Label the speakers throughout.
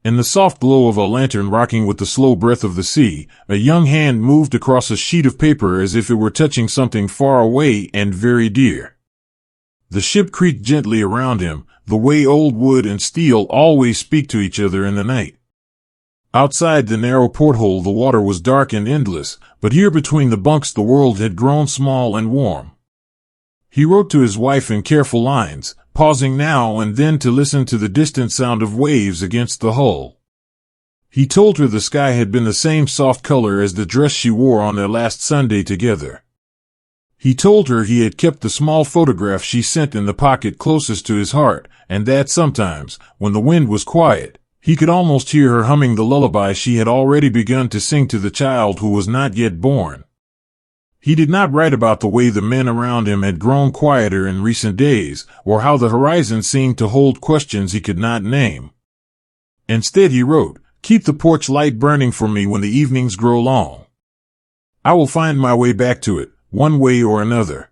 Speaker 1: In the soft glow of a lantern rocking with the slow breath of the sea, a young hand moved across a sheet of paper as if it were touching something far away and very dear. The ship creaked gently around him, the way old wood and steel always speak to each other in the night. Outside the narrow porthole the water was dark and endless, but here between the bunks the world had grown small and warm. He wrote to his wife in careful lines, pausing now and then to listen to the distant sound of waves against the hull. He told her the sky had been the same soft color as the dress she wore on their last Sunday together. He told her he had kept the small photograph she sent in the pocket closest to his heart, and that sometimes, when the wind was quiet, he could almost hear her humming the lullaby she had already begun to sing to the child who was not yet born. He did not write about the way the men around him had grown quieter in recent days, or how the horizon seemed to hold questions he could not name. Instead he wrote, "Keep the porch light burning for me when the evenings grow long. I will find my way back to it, one way or another."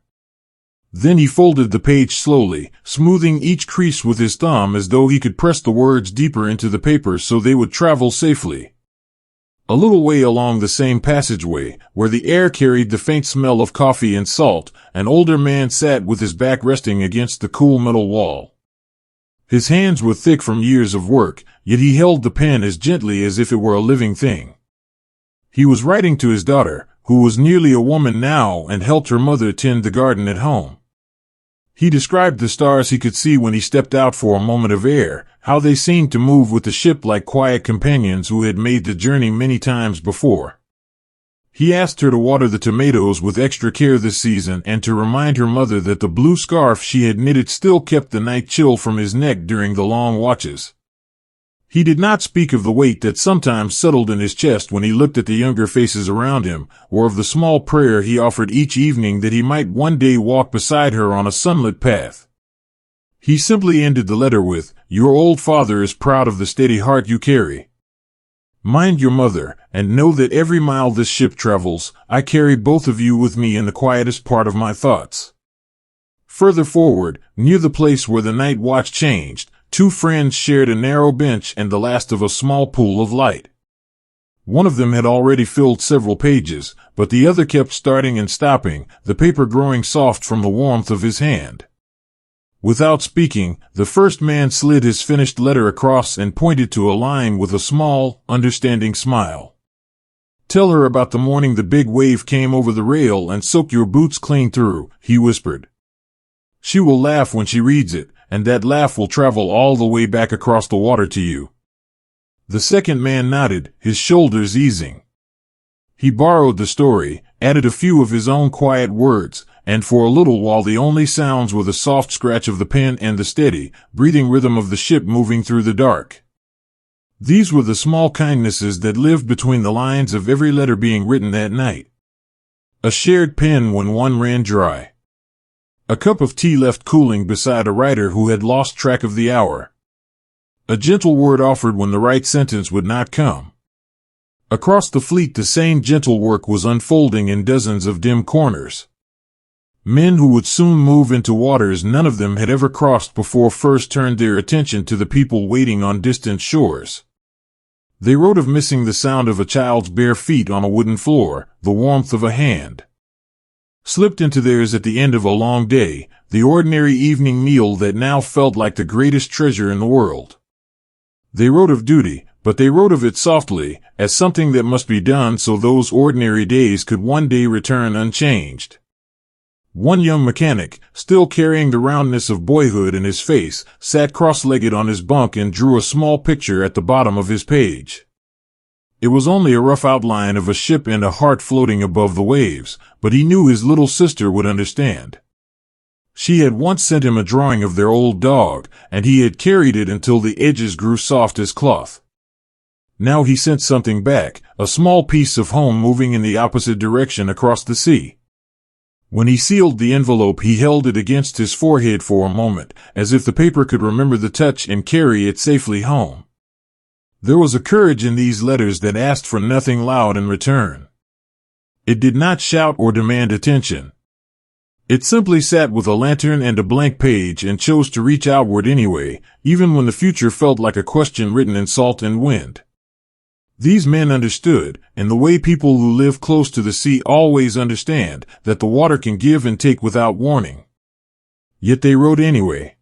Speaker 1: Then he folded the page slowly, smoothing each crease with his thumb as though he could press the words deeper into the paper so they would travel safely. A little way along the same passageway, where the air carried the faint smell of coffee and salt, an older man sat with his back resting against the cool metal wall. His hands were thick from years of work, yet he held the pen as gently as if it were a living thing. He was writing to his daughter, who was nearly a woman now and helped her mother tend the garden at home. He described the stars he could see when he stepped out for a moment of air, how they seemed to move with the ship like quiet companions who had made the journey many times before. He asked her to water the tomatoes with extra care this season and to remind her mother that the blue scarf she had knitted still kept the night chill from his neck during the long watches. He did not speak of the weight that sometimes settled in his chest when he looked at the younger faces around him, or of the small prayer he offered each evening that he might one day walk beside her on a sunlit path. He simply ended the letter with, "Your old father is proud of the steady heart you carry. Mind your mother, and know that every mile this ship travels, I carry both of you with me in the quietest part of my thoughts." Further forward, near the place where the night watch changed, two friends shared a narrow bench and the last of a small pool of light. One of them had already filled several pages, but the other kept starting and stopping, the paper growing soft from the warmth of his hand. Without speaking, the first man slid his finished letter across and pointed to a line with a small, understanding smile. "Tell her about the morning the big wave came over the rail and soaked your boots clean through," he whispered. "She will laugh when she reads it, and that laugh will travel all the way back across the water to you." The second man nodded, his shoulders easing. He borrowed the story, added a few of his own quiet words, and for a little while the only sounds were the soft scratch of the pen and the steady, breathing rhythm of the ship moving through the dark. These were the small kindnesses that lived between the lines of every letter being written that night. A shared pen when one ran dry. A cup of tea left cooling beside a writer who had lost track of the hour. A gentle word offered when the right sentence would not come. Across the fleet the same gentle work was unfolding in dozens of dim corners. Men who would soon move into waters none of them had ever crossed before first turned their attention to the people waiting on distant shores. They wrote of missing the sound of a child's bare feet on a wooden floor, the warmth of a hand. Slipped into theirs at the end of a long day, the ordinary evening meal that now felt like the greatest treasure in the world. They wrote of duty, but they wrote of it softly, as something that must be done so those ordinary days could one day return unchanged. One young mechanic, still carrying the roundness of boyhood in his face, sat cross-legged on his bunk and drew a small picture at the bottom of his page. It was only a rough outline of a ship and a heart floating above the waves, but he knew his little sister would understand. She had once sent him a drawing of their old dog, and he had carried it until the edges grew soft as cloth. Now he sent something back, a small piece of home moving in the opposite direction across the sea. When he sealed the envelope he held it against his forehead for a moment, as if the paper could remember the touch and carry it safely home. There was a courage in these letters that asked for nothing loud in return. It did not shout or demand attention. It simply sat with a lantern and a blank page and chose to reach outward anyway, even when the future felt like a question written in salt and wind. These men understood, in the way people who live close to the sea always understand, that the water can give and take without warning. Yet they wrote anyway.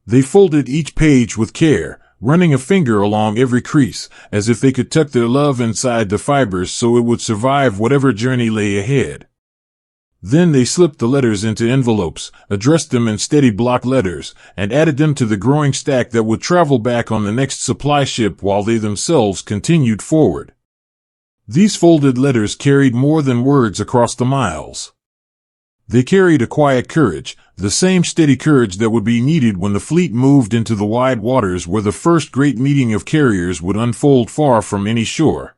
Speaker 1: They folded each page with care, running a finger along every crease, as if they could tuck their love inside the fibers so it would survive whatever journey lay ahead. Then they slipped the letters into envelopes, addressed them in steady block letters, and added them to the growing stack that would travel back on the next supply ship while they themselves continued forward. These folded letters carried more than words across the miles. They carried a quiet courage, the same steady courage that would be needed when the fleet moved into the wide waters where the first great meeting of carriers would unfold far from any shore.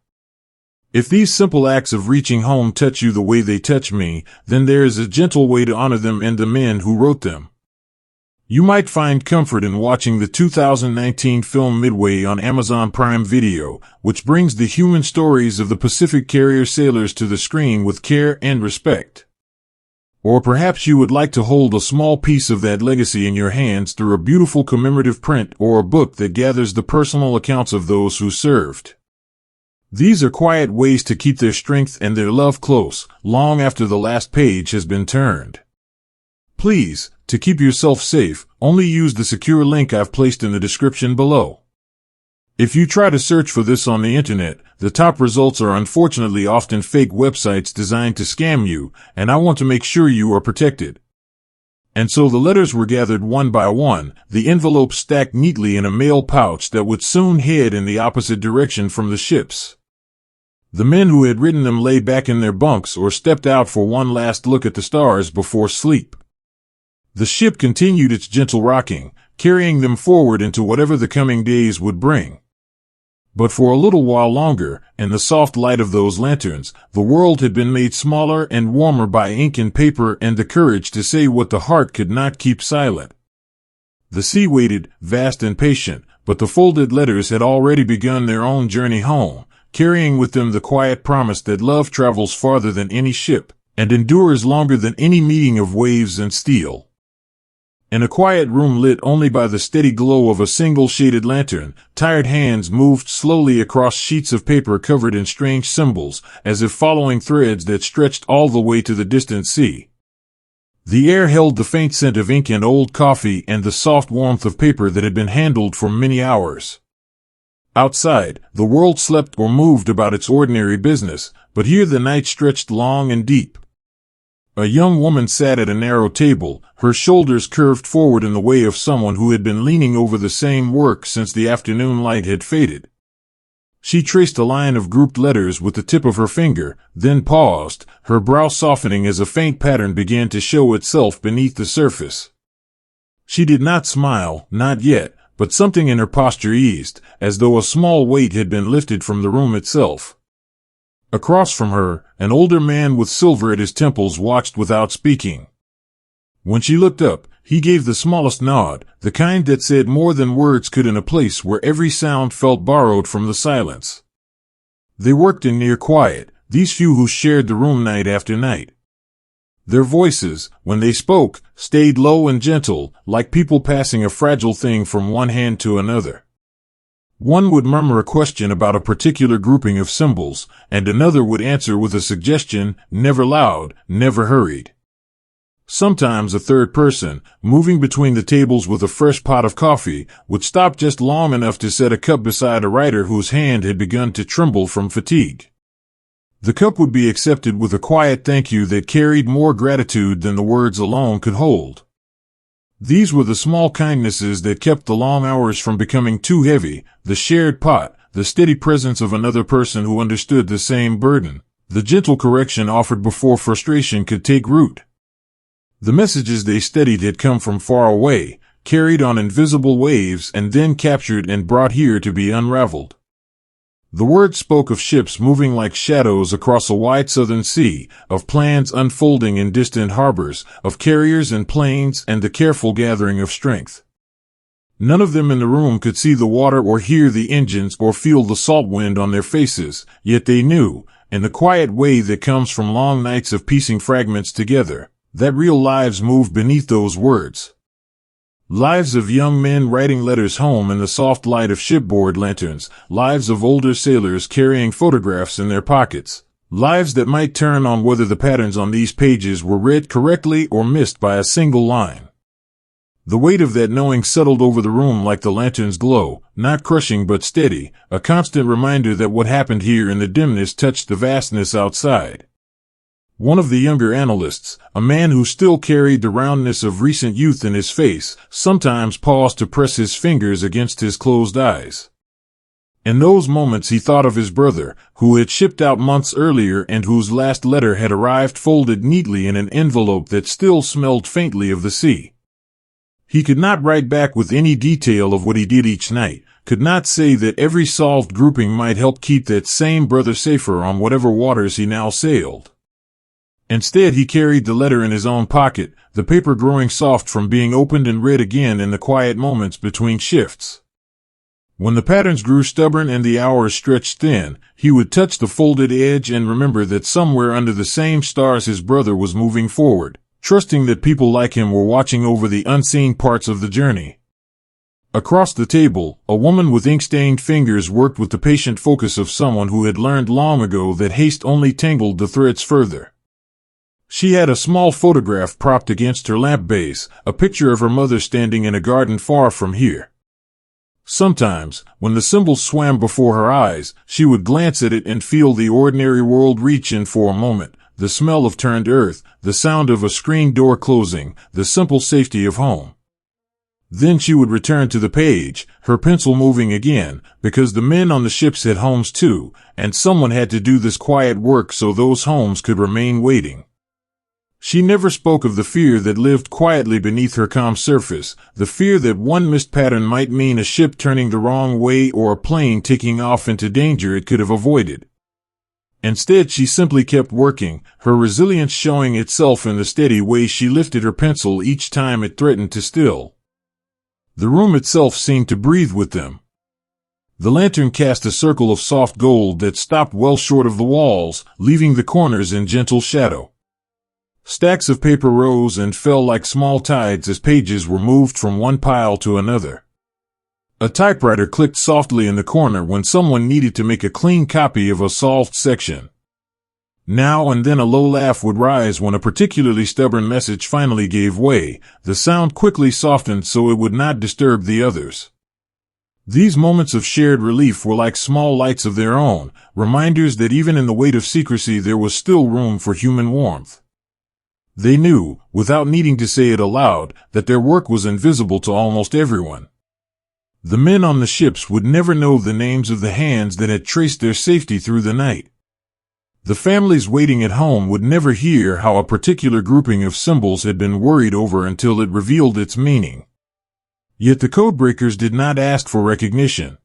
Speaker 1: If these simple acts of reaching home touch you the way they touch me, then there is a gentle way to honor them and the men who wrote them. You might find comfort in watching the 2019 film Midway on Amazon Prime Video, which brings the human stories of the Pacific carrier sailors to the screen with care and respect. Or perhaps you would like to hold a small piece of that legacy in your hands through a beautiful commemorative print or a book that gathers the personal accounts of those who served. These are quiet ways to keep their strength and their love close, long after the last page has been turned. Please, to keep yourself safe, only use the secure link I've placed in the description below. If you try to search for this on the internet, the top results are unfortunately often fake websites designed to scam you, and I want to make sure you are protected. And so the letters were gathered one by one, the envelopes stacked neatly in a mail pouch that would soon head in the opposite direction from the ships. The men who had written them lay back in their bunks or stepped out for one last look at the stars before sleep. The ship continued its gentle rocking, carrying them forward into whatever the coming days would bring. But for a little while longer, in the soft light of those lanterns, the world had been made smaller and warmer by ink and paper and the courage to say what the heart could not keep silent. The sea waited, vast and patient, but the folded letters had already begun their own journey home, carrying with them the quiet promise that love travels farther than any ship, and endures longer than any meeting of waves and steel. In a quiet room lit only by the steady glow of a single shaded lantern, tired hands moved slowly across sheets of paper covered in strange symbols, as if following threads that stretched all the way to the distant sea. The air held the faint scent of ink and old coffee and the soft warmth of paper that had been handled for many hours. Outside, the world slept or moved about its ordinary business, but here the night stretched long and deep. A young woman sat at a narrow table, her shoulders curved forward in the way of someone who had been leaning over the same work since the afternoon light had faded. She traced a line of grouped letters with the tip of her finger, then paused, her brow softening as a faint pattern began to show itself beneath the surface. She did not smile, not yet, but something in her posture eased, as though a small weight had been lifted from the room itself. Across from her, an older man with silver at his temples watched without speaking. When she looked up, he gave the smallest nod, the kind that said more than words could in a place where every sound felt borrowed from the silence. They worked in near quiet, these few who shared the room night after night. Their voices, when they spoke, stayed low and gentle, like people passing a fragile thing from one hand to another. One would murmur a question about a particular grouping of symbols, and another would answer with a suggestion, never loud, never hurried. Sometimes a third person, moving between the tables with a fresh pot of coffee, would stop just long enough to set a cup beside a writer whose hand had begun to tremble from fatigue. The cup would be accepted with a quiet thank you that carried more gratitude than the words alone could hold. These were the small kindnesses that kept the long hours from becoming too heavy, the shared pot, the steady presence of another person who understood the same burden, the gentle correction offered before frustration could take root. The messages they studied had come from far away, carried on invisible waves and then captured and brought here to be unraveled. The words spoke of ships moving like shadows across a wide southern sea, of plans unfolding in distant harbors, of carriers and planes and the careful gathering of strength. None of them in the room could see the water or hear the engines or feel the salt wind on their faces, yet they knew, in the quiet way that comes from long nights of piecing fragments together, that real lives moved beneath those words. Lives of young men writing letters home in the soft light of shipboard lanterns, lives of older sailors carrying photographs in their pockets, lives that might turn on whether the patterns on these pages were read correctly or missed by a single line. The weight of that knowing settled over the room like the lantern's glow, not crushing but steady, a constant reminder that what happened here in the dimness touched the vastness outside. One of the younger analysts, a man who still carried the roundness of recent youth in his face, sometimes paused to press his fingers against his closed eyes. In those moments he thought of his brother, who had shipped out months earlier and whose last letter had arrived folded neatly in an envelope that still smelled faintly of the sea. He could not write back with any detail of what he did each night, could not say that every solved grouping might help keep that same brother safer on whatever waters he now sailed. Instead, he carried the letter in his own pocket, the paper growing soft from being opened and read again in the quiet moments between shifts. When the patterns grew stubborn and the hours stretched thin, he would touch the folded edge and remember that somewhere under the same stars his brother was moving forward, trusting that people like him were watching over the unseen parts of the journey. Across the table, a woman with ink-stained fingers worked with the patient focus of someone who had learned long ago that haste only tangled the threads further. She had a small photograph propped against her lamp base, a picture of her mother standing in a garden far from here. Sometimes, when the symbols swam before her eyes, she would glance at it and feel the ordinary world reach in for a moment, the smell of turned earth, the sound of a screen door closing, the simple safety of home. Then she would return to the page, her pencil moving again, because the men on the ships had homes too, and someone had to do this quiet work so those homes could remain waiting. She never spoke of the fear that lived quietly beneath her calm surface, the fear that one missed pattern might mean a ship turning the wrong way or a plane taking off into danger it could have avoided. Instead, she simply kept working, her resilience showing itself in the steady way she lifted her pencil each time it threatened to still. The room itself seemed to breathe with them. The lantern cast a circle of soft gold that stopped well short of the walls, leaving the corners in gentle shadow. Stacks of paper rose and fell like small tides as pages were moved from one pile to another. A typewriter clicked softly in the corner when someone needed to make a clean copy of a solved section. Now and then a low laugh would rise when a particularly stubborn message finally gave way, the sound quickly softened so it would not disturb the others. These moments of shared relief were like small lights of their own, reminders that even in the weight of secrecy there was still room for human warmth. They knew, without needing to say it aloud, that their work was invisible to almost everyone. The men on the ships would never know the names of the hands that had traced their safety through the night. The families waiting at home would never hear how a particular grouping of symbols had been worried over until it revealed its meaning. Yet the codebreakers did not ask for recognition.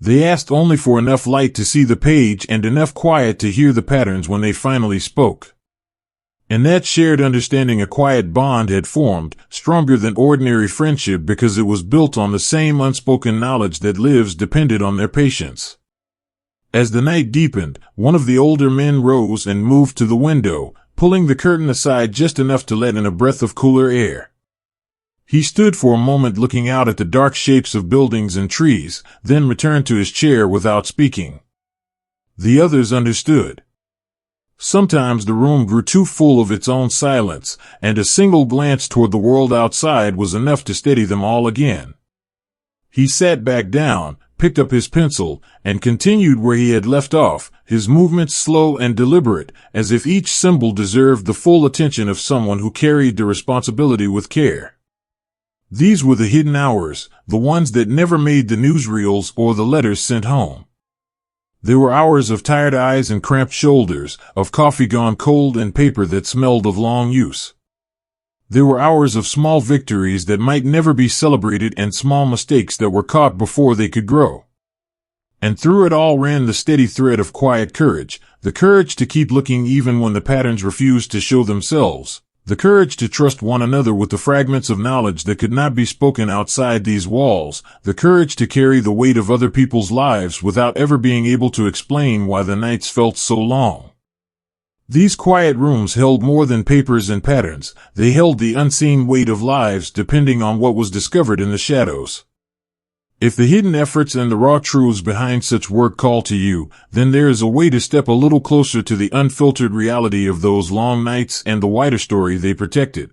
Speaker 1: They asked only for enough light to see the page and enough quiet to hear the patterns when they finally spoke. In that shared understanding a quiet bond had formed, stronger than ordinary friendship because it was built on the same unspoken knowledge that lives depended on their patience. As the night deepened, one of the older men rose and moved to the window, pulling the curtain aside just enough to let in a breath of cooler air. He stood for a moment looking out at the dark shapes of buildings and trees, then returned to his chair without speaking. The others understood. Sometimes the room grew too full of its own silence, and a single glance toward the world outside was enough to steady them all again. He sat back down, picked up his pencil, and continued where he had left off, his movements slow and deliberate, as if each symbol deserved the full attention of someone who carried the responsibility with care. These were the hidden hours, the ones that never made the newsreels or the letters sent home. There were hours of tired eyes and cramped shoulders, of coffee gone cold and paper that smelled of long use. There were hours of small victories that might never be celebrated and small mistakes that were caught before they could grow. And through it all ran the steady thread of quiet courage, the courage to keep looking even when the patterns refused to show themselves, the courage to trust one another with the fragments of knowledge that could not be spoken outside these walls, the courage to carry the weight of other people's lives without ever being able to explain why the nights felt so long. These quiet rooms held more than papers and patterns. They held the unseen weight of lives depending on what was discovered in the shadows. If the hidden efforts and the raw truths behind such work call to you, then there is a way to step a little closer to the unfiltered reality of those long nights and the wider story they protected.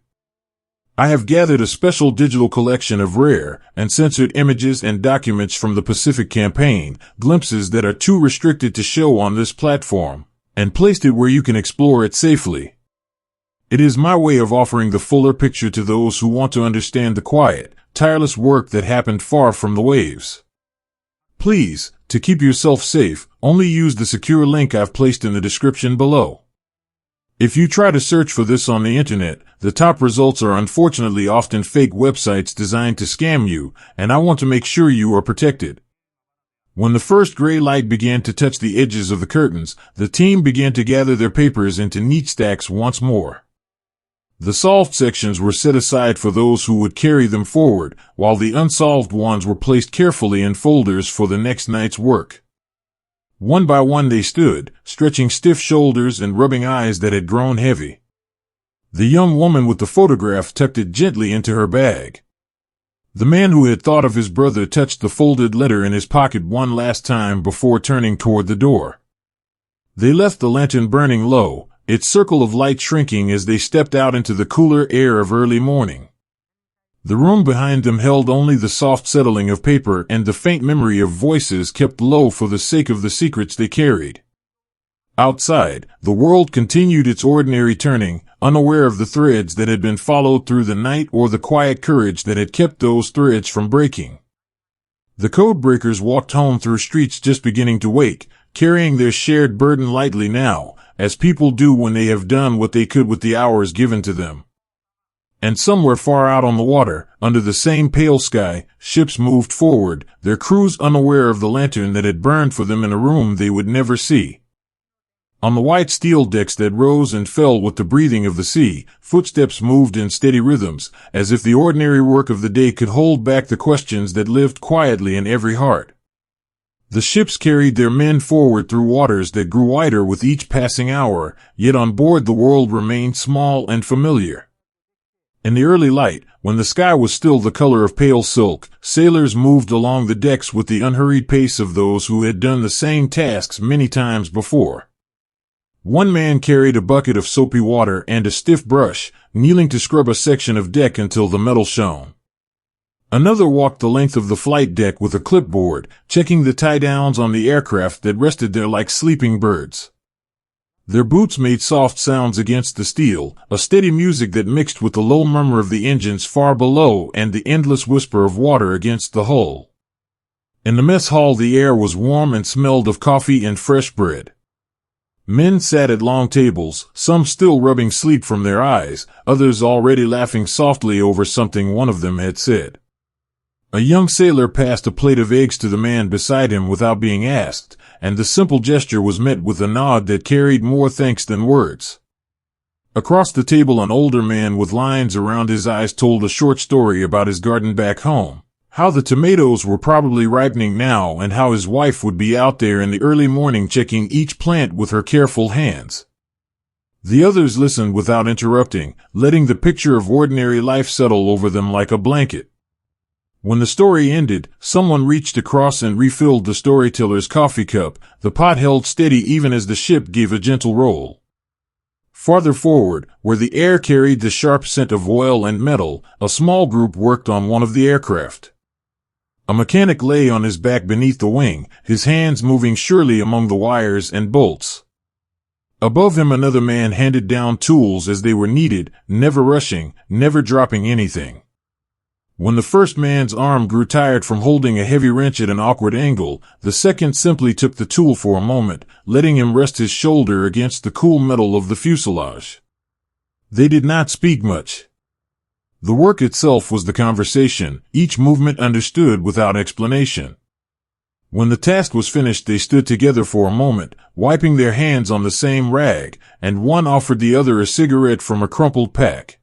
Speaker 1: I have gathered a special digital collection of rare, uncensored images and documents from the Pacific Campaign, glimpses that are too restricted to show on this platform, and placed it where you can explore it safely. It is my way of offering the fuller picture to those who want to understand the quiet, tireless work that happened far from the waves. Please, to keep yourself safe, only use the secure link I've placed in the description below. If you try to search for this on the internet, the top results are unfortunately often fake websites designed to scam you, and I want to make sure you are protected. When the first gray light began to touch the edges of the curtains, the team began to gather their papers into neat stacks once more. The solved sections were set aside for those who would carry them forward, while the unsolved ones were placed carefully in folders for the next night's work. One by one they stood, stretching stiff shoulders and rubbing eyes that had grown heavy. The young woman with the photograph tucked it gently into her bag. The man who had thought of his brother touched the folded letter in his pocket one last time before turning toward the door. They left the lantern burning low, its circle of light shrinking as they stepped out into the cooler air of early morning. The room behind them held only the soft settling of paper and the faint memory of voices kept low for the sake of the secrets they carried. Outside, the world continued its ordinary turning, unaware of the threads that had been followed through the night or the quiet courage that had kept those threads from breaking. The codebreakers walked home through streets just beginning to wake, carrying their shared burden lightly now, as people do when they have done what they could with the hours given to them. And somewhere far out on the water, under the same pale sky, ships moved forward, their crews unaware of the lantern that had burned for them in a room they would never see. On the white steel decks that rose and fell with the breathing of the sea, footsteps moved in steady rhythms, as if the ordinary work of the day could hold back the questions that lived quietly in every heart. The ships carried their men forward through waters that grew wider with each passing hour, yet on board the world remained small and familiar. In the early light, when the sky was still the color of pale silk, sailors moved along the decks with the unhurried pace of those who had done the same tasks many times before. One man carried a bucket of soapy water and a stiff brush, kneeling to scrub a section of deck until the metal shone. Another walked the length of the flight deck with a clipboard, checking the tie-downs on the aircraft that rested there like sleeping birds. Their boots made soft sounds against the steel, a steady music that mixed with the low murmur of the engines far below and the endless whisper of water against the hull. In the mess hall the air was warm and smelled of coffee and fresh bread. Men sat at long tables, some still rubbing sleep from their eyes, others already laughing softly over something one of them had said. A young sailor passed a plate of eggs to the man beside him without being asked, and the simple gesture was met with a nod that carried more thanks than words. Across the table an older man with lines around his eyes told a short story about his garden back home, how the tomatoes were probably ripening now and how his wife would be out there in the early morning checking each plant with her careful hands. The others listened without interrupting, letting the picture of ordinary life settle over them like a blanket. When the story ended, someone reached across and refilled the storyteller's coffee cup, the pot held steady even as the ship gave a gentle roll. Farther forward, where the air carried the sharp scent of oil and metal, a small group worked on one of the aircraft. A mechanic lay on his back beneath the wing, his hands moving surely among the wires and bolts. Above him another man handed down tools as they were needed, never rushing, never dropping anything. When the first man's arm grew tired from holding a heavy wrench at an awkward angle, the second simply took the tool for a moment, letting him rest his shoulder against the cool metal of the fuselage. They did not speak much. The work itself was the conversation, each movement understood without explanation. When the task was finished they stood together for a moment, wiping their hands on the same rag, and one offered the other a cigarette from a crumpled pack.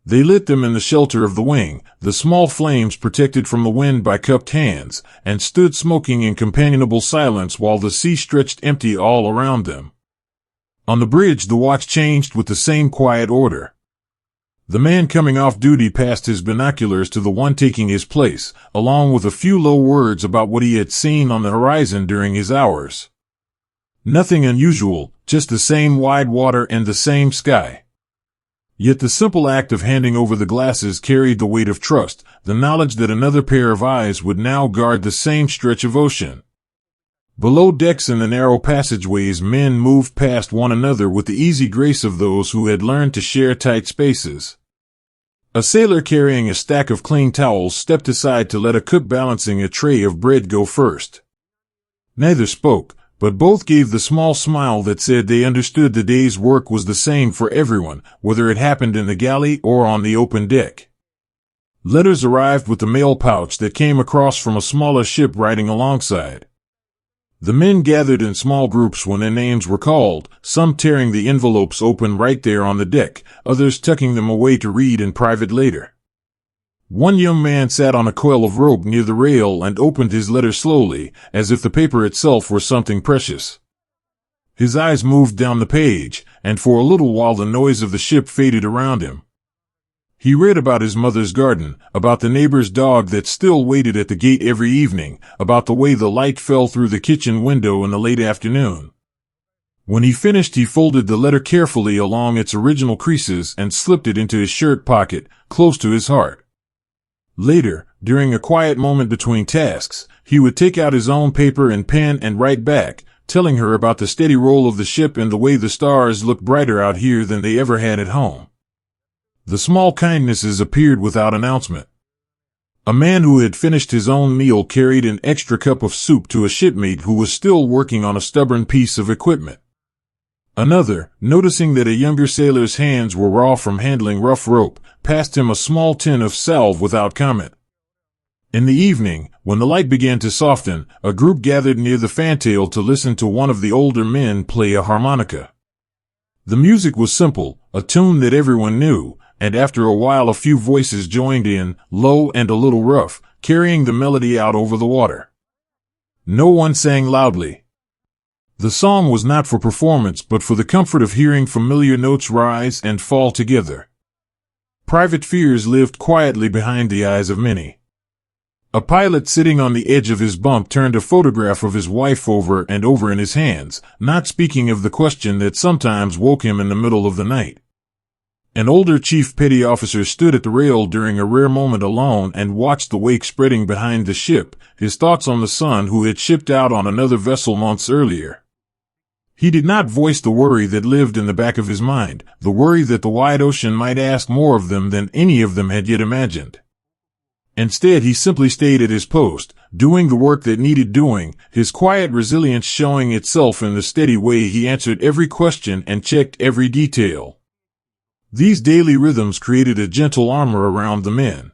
Speaker 1: They lit them in the shelter of the wing, the small flames protected from the wind by cupped hands, and stood smoking in companionable silence while the sea stretched empty all around them. On the bridge, the watch changed with the same quiet order. The man coming off duty passed his binoculars to the one taking his place, along with a few low words about what he had seen on the horizon during his hours. Nothing unusual, just the same wide water and the same sky. Yet the simple act of handing over the glasses carried the weight of trust, the knowledge that another pair of eyes would now guard the same stretch of ocean. Below decks in the narrow passageways, men moved past one another with the easy grace of those who had learned to share tight spaces. A sailor carrying a stack of clean towels stepped aside to let a cook balancing a tray of bread go first. Neither spoke, but both gave the small smile that said they understood the day's work was the same for everyone, whether it happened in the galley or on the open deck. Letters arrived with the mail pouch that came across from a smaller ship riding alongside. The men gathered in small groups when their names were called, some tearing the envelopes open right there on the deck, others tucking them away to read in private later. One young man sat on a coil of rope near the rail and opened his letter slowly, as if the paper itself were something precious. His eyes moved down the page, and for a little while the noise of the ship faded around him. He read about his mother's garden, about the neighbor's dog that still waited at the gate every evening, about the way the light fell through the kitchen window in the late afternoon. When he finished, he folded the letter carefully along its original creases and slipped it into his shirt pocket, close to his heart. Later, during a quiet moment between tasks, he would take out his own paper and pen and write back, telling her about the steady roll of the ship and the way the stars looked brighter out here than they ever had at home. The small kindnesses appeared without announcement. A man who had finished his own meal carried an extra cup of soup to a shipmate who was still working on a stubborn piece of equipment. Another, noticing that a younger sailor's hands were raw from handling rough rope, passed him a small tin of salve without comment. In the evening, when the light began to soften, a group gathered near the fantail to listen to one of the older men play a harmonica. The music was simple, a tune that everyone knew, and after a while a few voices joined in, low and a little rough, carrying the melody out over the water. No one sang loudly. The song was not for performance but for the comfort of hearing familiar notes rise and fall together. Private fears lived quietly behind the eyes of many. A pilot sitting on the edge of his bunk turned a photograph of his wife over and over in his hands, not speaking of the question that sometimes woke him in the middle of the night. An older chief petty officer stood at the rail during a rare moment alone and watched the wake spreading behind the ship, his thoughts on the son who had shipped out on another vessel months earlier. He did not voice the worry that lived in the back of his mind, the worry that the wide ocean might ask more of them than any of them had yet imagined. Instead, he simply stayed at his post, doing the work that needed doing, his quiet resilience showing itself in the steady way he answered every question and checked every detail. These daily rhythms created a gentle armor around the men.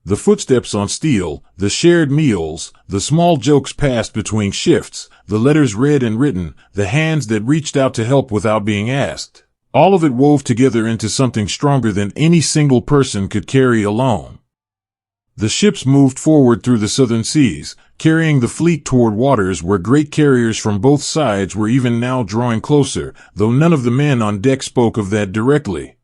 Speaker 1: The footsteps on steel, the shared meals, the small jokes passed between shifts, the letters read and written, the hands that reached out to help without being asked, all of it wove together into something stronger than any single person could carry alone. The ships moved forward through the southern seas, carrying the fleet toward waters where great carriers from both sides were even now drawing closer, though none of the men on deck spoke of that directly.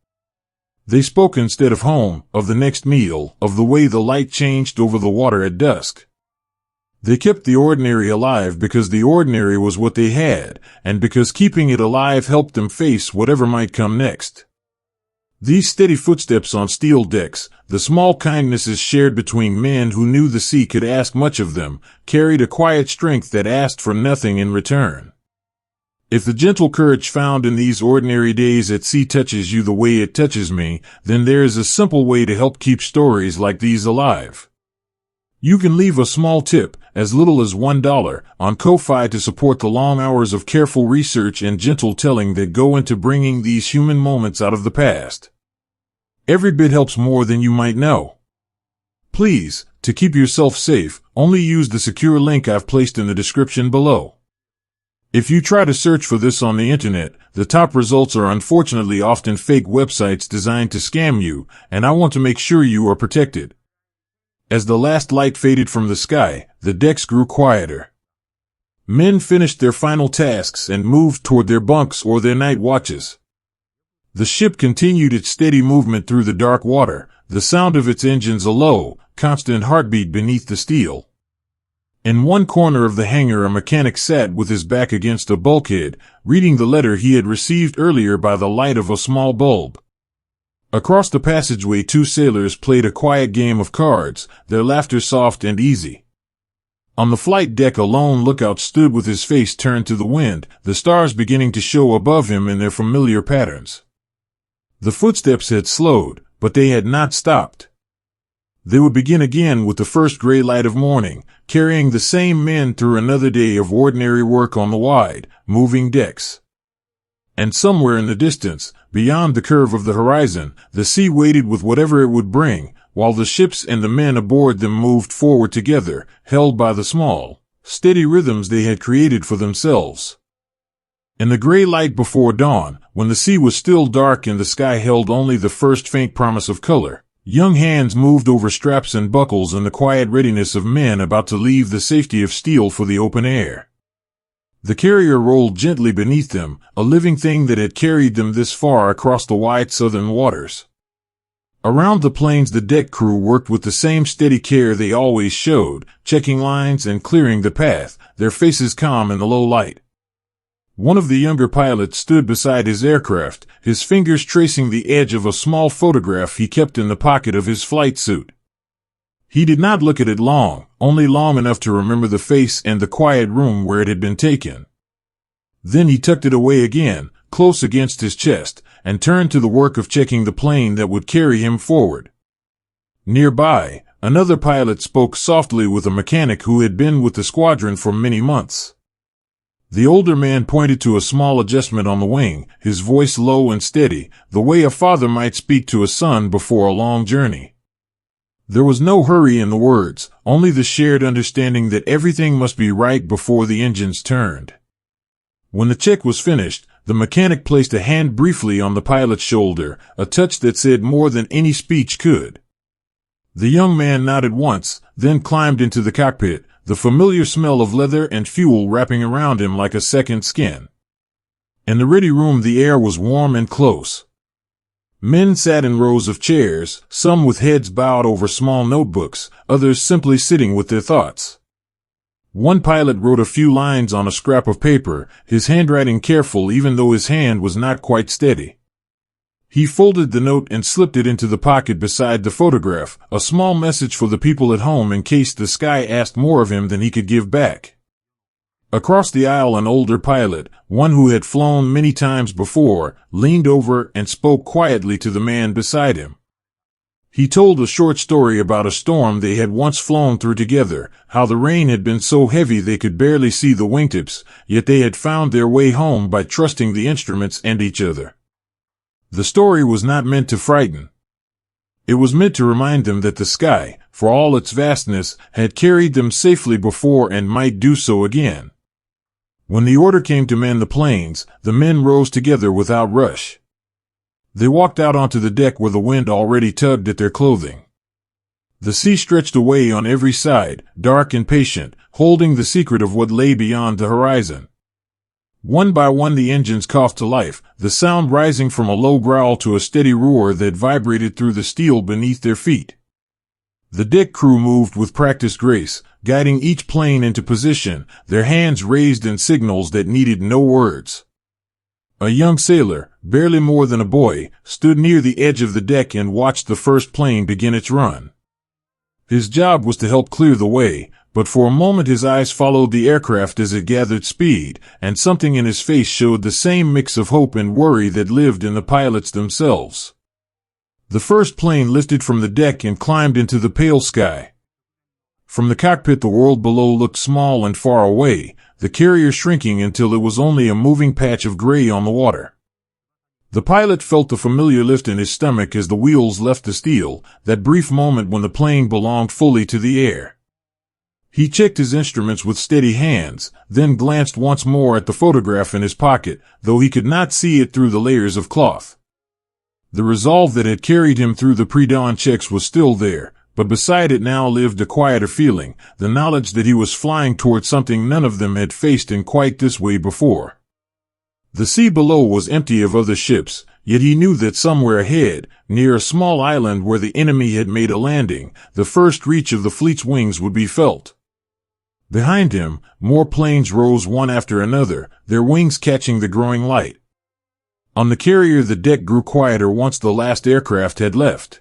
Speaker 1: They spoke instead of home, of the next meal, of the way the light changed over the water at dusk. They kept the ordinary alive because the ordinary was what they had, and because keeping it alive helped them face whatever might come next. These steady footsteps on steel decks, the small kindnesses shared between men who knew the sea could ask much of them, carried a quiet strength that asked for nothing in return. If the gentle courage found in these ordinary days at sea touches you the way it touches me, then there is a simple way to help keep stories like these alive. You can leave a small tip, as little as $1, on Ko-Fi to support the long hours of careful research and gentle telling that go into bringing these human moments out of the past. Every bit helps more than you might know. Please, to keep yourself safe, only use the secure link I've placed in the description below. If you try to search for this on the internet, the top results are unfortunately often fake websites designed to scam you, and I want to make sure you are protected. As the last light faded from the sky, the decks grew quieter. Men finished their final tasks and moved toward their bunks or their night watches. The ship continued its steady movement through the dark water, the sound of its engines a low, constant heartbeat beneath the steel. In one corner of the hangar a mechanic sat with his back against a bulkhead, reading the letter he had received earlier by the light of a small bulb. Across the passageway 2 sailors played a quiet game of cards, their laughter soft and easy. On the flight deck a lone lookout stood with his face turned to the wind, the stars beginning to show above him in their familiar patterns. The footsteps had slowed, but they had not stopped. They would begin again with the first gray light of morning, carrying the same men through another day of ordinary work on the wide, moving decks. And somewhere in the distance, beyond the curve of the horizon, the sea waited with whatever it would bring, while the ships and the men aboard them moved forward together, held by the small, steady rhythms they had created for themselves. In the gray light before dawn, when the sea was still dark and the sky held only the first faint promise of color, young hands moved over straps and buckles in the quiet readiness of men about to leave the safety of steel for the open air. The carrier rolled gently beneath them, a living thing that had carried them this far across the wide southern waters. Around the planes the deck crew worked with the same steady care they always showed, checking lines and clearing the path, their faces calm in the low light. One of the younger pilots stood beside his aircraft, his fingers tracing the edge of a small photograph he kept in the pocket of his flight suit. He did not look at it long, only long enough to remember the face and the quiet room where it had been taken. Then he tucked it away again, close against his chest, and turned to the work of checking the plane that would carry him forward. Nearby, another pilot spoke softly with a mechanic who had been with the squadron for many months. The older man pointed to a small adjustment on the wing, his voice low and steady, the way a father might speak to a son before a long journey. There was no hurry in the words, only the shared understanding that everything must be right before the engines turned. When the check was finished, the mechanic placed a hand briefly on the pilot's shoulder, a touch that said more than any speech could. The young man nodded once, then climbed into the cockpit, the familiar smell of leather and fuel wrapping around him like a second skin. In the ready room the air was warm and close. Men sat in rows of chairs, some with heads bowed over small notebooks, others simply sitting with their thoughts. One pilot wrote a few lines on a scrap of paper, his handwriting careful even though his hand was not quite steady. He folded the note and slipped it into the pocket beside the photograph, a small message for the people at home in case the sky asked more of him than he could give back. Across the aisle an older pilot, one who had flown many times before, leaned over and spoke quietly to the man beside him. He told a short story about a storm they had once flown through together, how the rain had been so heavy they could barely see the wingtips, yet they had found their way home by trusting the instruments and each other. The story was not meant to frighten. It was meant to remind them that the sky, for all its vastness, had carried them safely before and might do so again. When the order came to man the planes, the men rose together without rush. They walked out onto the deck where the wind already tugged at their clothing. The sea stretched away on every side, dark and patient, holding the secret of what lay beyond the horizon. One by one the engines coughed to life, the sound rising from a low growl to a steady roar that vibrated through the steel beneath their feet. The deck crew moved with practiced grace, guiding each plane into position, their hands raised in signals that needed no words. A young sailor, barely more than a boy, stood near the edge of the deck and watched the first plane begin its run. His job was to help clear the way, but for a moment his eyes followed the aircraft as it gathered speed, and something in his face showed the same mix of hope and worry that lived in the pilots themselves. The first plane lifted from the deck and climbed into the pale sky. From the cockpit the world below looked small and far away, the carrier shrinking until it was only a moving patch of gray on the water. The pilot felt the familiar lift in his stomach as the wheels left the steel, that brief moment when the plane belonged fully to the air. He checked his instruments with steady hands, then glanced once more at the photograph in his pocket, though he could not see it through the layers of cloth. The resolve that had carried him through the pre-dawn checks was still there, but beside it now lived a quieter feeling, the knowledge that he was flying toward something none of them had faced in quite this way before. The sea below was empty of other ships, yet he knew that somewhere ahead, near a small island where the enemy had made a landing, the first reach of the fleet's wings would be felt. Behind him, more planes rose one after another, their wings catching the growing light. On the carrier the deck grew quieter once the last aircraft had left.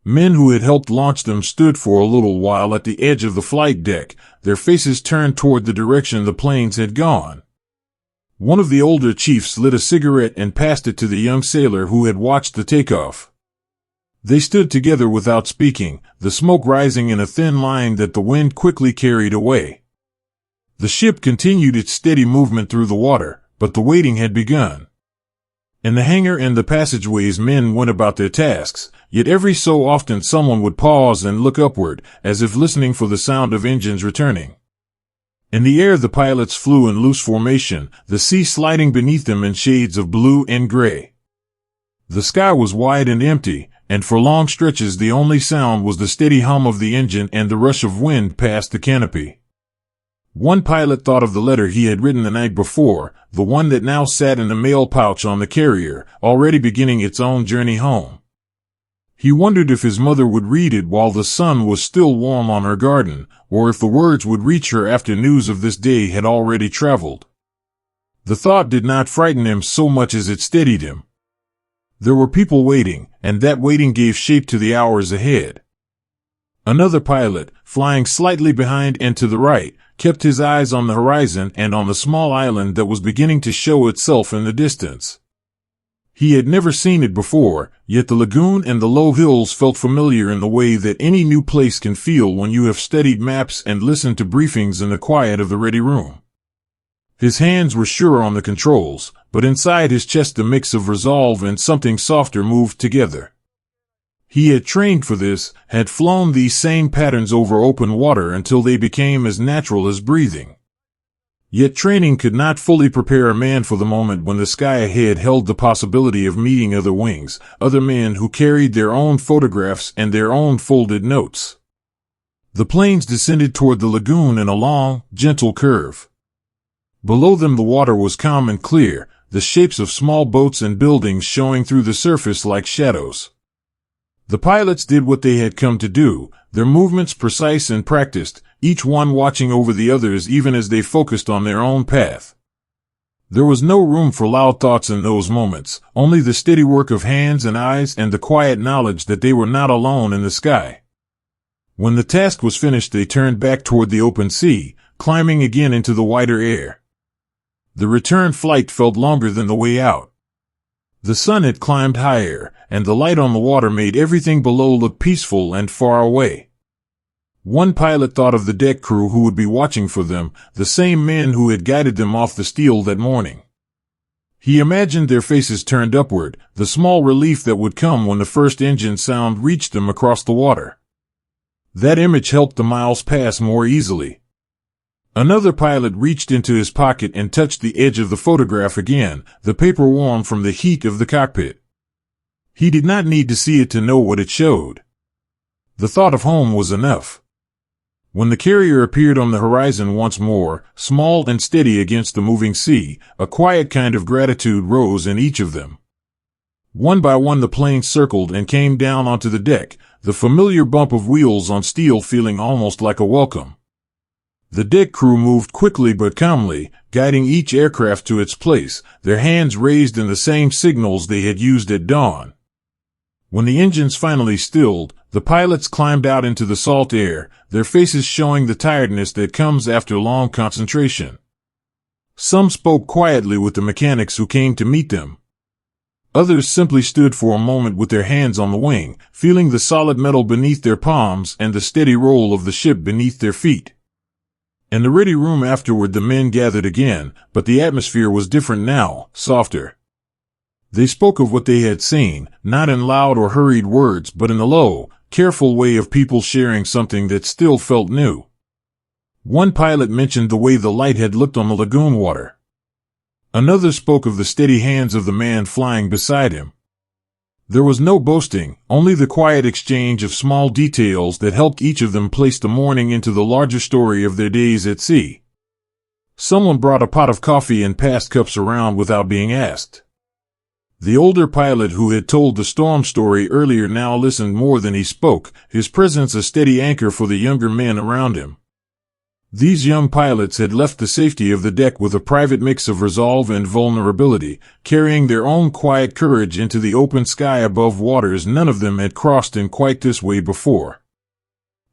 Speaker 1: Men who had helped launch them stood for a little while at the edge of the flight deck, their faces turned toward the direction the planes had gone. One of the older chiefs lit a cigarette and passed it to the young sailor who had watched the takeoff. They stood together without speaking, the smoke rising in a thin line that the wind quickly carried away. The ship continued its steady movement through the water, but the waiting had begun. In the hangar and the passageways men went about their tasks, yet every so often someone would pause and look upward, as if listening for the sound of engines returning. In the air the pilots flew in loose formation, the sea sliding beneath them in shades of blue and gray. The sky was wide and empty, and for long stretches the only sound was the steady hum of the engine and the rush of wind past the canopy. One pilot thought of the letter he had written the night before, the one that now sat in the mail pouch on the carrier, already beginning its own journey home. He wondered if his mother would read it while the sun was still warm on her garden, or if the words would reach her after news of this day had already traveled. The thought did not frighten him so much as it steadied him. There were people waiting, and that waiting gave shape to the hours ahead. Another pilot, flying slightly behind and to the right, kept his eyes on the horizon and on the small island that was beginning to show itself in the distance. He had never seen it before, yet the lagoon and the low hills felt familiar in the way that any new place can feel when you have studied maps and listened to briefings in the quiet of the ready room. His hands were sure on the controls, but inside his chest a mix of resolve and something softer moved together. He had trained for this, had flown these same patterns over open water until they became as natural as breathing. Yet training could not fully prepare a man for the moment when the sky ahead held the possibility of meeting other wings, other men who carried their own photographs and their own folded notes. The planes descended toward the lagoon in a long, gentle curve. Below them the water was calm and clear, the shapes of small boats and buildings showing through the surface like shadows. The pilots did what they had come to do, their movements precise and practiced, each one watching over the others even as they focused on their own path. There was no room for loud thoughts in those moments, only the steady work of hands and eyes and the quiet knowledge that they were not alone in the sky. When the task was finished they turned back toward the open sea, climbing again into the wider air. The return flight felt longer than the way out. The sun had climbed higher, and the light on the water made everything below look peaceful and far away. One pilot thought of the deck crew who would be watching for them, the same men who had guided them off the steel that morning. He imagined their faces turned upward, the small relief that would come when the first engine sound reached them across the water. That image helped the miles pass more easily. Another pilot reached into his pocket and touched the edge of the photograph again, the paper warm from the heat of the cockpit. He did not need to see it to know what it showed. The thought of home was enough. When the carrier appeared on the horizon once more, small and steady against the moving sea, a quiet kind of gratitude rose in each of them. One by one the plane circled and came down onto the deck, the familiar bump of wheels on steel feeling almost like a welcome. The deck crew moved quickly but calmly, guiding each aircraft to its place, their hands raised in the same signals they had used at dawn. When the engines finally stilled, the pilots climbed out into the salt air, their faces showing the tiredness that comes after long concentration. Some spoke quietly with the mechanics who came to meet them. Others simply stood for a moment with their hands on the wing, feeling the solid metal beneath their palms and the steady roll of the ship beneath their feet. In the ready room afterward the men gathered again, but the atmosphere was different now, softer. They spoke of what they had seen, not in loud or hurried words but in a low, careful way of people sharing something that still felt new. One pilot mentioned the way the light had looked on the lagoon water. Another spoke of the steady hands of the man flying beside him. There was no boasting, only the quiet exchange of small details that helped each of them place the morning into the larger story of their days at sea. Someone brought a pot of coffee and passed cups around without being asked. The older pilot who had told the storm story earlier now listened more than he spoke, his presence a steady anchor for the younger men around him. These young pilots had left the safety of the deck with a private mix of resolve and vulnerability, carrying their own quiet courage into the open sky above waters none of them had crossed in quite this way before.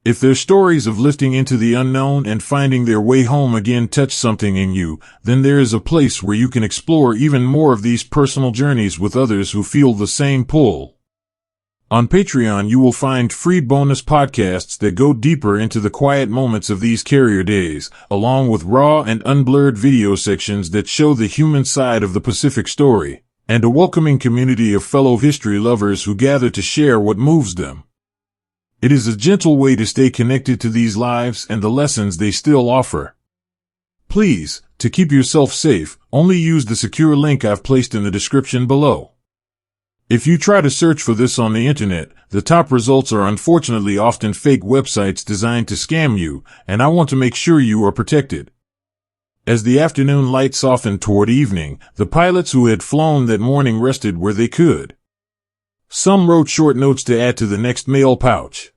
Speaker 1: If their stories of lifting into the unknown and finding their way home again touch something in you, then there is a place where you can explore even more of these personal journeys with others who feel the same pull. On Patreon you will find free bonus podcasts that go deeper into the quiet moments of these carrier days, along with raw and unblurred video sections that show the human side of the Pacific story, and a welcoming community of fellow history lovers who gather to share what moves them. It is a gentle way to stay connected to these lives and the lessons they still offer. Please, to keep yourself safe, only use the secure link I've placed in the description below. If you try to search for this on the internet, the top results are unfortunately often fake websites designed to scam you, and I want to make sure you are protected. As the afternoon light softened toward evening, the pilots who had flown that morning rested where they could. Some wrote short notes to add to the next mail pouch.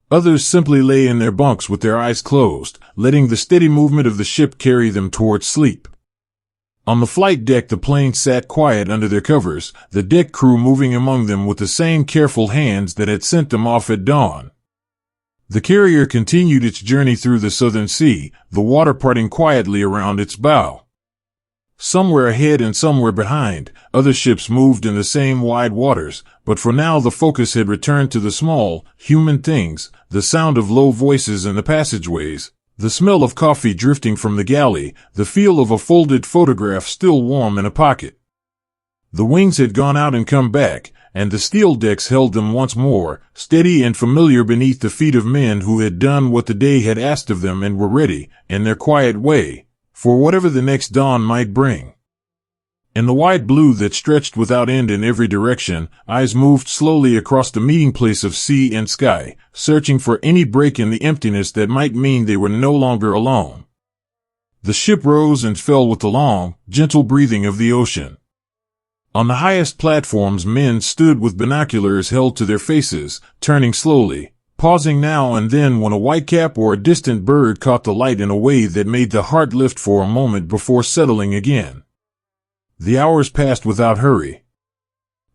Speaker 1: Others simply lay in their bunks with their eyes closed, letting the steady movement of the ship carry them toward sleep. On the flight deck the plane sat quiet under their covers, the deck crew moving among them with the same careful hands that had sent them off at dawn. The carrier continued its journey through the southern sea, the water parting quietly around its bow. Somewhere ahead and somewhere behind, other ships moved in the same wide waters, but for now the focus had returned to the small, human things, the sound of low voices in the passageways, the smell of coffee drifting from the galley, the feel of a folded photograph still warm in a pocket. The wings had gone out and come back, and the steel decks held them once more, steady and familiar beneath the feet of men who had done what the day had asked of them and were ready, in their quiet way, for whatever the next dawn might bring. In the wide blue that stretched without end in every direction, eyes moved slowly across the meeting place of sea and sky, searching for any break in the emptiness that might mean they were no longer alone. The ship rose and fell with the long, gentle breathing of the ocean. On the highest platforms men stood with binoculars held to their faces, turning slowly, pausing now and then when a whitecap or a distant bird caught the light in a way that made the heart lift for a moment before settling again. The hours passed without hurry.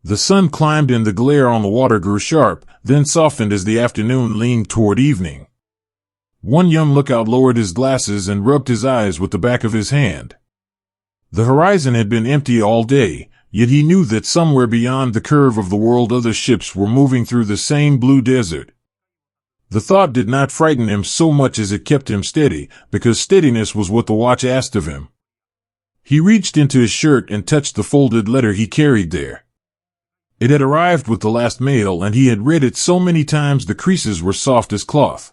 Speaker 1: The sun climbed and the glare on the water grew sharp, then softened as the afternoon leaned toward evening. One young lookout lowered his glasses and rubbed his eyes with the back of his hand. The horizon had been empty all day, yet he knew that somewhere beyond the curve of the world other ships were moving through the same blue desert. The thought did not frighten him so much as it kept him steady, because steadiness was what the watch asked of him. He reached into his shirt and touched the folded letter he carried there. It had arrived with the last mail and he had read it so many times the creases were soft as cloth.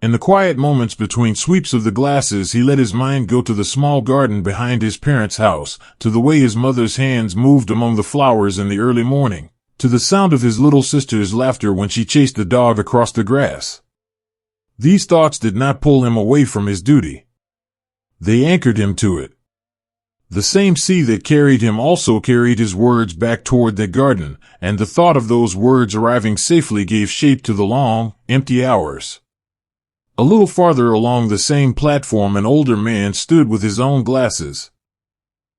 Speaker 1: In the quiet moments between sweeps of the glasses he let his mind go to the small garden behind his parents' house, to the way his mother's hands moved among the flowers in the early morning, to the sound of his little sister's laughter when she chased the dog across the grass. These thoughts did not pull him away from his duty. They anchored him to it. The same sea that carried him also carried his words back toward the garden, and the thought of those words arriving safely gave shape to the long, empty hours. A little farther along the same platform an older man stood with his own glasses.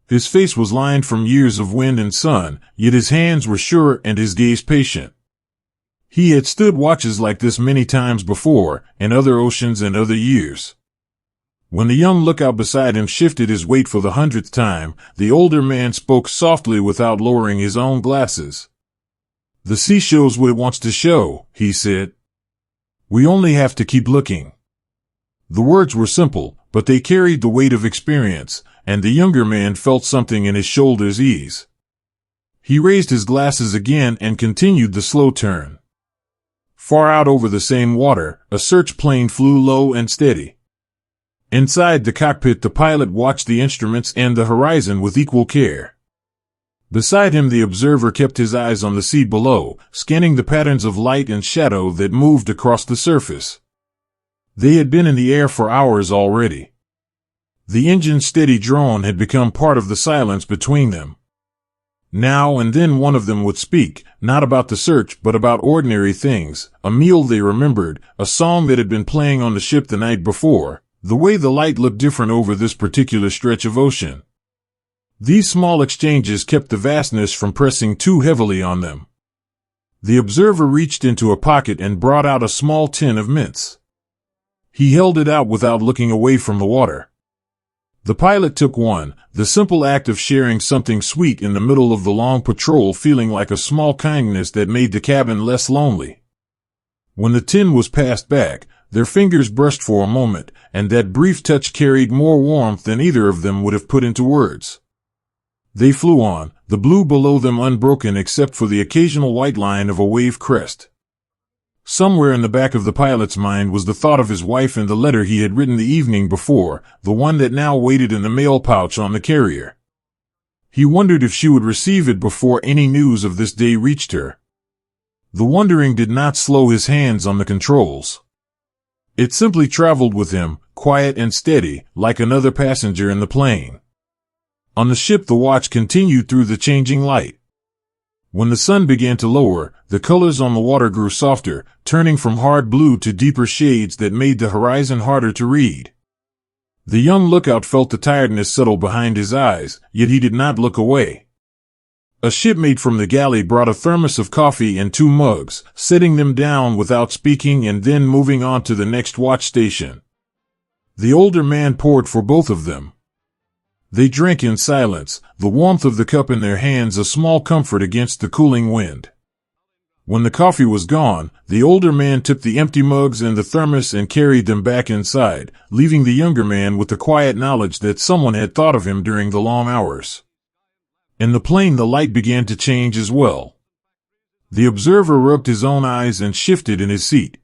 Speaker 1: His face was lined from years of wind and sun, yet his hands were sure and his gaze patient. He had stood watches like this many times before, in other oceans and other years. When the young lookout beside him shifted his weight for the 100th time, the older man spoke softly without lowering his own glasses. "The sea shows what it wants to show," he said. "We only have to keep looking." The words were simple, but they carried the weight of experience, and the younger man felt something in his shoulders ease. He raised his glasses again and continued the slow turn. Far out over the same water, a search plane flew low and steady. Inside the cockpit the pilot watched the instruments and the horizon with equal care. Beside him, the observer kept his eyes on the sea below, scanning the patterns of light and shadow that moved across the surface. They had been in the air for hours already. The engine's steady drone had become part of the silence between them. Now and then one of them would speak, not about the search but about ordinary things, a meal they remembered, a song that had been playing on the ship the night before, the way the light looked different over this particular stretch of ocean. These small exchanges kept the vastness from pressing too heavily on them. The observer reached into a pocket and brought out a small tin of mints. He held it out without looking away from the water. The pilot took one, the simple act of sharing something sweet in the middle of the long patrol feeling like a small kindness that made the cabin less lonely. When the tin was passed back, their fingers brushed for a moment, and that brief touch carried more warmth than either of them would have put into words. They flew on, the blue below them unbroken except for the occasional white line of a wave crest. Somewhere in the back of the pilot's mind was the thought of his wife and the letter he had written the evening before, the one that now waited in the mail pouch on the carrier. He wondered if she would receive it before any news of this day reached her. The wondering did not slow his hands on the controls. It simply traveled with him, quiet and steady, like another passenger in the plane. On the ship the watch continued through the changing light. When the sun began to lower, the colors on the water grew softer, turning from hard blue to deeper shades that made the horizon harder to read. The young lookout felt the tiredness settle behind his eyes, yet he did not look away. A shipmate from the galley brought a thermos of coffee and 2 mugs, setting them down without speaking and then moving on to the next watch station. The older man poured for both of them. They drank in silence, the warmth of the cup in their hands a small comfort against the cooling wind. When the coffee was gone, the older man took the empty mugs and the thermos and carried them back inside, leaving the younger man with the quiet knowledge that someone had thought of him during the long hours. In the plane the light began to change as well. The observer rubbed his own eyes and shifted in his seat.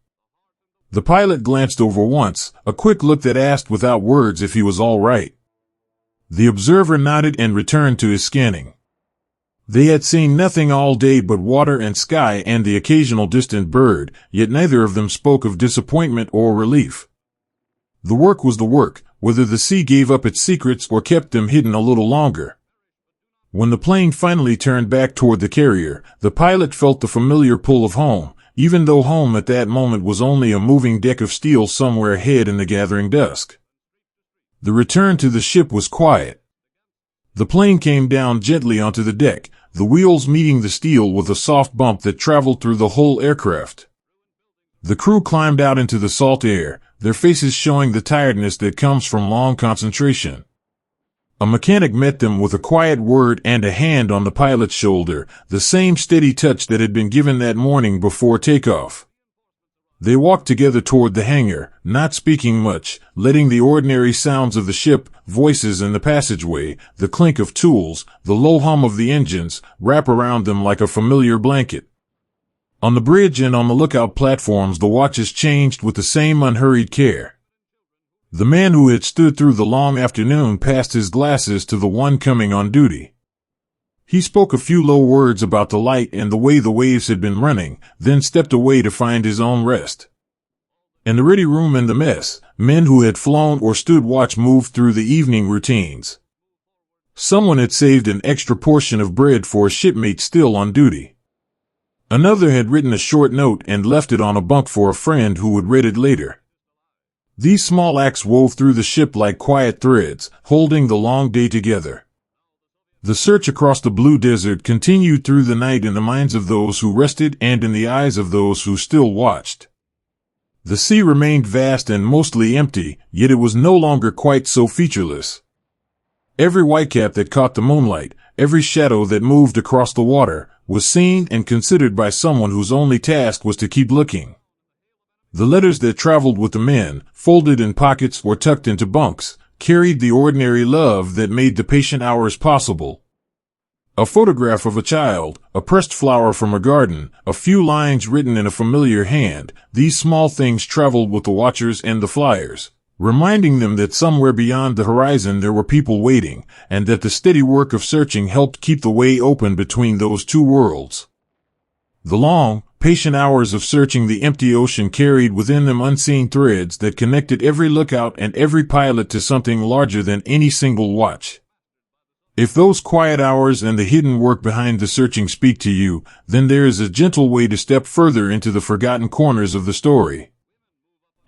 Speaker 1: The pilot glanced over once, a quick look that asked without words if he was all right. The observer nodded and returned to his scanning. They had seen nothing all day but water and sky and the occasional distant bird, yet neither of them spoke of disappointment or relief. The work was the work, whether the sea gave up its secrets or kept them hidden a little longer. When the plane finally turned back toward the carrier, the pilot felt the familiar pull of home, even though home at that moment was only a moving deck of steel somewhere ahead in the gathering dusk. The return to the ship was quiet. The plane came down gently onto the deck, the wheels meeting the steel with a soft bump that traveled through the whole aircraft. The crew climbed out into the salt air, their faces showing the tiredness that comes from long concentration. A mechanic met them with a quiet word and a hand on the pilot's shoulder, the same steady touch that had been given that morning before takeoff. They walked together toward the hangar, not speaking much, letting the ordinary sounds of the ship, voices in the passageway, the clink of tools, the low hum of the engines, wrap around them like a familiar blanket. On the bridge and on the lookout platforms the watches changed with the same unhurried care. The man who had stood through the long afternoon passed his glasses to the one coming on duty. He spoke a few low words about the light and the way the waves had been running, then stepped away to find his own rest. In the ready room and the mess, men who had flown or stood watch moved through the evening routines. Someone had saved an extra portion of bread for a shipmate still on duty. Another had written a short note and left it on a bunk for a friend who would read it later. These small acts wove through the ship like quiet threads, holding the long day together. The search across the blue desert continued through the night in the minds of those who rested and in the eyes of those who still watched. The sea remained vast and mostly empty, yet it was no longer quite so featureless. Every whitecap that caught the moonlight, every shadow that moved across the water, was seen and considered by someone whose only task was to keep looking. The letters that traveled with the men, folded in pockets or tucked into bunks, carried the ordinary love that made the patient hours possible. A photograph of a child, a pressed flower from a garden, a few lines written in a familiar hand, these small things traveled with the watchers and the flyers. reminding them that somewhere beyond the horizon there were people waiting, and that the steady work of searching helped keep the way open between those two worlds. The long, patient hours of searching the empty ocean carried within them unseen threads that connected every lookout and every pilot to something larger than any single watch. If those quiet hours and the hidden work behind the searching speak to you, then there is a gentle way to step further into the forgotten corners of the story.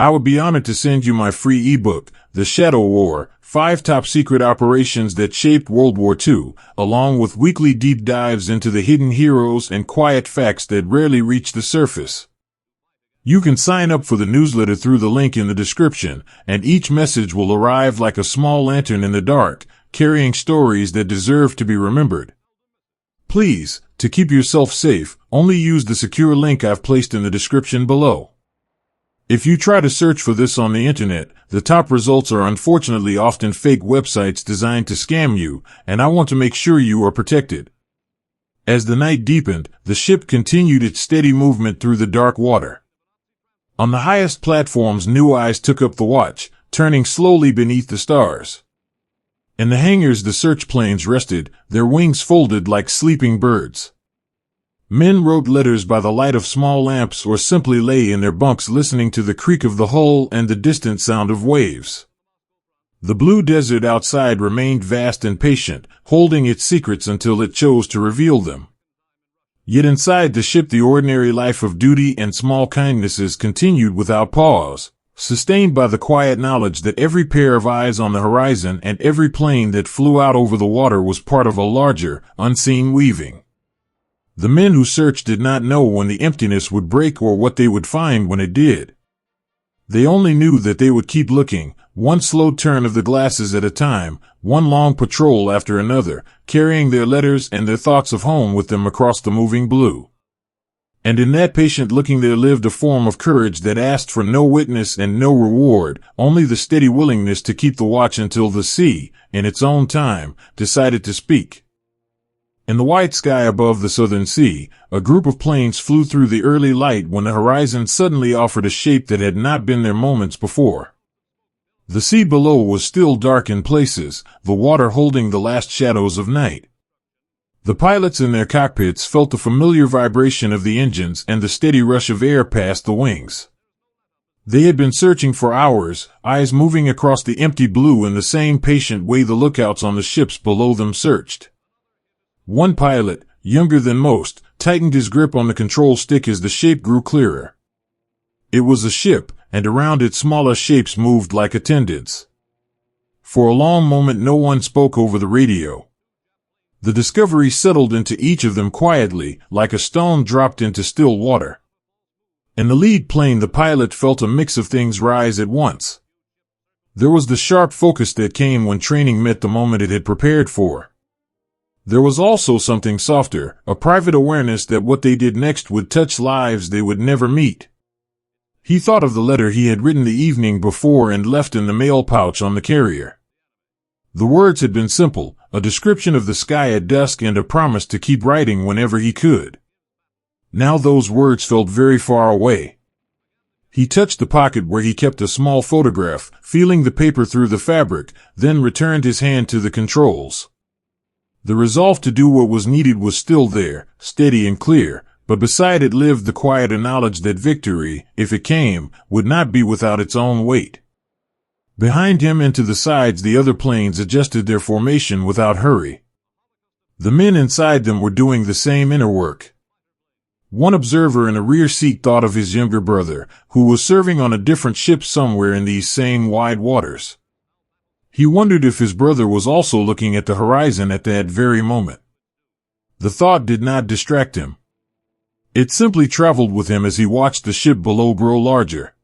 Speaker 1: I would be honored to send you my free ebook, The Shadow War, 5 Top Secret Operations That Shaped World War II, along with weekly deep dives into the hidden heroes and quiet facts that rarely reach the surface. You can sign up for the newsletter through the link in the description, and each message will arrive like a small lantern in the dark, carrying stories that deserve to be remembered. Please, to keep yourself safe, only use the secure link I've placed in the description below. If you try to search for this on the internet, the top results are unfortunately often fake websites designed to scam you, and I want to make sure you are protected. As the night deepened, the ship continued its steady movement through the dark water. On the highest platforms, new eyes took up the watch, turning slowly beneath the stars. In the hangars, the search planes rested, their wings folded like sleeping birds. Men wrote letters by the light of small lamps or simply lay in their bunks listening to the creak of the hull and the distant sound of waves. The blue desert outside remained vast and patient, holding its secrets until it chose to reveal them. Yet inside the ship, the ordinary life of duty and small kindnesses continued without pause, sustained by the quiet knowledge that every pair of eyes on the horizon and every plane that flew out over the water was part of a larger, unseen weaving. The men who searched did not know when the emptiness would break or what they would find when it did. They only knew that they would keep looking, one slow turn of the glasses at a time, one long patrol after another, carrying their letters and their thoughts of home with them across the moving blue. And in that patient looking there lived a form of courage that asked for no witness and no reward, only the steady willingness to keep the watch until the sea, in its own time, decided to speak. In the white sky above the southern sea, a group of planes flew through the early light when the horizon suddenly offered a shape that had not been there moments before. The sea below was still dark in places, the water holding the last shadows of night. The pilots in their cockpits felt the familiar vibration of the engines and the steady rush of air past the wings. They had been searching for hours, eyes moving across the empty blue in the same patient way the lookouts on the ships below them searched. One pilot, younger than most, tightened his grip on the control stick as the shape grew clearer. It was a ship, and around it smaller shapes moved like attendants. For a long moment no one spoke over the radio. The discovery settled into each of them quietly, like a stone dropped into still water. In the lead plane the pilot felt a mix of things rise at once. There was the sharp focus that came when training met the moment it had prepared for. There was also something softer, a private awareness that what they did next would touch lives they would never meet. He thought of the letter he had written the evening before and left in the mail pouch on the carrier. The words had been simple, a description of the sky at dusk and a promise to keep writing whenever he could. Now those words felt very far away. He touched the pocket where he kept a small photograph, feeling the paper through the fabric, then returned his hand to the controls. The resolve to do what was needed was still there, steady and clear, but beside it lived the quiet knowledge that victory, if it came, would not be without its own weight. Behind him and to the sides the other planes adjusted their formation without hurry. The men inside them were doing the same inner work. One observer in a rear seat thought of his younger brother, who was serving on a different ship somewhere in these same wide waters. He wondered if his brother was also looking at the horizon at that very moment. The thought did not distract him. It simply traveled with him as he watched the ship below grow larger.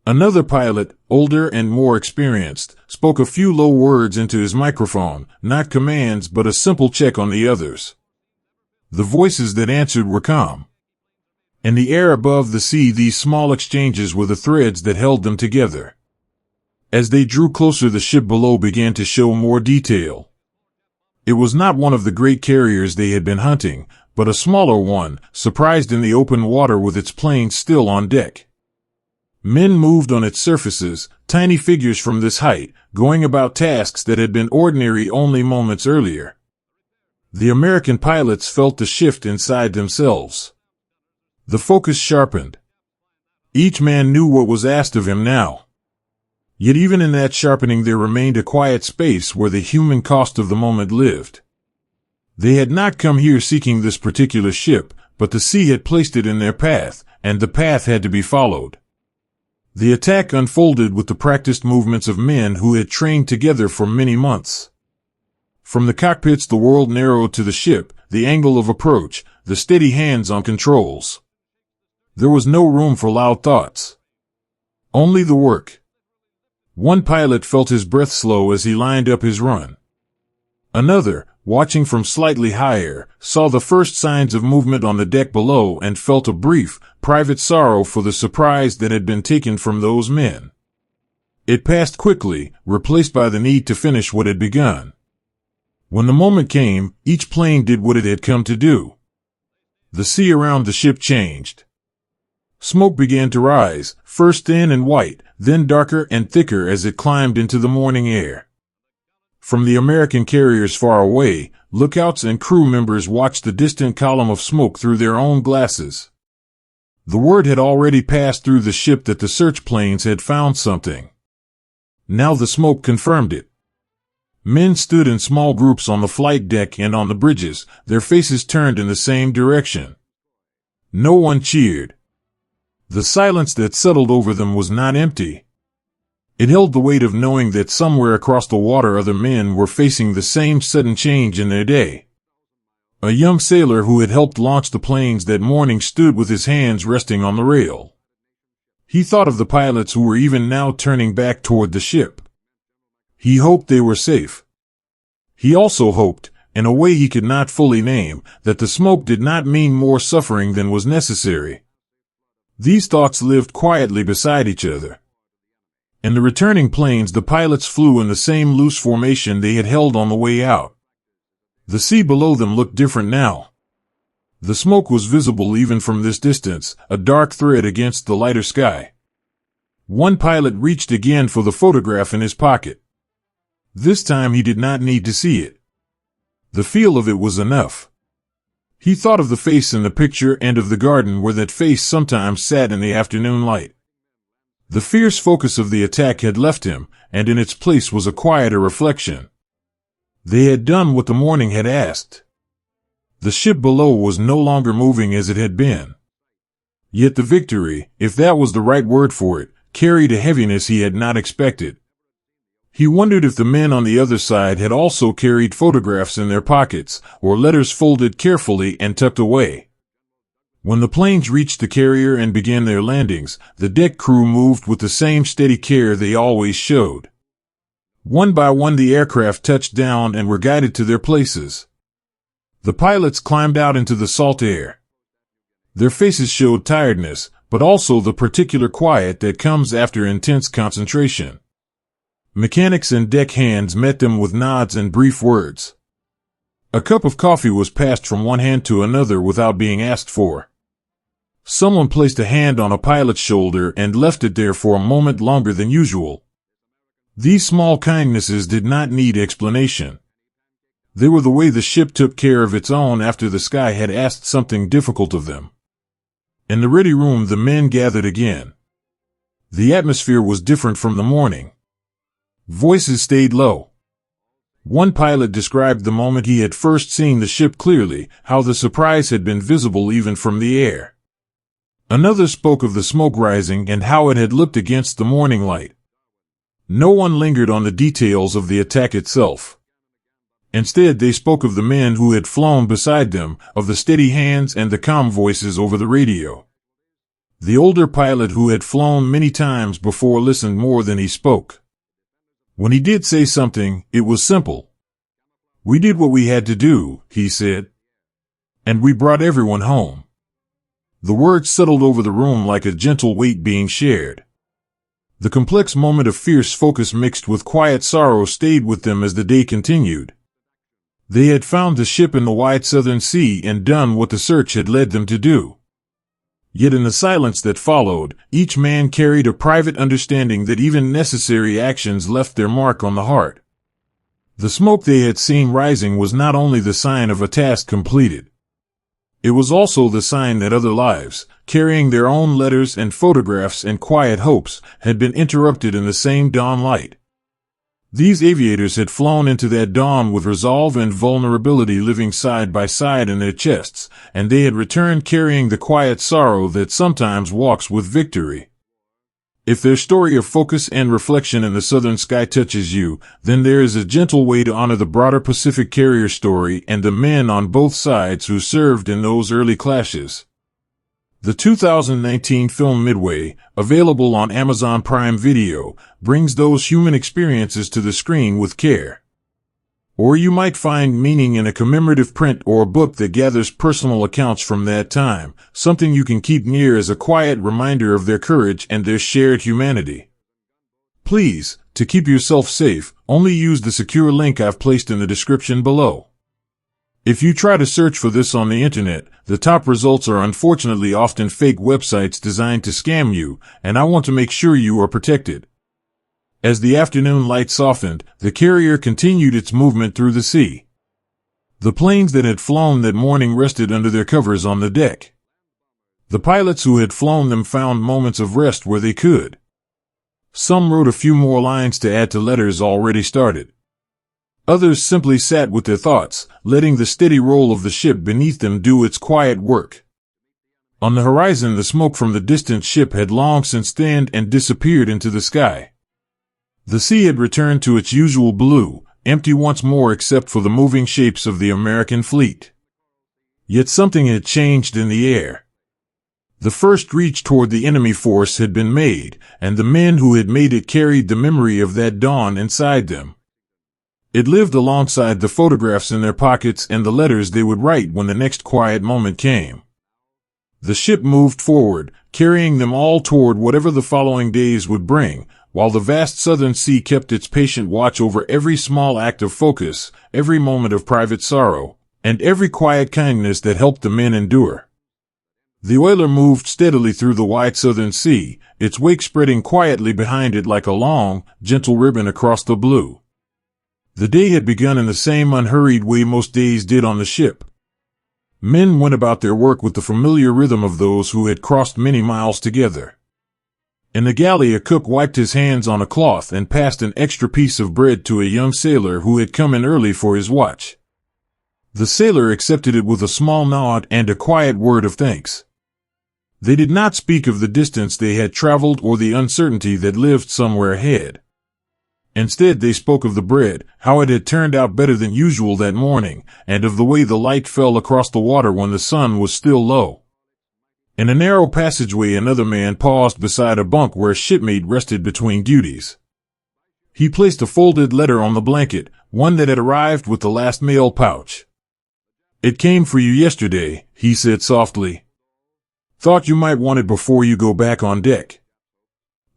Speaker 1: Another pilot, older and more experienced, spoke a few low words into his microphone, not commands but a simple check on the others. The voices that answered were calm. In the air above the sea, these small exchanges were the threads that held them together. As they drew closer, the ship below began to show more detail. It was not one of the great carriers they had been hunting, but a smaller one, surprised in the open water with its planes still on deck. Men moved on its surfaces, Tiny figures from this height, going about tasks that had been ordinary only moments earlier. The American pilots felt the shift inside themselves. The focus sharpened. Each man knew what was asked of him now. Yet even in that sharpening there remained a quiet space where the human cost of the moment lived. They had not come here seeking this particular ship, but the sea had placed it in their path, and the path had to be followed. The attack unfolded with the practiced movements of men who had trained together for many months. From the cockpits the world narrowed to the ship, the angle of approach, the steady hands on controls. There was no room for loud thoughts. Only the work. One pilot felt his breath slow as he lined up his run. Another, watching from slightly higher, saw the first signs of movement on the deck below and felt a brief, private sorrow for the surprise that had been taken from those men. It passed quickly, replaced by the need to finish what had begun. When the moment came, each plane did what it had come to do. The sea around the ship changed. Smoke began to rise, first thin and white, then darker and thicker as it climbed into the morning air. From the American carriers far away, lookouts and crew members watched the distant column of smoke through their own glasses. The word had already passed through the ship that the search planes had found something. Now the smoke confirmed it. Men stood in small groups on the flight deck and on the bridges, their faces turned in the same direction. No one cheered. The silence that settled over them was not empty. It held the weight of knowing that somewhere across the water other men were facing the same sudden change in their day. A young sailor who had helped launch the planes that morning stood with his hands resting on the rail. He thought of the pilots who were even now turning back toward the ship. He hoped they were safe. He also hoped, in a way he could not fully name, that the smoke did not mean more suffering than was necessary. These thoughts lived quietly beside each other. In the returning planes the pilots flew in the same loose formation they had held on the way out. The sea below them looked different now. The smoke was visible even from this distance, a dark thread against the lighter sky. One pilot reached again for the photograph in his pocket. This time he did not need to see it. The feel of it was enough. He thought of the face in the picture and of the garden where that face sometimes sat in the afternoon light. The fierce focus of the attack had left him, and in its place was a quieter reflection. They had done what the morning had asked. The ship below was no longer moving as it had been. Yet the victory, if that was the right word for it, carried a heaviness he had not expected. He wondered if the men on the other side had also carried photographs in their pockets, or letters folded carefully and tucked away. When the planes reached the carrier and began their landings, the deck crew moved with the same steady care they always showed. One by one the aircraft touched down and were guided to their places. The pilots climbed out into the salt air. Their faces showed tiredness, but also the particular quiet that comes after intense concentration. Mechanics and deck hands met them with nods and brief words. A cup of coffee was passed from one hand to another without being asked for. Someone placed a hand on a pilot's shoulder and left it there for a moment longer than usual. These small kindnesses did not need explanation. They were the way the ship took care of its own after the sky had asked something difficult of them. In the ready room the men gathered again. The atmosphere was different from the morning. Voices stayed low. One pilot described the moment he had first seen the ship clearly, how the surprise had been visible even from the air. Another spoke of the smoke rising and how it had looked against the morning light. No one lingered on the details of the attack itself. Instead, they spoke of the men who had flown beside them, of the steady hands and the calm voices over the radio. The older pilot who had flown many times before listened more than he spoke. When he did say something, it was simple. "We did what we had to do," he said. "And we brought everyone home." The words settled over the room like a gentle weight being shared. The complex moment of fierce focus mixed with quiet sorrow stayed with them as the day continued. They had found the ship in the wide southern sea and done what the search had led them to do. Yet in the silence that followed, each man carried a private understanding that even necessary actions left their mark on the heart. The smoke they had seen rising was not only the sign of a task completed. It was also the sign that other lives, carrying their own letters and photographs and quiet hopes, had been interrupted in the same dawn light. These aviators had flown into that dawn with resolve and vulnerability living side by side in their chests, and they had returned carrying the quiet sorrow that sometimes walks with victory. If their story of focus and reflection in the southern sky touches you, then there is a gentle way to honor the broader Pacific carrier story and the men on both sides who served in those early clashes. The 2019 film Midway, available on Amazon Prime Video, brings those human experiences to the screen with care. Or you might find meaning in a commemorative print or a book that gathers personal accounts from that time, something you can keep near as a quiet reminder of their courage and their shared humanity. Please, to keep yourself safe, only use the secure link I've placed in the description below. If you try to search for this on the internet, the top results are unfortunately often fake websites designed to scam you, and I want to make sure you are protected. As the afternoon light softened, the carrier continued its movement through the sea. The planes that had flown that morning rested under their covers on the deck. The pilots who had flown them found moments of rest where they could. Some wrote a few more lines to add to letters already started. Others simply sat with their thoughts, letting the steady roll of the ship beneath them do its quiet work. On the horizon, the smoke from the distant ship had long since thinned and disappeared into the sky. The sea had returned to its usual blue, empty once more except for the moving shapes of the American fleet. Yet something had changed in the air. The first reach toward the enemy force had been made, and the men who had made it carried the memory of that dawn inside them. It lived alongside the photographs in their pockets and the letters they would write when the next quiet moment came. The ship moved forward, carrying them all toward whatever the following days would bring, while the vast southern sea kept its patient watch over every small act of focus, every moment of private sorrow, and every quiet kindness that helped the men endure. The oiler moved steadily through the wide southern sea, its wake spreading quietly behind it like a long, gentle ribbon across the blue. The day had begun in the same unhurried way most days did on the ship. Men went about their work with the familiar rhythm of those who had crossed many miles together. In the galley, a cook wiped his hands on a cloth and passed an extra piece of bread to a young sailor who had come in early for his watch. The sailor accepted it with a small nod and a quiet word of thanks. They did not speak of the distance they had traveled or the uncertainty that lived somewhere ahead. Instead, they spoke of the bread, how it had turned out better than usual that morning, and of the way the light fell across the water when the sun was still low. In a narrow passageway, another man paused beside a bunk where a shipmate rested between duties. He placed a folded letter on the blanket, one that had arrived with the last mail pouch. "It came for you yesterday," he said softly. "Thought you might want it before you go back on deck."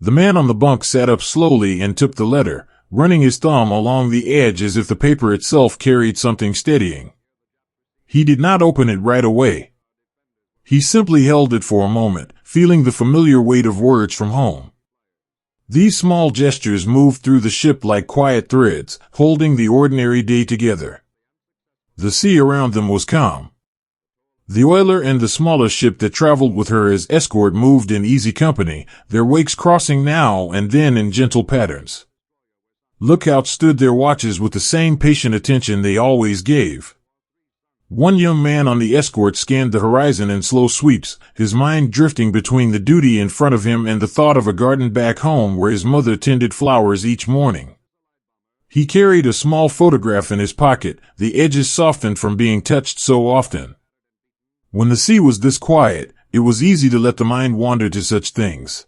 Speaker 1: The man on the bunk sat up slowly and took the letter, running his thumb along the edge as if the paper itself carried something steadying. He did not open it right away. He simply held it for a moment, feeling the familiar weight of words from home. These small gestures moved through the ship like quiet threads, holding the ordinary day together. The sea around them was calm. The oiler and the smaller ship that traveled with her as escort moved in easy company, their wakes crossing now and then in gentle patterns. Lookouts stood their watches with the same patient attention they always gave. One young man on the escort scanned the horizon in slow sweeps, his mind drifting between the duty in front of him and the thought of a garden back home where his mother tended flowers each morning. He carried a small photograph in his pocket, the edges softened from being touched so often. When the sea was this quiet, it was easy to let the mind wander to such things.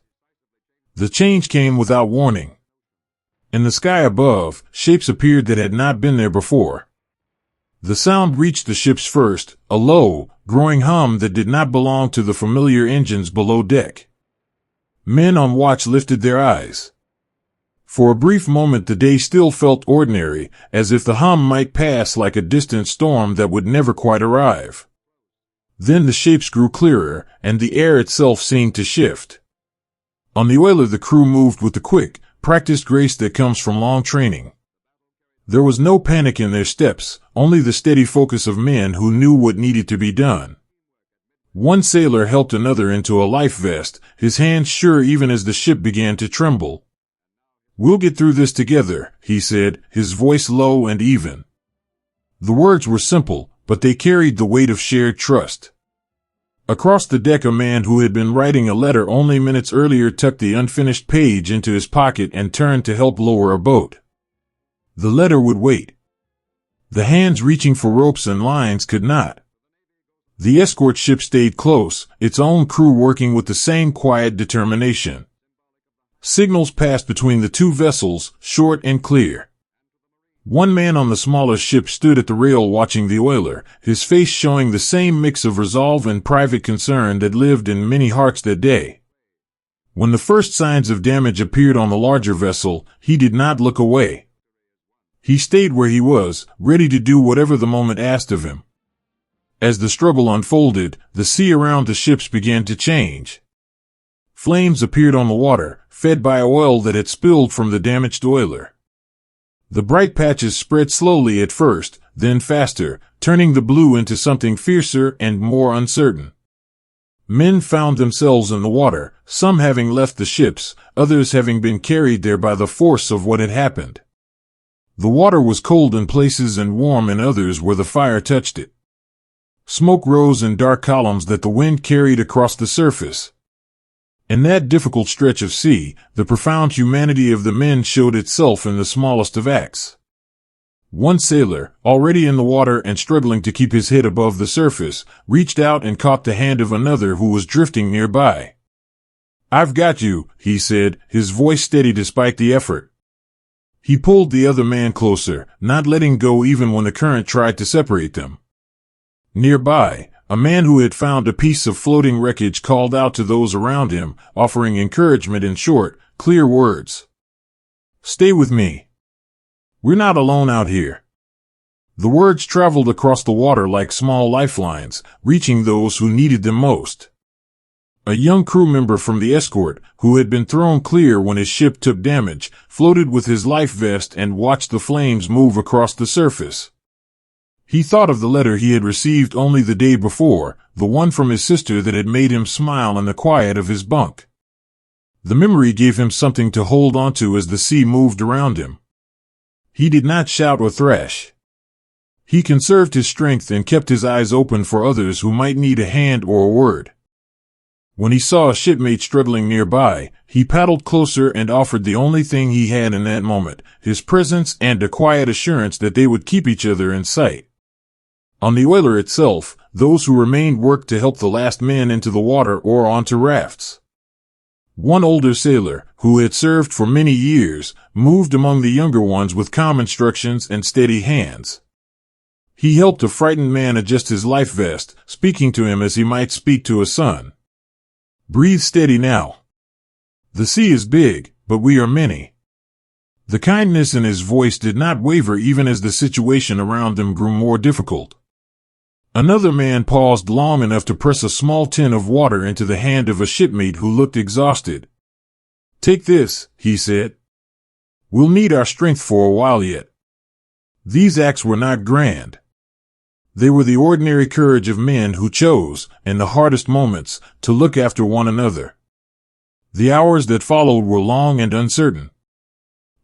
Speaker 1: The change came without warning. In the sky above, shapes appeared that had not been there before. The sound reached the ships first, a low, growing hum that did not belong to the familiar engines below deck. Men on watch lifted their eyes. For a brief moment the day still felt ordinary, as if the hum might pass like a distant storm that would never quite arrive. Then the shapes grew clearer, and the air itself seemed to shift. On the oiler the crew moved with the quick, practiced grace that comes from long training. There was no panic in their steps, only the steady focus of men who knew what needed to be done. One sailor helped another into a life vest, his hands sure even as the ship began to tremble. "We'll get through this together," he said, his voice low and even. The words were simple, but they carried the weight of shared trust. Across the deck a man who had been writing a letter only minutes earlier tucked the unfinished page into his pocket and turned to help lower a boat. The letter would wait. The hands reaching for ropes and lines could not. The escort ship stayed close, its own crew working with the same quiet determination. Signals passed between the two vessels, short and clear. One man on the smaller ship stood at the rail watching the oiler, his face showing the same mix of resolve and private concern that lived in many hearts that day. When the first signs of damage appeared on the larger vessel, he did not look away. He stayed where he was, ready to do whatever the moment asked of him. As the struggle unfolded, the sea around the ships began to change. Flames appeared on the water, fed by oil that had spilled from the damaged oiler. The bright patches spread slowly at first, then faster, turning the blue into something fiercer and more uncertain. Men found themselves in the water, some having left the ships, others having been carried there by the force of what had happened. The water was cold in places and warm in others where the fire touched it. Smoke rose in dark columns that the wind carried across the surface. In that difficult stretch of sea, the profound humanity of the men showed itself in the smallest of acts. One sailor, already in the water and struggling to keep his head above the surface, reached out and caught the hand of another who was drifting nearby. "I've got you," he said, his voice steady despite the effort. He pulled the other man closer, not letting go even when the current tried to separate them. Nearby, a man who had found a piece of floating wreckage called out to those around him, offering encouragement in short, clear words. "Stay with me. We're not alone out here." The words traveled across the water like small lifelines, reaching those who needed them most. A young crew member from the escort, who had been thrown clear when his ship took damage, floated with his life vest and watched the flames move across the surface. He thought of the letter he had received only the day before, the one from his sister that had made him smile in the quiet of his bunk. The memory gave him something to hold onto as the sea moved around him. He did not shout or thrash. He conserved his strength and kept his eyes open for others who might need a hand or a word. When he saw a shipmate struggling nearby, he paddled closer and offered the only thing he had in that moment, his presence and a quiet assurance that they would keep each other in sight. On the oiler itself, those who remained worked to help the last men into the water or onto rafts. One older sailor, who had served for many years, moved among the younger ones with calm instructions and steady hands. He helped a frightened man adjust his life vest, speaking to him as he might speak to a son. "Breathe steady now. The sea is big, but we are many." The kindness in his voice did not waver even as the situation around them grew more difficult. Another man paused long enough to press a small tin of water into the hand of a shipmate who looked exhausted. "Take this," he said. "We'll need our strength for a while yet." These acts were not grand. They were the ordinary courage of men who chose, in the hardest moments, to look after one another. The hours that followed were long and uncertain.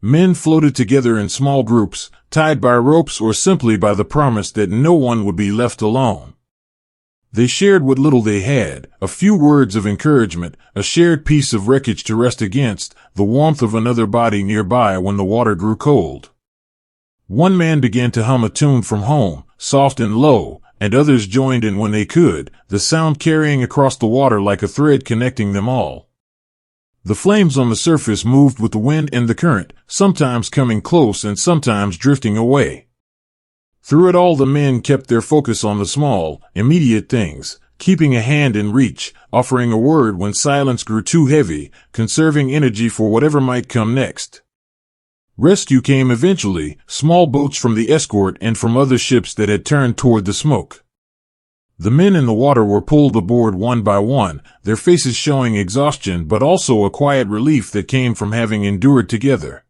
Speaker 1: Men floated together in small groups, tied by ropes or simply by the promise that no one would be left alone. They shared what little they had, a few words of encouragement, a shared piece of wreckage to rest against, the warmth of another body nearby when the water grew cold. One man began to hum a tune from home, soft and low, and others joined in when they could, the sound carrying across the water like a thread connecting them all. The flames on the surface moved with the wind and the current, sometimes coming close and sometimes drifting away. Through it all the men kept their focus on the small, immediate things, keeping a hand in reach, offering a word when silence grew too heavy, conserving energy for whatever might come next. Rescue came eventually, small boats from the escort and from other ships that had turned toward the smoke. The men in the water were pulled aboard one by one, their faces showing exhaustion but also a quiet relief that came from having endured together.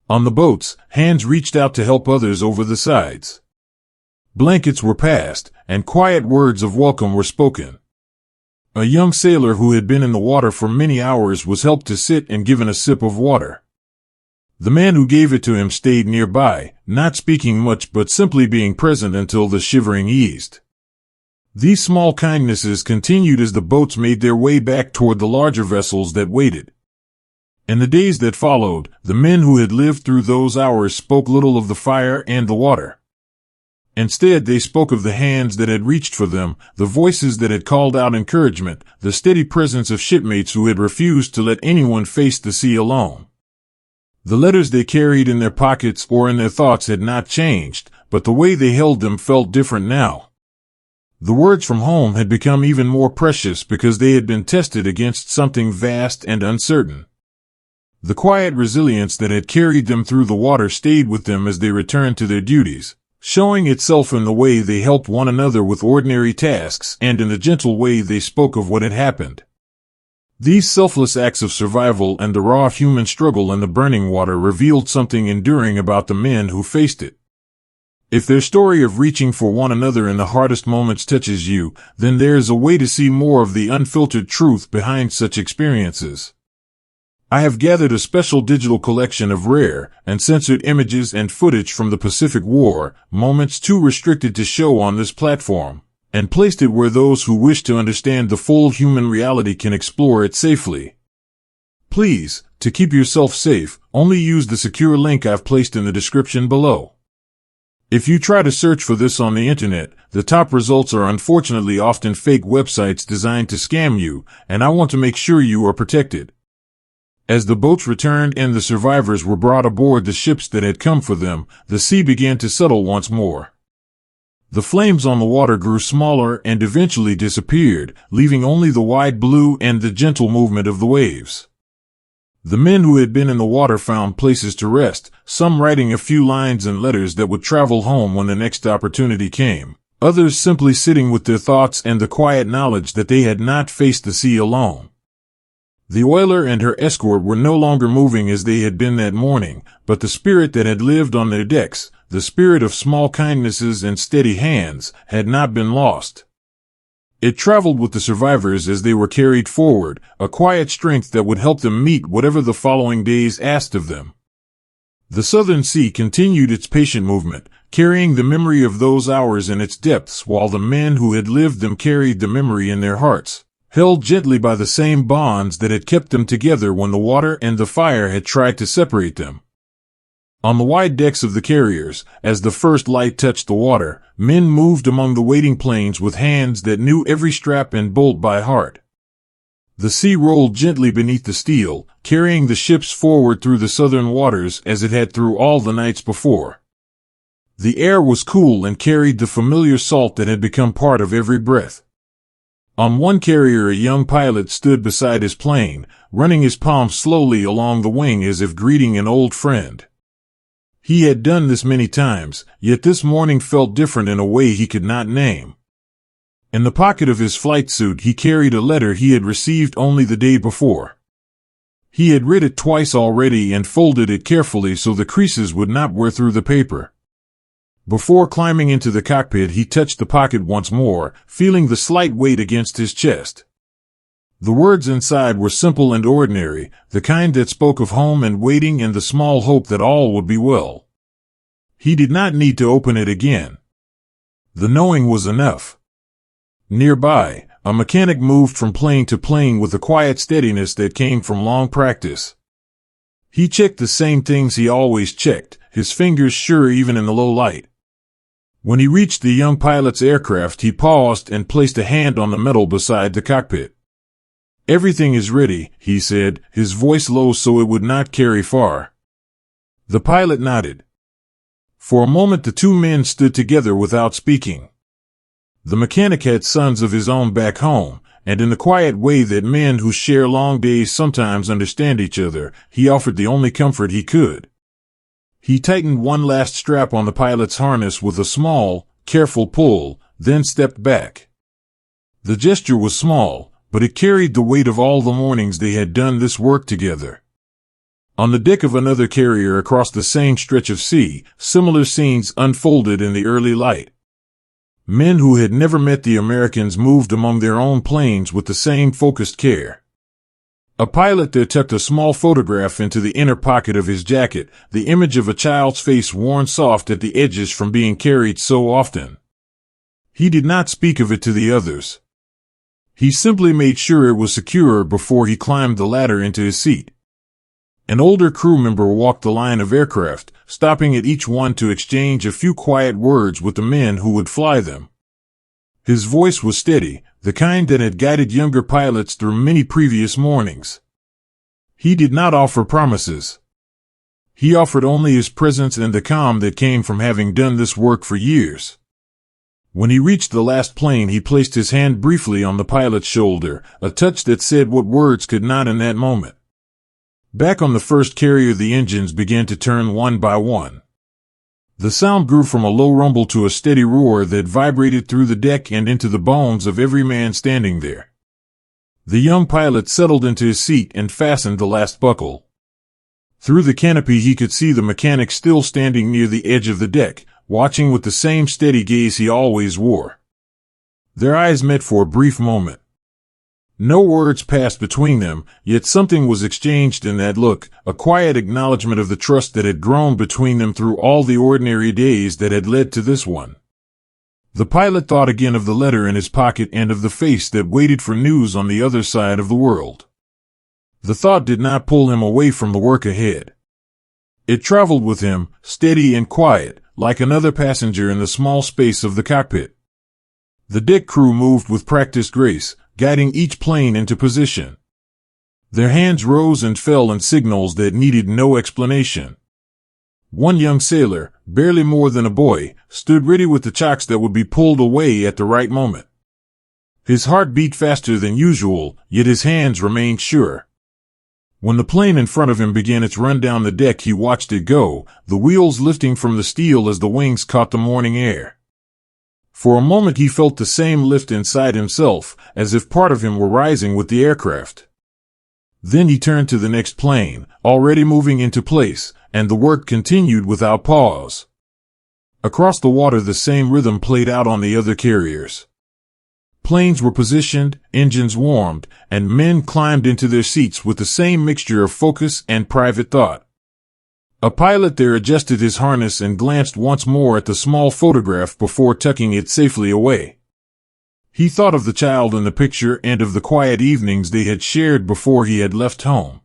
Speaker 1: On the boats, hands reached out to help others over the sides. Blankets were passed, and quiet words of welcome were spoken. A young sailor who had been in the water for many hours was helped to sit and given a sip of water. The man who gave it to him stayed nearby, not speaking much but simply being present until the shivering eased. These small kindnesses continued as the boats made their way back toward the larger vessels that waited. In the days that followed, the men who had lived through those hours spoke little of the fire and the water. Instead, they spoke of the hands that had reached for them, the voices that had called out encouragement, the steady presence of shipmates who had refused to let anyone face the sea alone. The letters they carried in their pockets or in their thoughts had not changed, but the way they held them felt different now. The words from home had become even more precious because they had been tested against something vast and uncertain. The quiet resilience that had carried them through the water stayed with them as they returned to their duties, showing itself in the way they helped one another with ordinary tasks and in the gentle way they spoke of what had happened. These selfless acts of survival and the raw human struggle in the burning water revealed something enduring about the men who faced it. If their story of reaching for one another in the hardest moments touches you, then there is a way to see more of the unfiltered truth behind such experiences. I have gathered a special digital collection of rare, uncensored images and footage from the Pacific War, moments too restricted to show on this platform, and placed it where those who wish to understand the full human reality can explore it safely. Please, to keep yourself safe, only use the secure link I've placed in the description below. If you try to search for this on the internet, the top results are unfortunately often fake websites designed to scam you, and I want to make sure you are protected. As the boats returned and the survivors were brought aboard the ships that had come for them, the sea began to settle once more. The flames on the water grew smaller and eventually disappeared, leaving only the wide blue and the gentle movement of the waves. The men who had been in the water found places to rest, some writing a few lines and letters that would travel home when the next opportunity came, others simply sitting with their thoughts and the quiet knowledge that they had not faced the sea alone. The oiler and her escort were no longer moving as they had been that morning, but the spirit that had lived on their decks, the spirit of small kindnesses and steady hands, had not been lost. It traveled with the survivors as they were carried forward, a quiet strength that would help them meet whatever the following days asked of them. The Southern Sea continued its patient movement, carrying the memory of those hours in its depths while the men who had lived them carried the memory in their hearts, held gently by the same bonds that had kept them together when the water and the fire had tried to separate them. On the wide decks of the carriers, as the first light touched the water, men moved among the waiting planes with hands that knew every strap and bolt by heart. The sea rolled gently beneath the steel, carrying the ships forward through the southern waters as it had through all the nights before. The air was cool and carried the familiar salt that had become part of every breath. On one carrier a young pilot stood beside his plane, running his palm slowly along the wing as if greeting an old friend. He had done this many times, yet this morning felt different in a way he could not name. In the pocket of his flight suit he carried a letter he had received only the day before. He had read it twice already and folded it carefully so the creases would not wear through the paper. Before climbing into the cockpit he touched the pocket once more, feeling the slight weight against his chest. The words inside were simple and ordinary, the kind that spoke of home and waiting and the small hope that all would be well. He did not need to open it again. The knowing was enough. Nearby, a mechanic moved from plane to plane with a quiet steadiness that came from long practice. He checked the same things he always checked, his fingers sure even in the low light. When he reached the young pilot's aircraft he paused and placed a hand on the metal beside the cockpit. "Everything is ready," he said, his voice low so it would not carry far. The pilot nodded. For a moment the two men stood together without speaking. The mechanic had sons of his own back home, and in the quiet way that men who share long days sometimes understand each other, he offered the only comfort he could. He tightened one last strap on the pilot's harness with a small, careful pull, then stepped back. The gesture was small, but it carried the weight of all the mornings they had done this work together. On the deck of another carrier across the same stretch of sea, similar scenes unfolded in the early light. Men who had never met the Americans moved among their own planes with the same focused care. A pilot there tucked a small photograph into the inner pocket of his jacket, the image of a child's face worn soft at the edges from being carried so often. He did not speak of it to the others. He simply made sure it was secure before he climbed the ladder into his seat. An older crew member walked the line of aircraft, stopping at each one to exchange a few quiet words with the men who would fly them. His voice was steady, the kind that had guided younger pilots through many previous mornings. He did not offer promises. He offered only his presence and the calm that came from having done this work for years. When he reached the last plane, he placed his hand briefly on the pilot's shoulder, a touch that said what words could not in that moment. Back on the first carrier, the engines began to turn one by one. The sound grew from a low rumble to a steady roar that vibrated through the deck and into the bones of every man standing there. The young pilot settled into his seat and fastened the last buckle. Through the canopy he could see the mechanic still standing near the edge of the deck, watching with the same steady gaze he always wore. Their eyes met for a brief moment. No words passed between them, yet something was exchanged in that look, a quiet acknowledgement of the trust that had grown between them through all the ordinary days that had led to this one. The pilot thought again of the letter in his pocket and of the face that waited for news on the other side of the world. The thought did not pull him away from the work ahead. It traveled with him, steady and quiet, like another passenger in the small space of the cockpit. The deck crew moved with practiced grace, guiding each plane into position. Their hands rose and fell in signals that needed no explanation. One young sailor, barely more than a boy, stood ready with the chocks that would be pulled away at the right moment. His heart beat faster than usual, yet his hands remained sure. When the plane in front of him began its run down the deck, he watched it go, the wheels lifting from the steel as the wings caught the morning air. For a moment he felt the same lift inside himself, as if part of him were rising with the aircraft. Then he turned to the next plane, already moving into place, and the work continued without pause. Across the water the same rhythm played out on the other carriers. Planes were positioned, engines warmed, and men climbed into their seats with the same mixture of focus and private thought. A pilot there adjusted his harness and glanced once more at the small photograph before tucking it safely away. He thought of the child in the picture and of the quiet evenings they had shared before he had left home.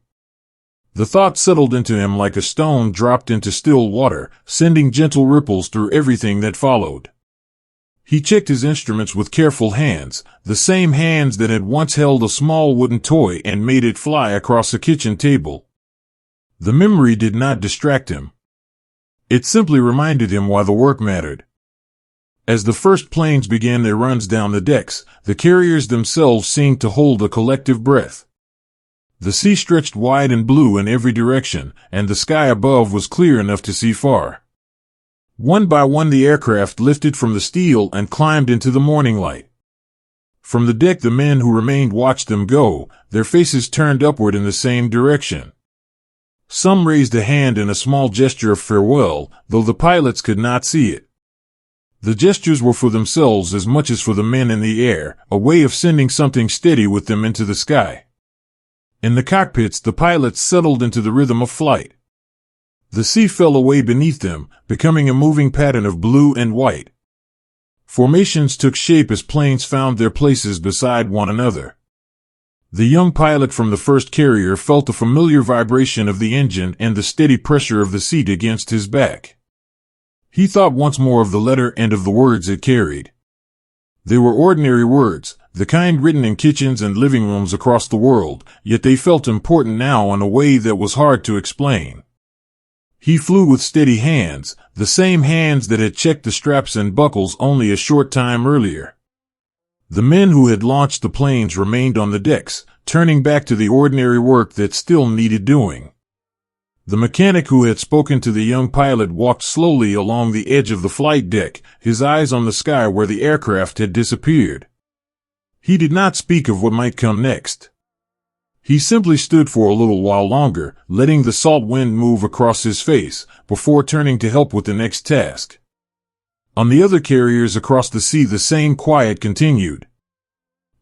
Speaker 1: The thought settled into him like a stone dropped into still water, sending gentle ripples through everything that followed. He checked his instruments with careful hands, the same hands that had once held a small wooden toy and made it fly across a kitchen table. The memory did not distract him. It simply reminded him why the work mattered. As the first planes began their runs down the decks, the carriers themselves seemed to hold a collective breath. The sea stretched wide and blue in every direction, and the sky above was clear enough to see far. One by one the aircraft lifted from the steel and climbed into the morning light. From the deck the men who remained watched them go, their faces turned upward in the same direction. Some raised a hand in a small gesture of farewell, though the pilots could not see it. The gestures were for themselves as much as for the men in the air, a way of sending something steady with them into the sky. In the cockpits the pilots settled into the rhythm of flight. The sea fell away beneath them, becoming a moving pattern of blue and white. Formations took shape as planes found their places beside one another. The young pilot from the first carrier felt the familiar vibration of the engine and the steady pressure of the seat against his back. He thought once more of the letter and of the words it carried. They were ordinary words, the kind written in kitchens and living rooms across the world, yet they felt important now in a way that was hard to explain. He flew with steady hands, the same hands that had checked the straps and buckles only a short time earlier. The men who had launched the planes remained on the decks, turning back to the ordinary work that still needed doing. The mechanic who had spoken to the young pilot walked slowly along the edge of the flight deck, his eyes on the sky where the aircraft had disappeared. He did not speak of what might come next. He simply stood for a little while longer, letting the salt wind move across his face, before turning to help with the next task. On the other carriers across the sea, the same quiet continued.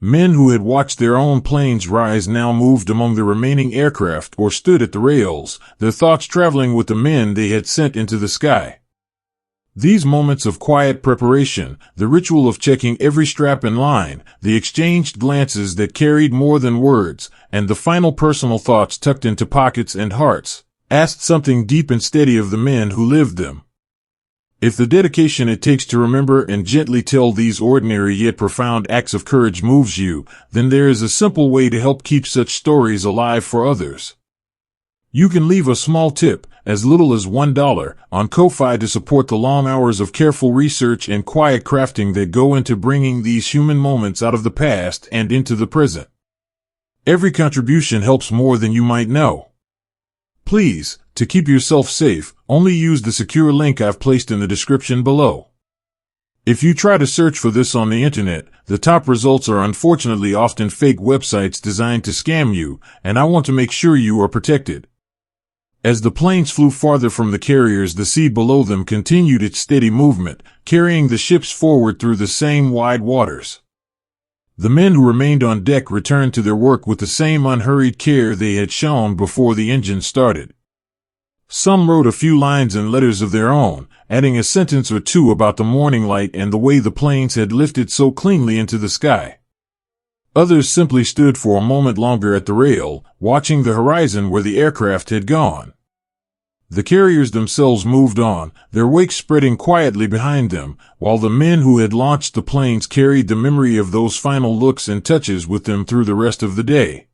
Speaker 1: Men who had watched their own planes rise now moved among the remaining aircraft or stood at the rails, their thoughts traveling with the men they had sent into the sky. These moments of quiet preparation, the ritual of checking every strap in line, the exchanged glances that carried more than words, and the final personal thoughts tucked into pockets and hearts, asked something deep and steady of the men who lived them. If the dedication it takes to remember and gently tell these ordinary yet profound acts of courage moves you, then there is a simple way to help keep such stories alive for others. You can leave a small tip, as little as $1, on Ko-Fi to support the long hours of careful research and quiet crafting that go into bringing these human moments out of the past and into the present. Every contribution helps more than you might know. Please, to keep yourself safe, only use the secure link I've placed in the description below. If you try to search for this on the internet, the top results are unfortunately often fake websites designed to scam you, and I want to make sure you are protected. As the planes flew farther from the carriers, the sea below them continued its steady movement, carrying the ships forward through the same wide waters. The men who remained on deck returned to their work with the same unhurried care they had shown before the engine started. Some wrote a few lines and letters of their own, adding a sentence or two about the morning light and the way the planes had lifted so cleanly into the sky. Others simply stood for a moment longer at the rail, watching the horizon where the aircraft had gone. The carriers themselves moved on, their wake spreading quietly behind them, while the men who had launched the planes carried the memory of those final looks and touches with them through the rest of the day.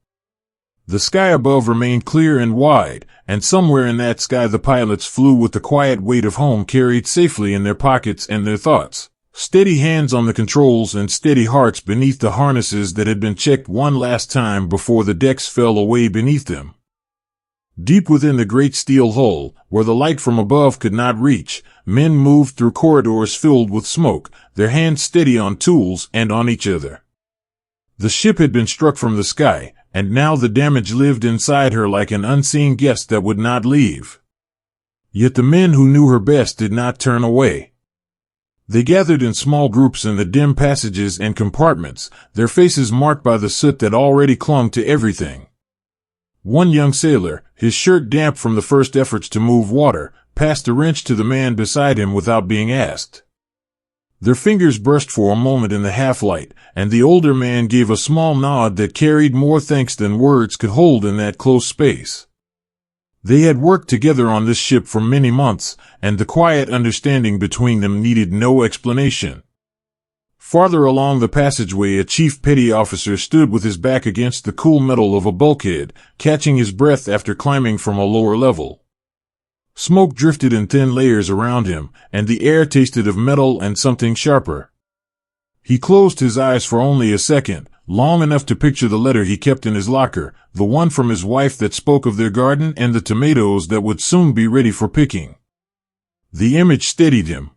Speaker 1: The sky above remained clear and wide, and somewhere in that sky the pilots flew with the quiet weight of home carried safely in their pockets and their thoughts. Steady hands on the controls and steady hearts beneath the harnesses that had been checked one last time before the decks fell away beneath them. Deep within the great steel hull, where the light from above could not reach, men moved through corridors filled with smoke, their hands steady on tools and on each other. The ship had been struck from the sky, and now the damage lived inside her like an unseen guest that would not leave. Yet the men who knew her best did not turn away. They gathered in small groups in the dim passages and compartments, their faces marked by the soot that already clung to everything. One young sailor, his shirt damp from the first efforts to move water, passed a wrench to the man beside him without being asked. Their fingers brushed for a moment in the half-light, and the older man gave a small nod that carried more thanks than words could hold in that close space. They had worked together on this ship for many months, and the quiet understanding between them needed no explanation. Farther along the passageway, a chief petty officer stood with his back against the cool metal of a bulkhead, catching his breath after climbing from a lower level. Smoke drifted in thin layers around him, and the air tasted of metal and something sharper. He closed his eyes for only a second, long enough to picture the letter he kept in his locker, the one from his wife that spoke of their garden and the tomatoes that would soon be ready for picking. The image steadied him.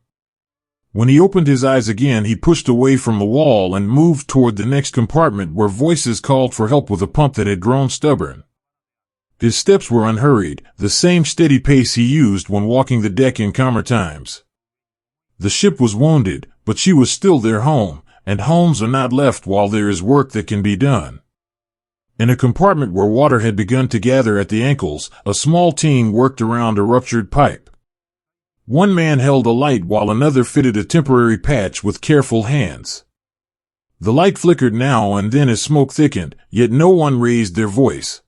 Speaker 1: When he opened his eyes again, he pushed away from the wall and moved toward the next compartment where voices called for help with a pump that had grown stubborn. His steps were unhurried, the same steady pace he used when walking the deck in calmer times. The ship was wounded, but she was still their home, and homes are not left while there is work that can be done. In a compartment where water had begun to gather at the ankles, a small team worked around a ruptured pipe. One man held a light while another fitted a temporary patch with careful hands. The light flickered now and then as smoke thickened, yet no one raised their voice.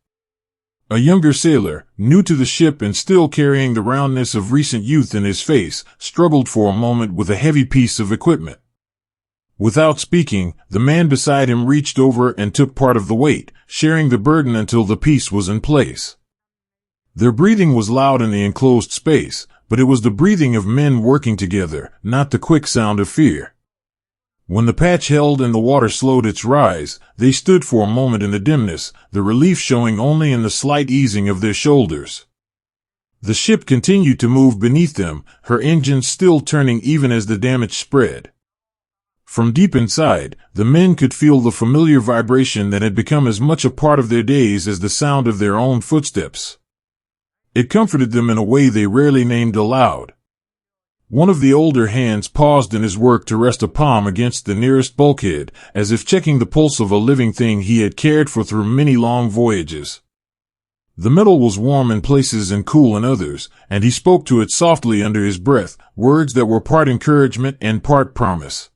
Speaker 1: A younger sailor, new to the ship and still carrying the roundness of recent youth in his face, struggled for a moment with a heavy piece of equipment. Without speaking, the man beside him reached over and took part of the weight, sharing the burden until the piece was in place. Their breathing was loud in the enclosed space, but it was the breathing of men working together, not the quick sound of fear. When the patch held and the water slowed its rise, they stood for a moment in the dimness, the relief showing only in the slight easing of their shoulders. The ship continued to move beneath them, her engines still turning even as the damage spread. From deep inside, the men could feel the familiar vibration that had become as much a part of their days as the sound of their own footsteps. It comforted them in a way they rarely named aloud. One of the older hands paused in his work to rest a palm against the nearest bulkhead, as if checking the pulse of a living thing he had cared for through many long voyages. The metal was warm in places and cool in others, and he spoke to it softly under his breath, words that were part encouragement and part promise.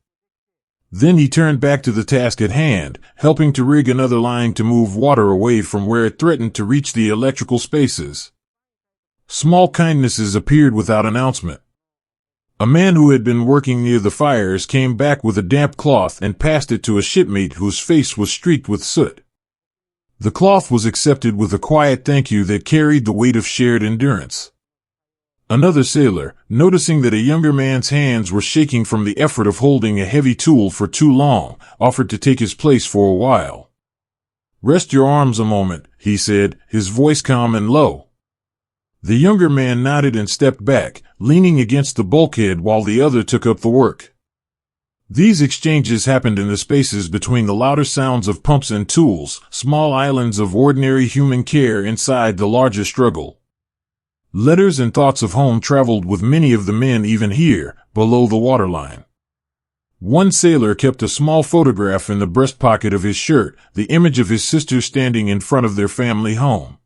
Speaker 1: Then he turned back to the task at hand, helping to rig another line to move water away from where it threatened to reach the electrical spaces. Small kindnesses appeared without announcement. A man who had been working near the fires came back with a damp cloth and passed it to a shipmate whose face was streaked with soot. The cloth was accepted with a quiet thank you that carried the weight of shared endurance. Another sailor, noticing that a younger man's hands were shaking from the effort of holding a heavy tool for too long, offered to take his place for a while. "Rest your arms a moment," he said, his voice calm and low. The younger man nodded and stepped back, leaning against the bulkhead while the other took up the work. These exchanges happened in the spaces between the louder sounds of pumps and tools, small islands of ordinary human care inside the larger struggle. Letters and thoughts of home traveled with many of the men even here, below the waterline. One sailor kept a small photograph in the breast pocket of his shirt, the image of his sister standing in front of their family home.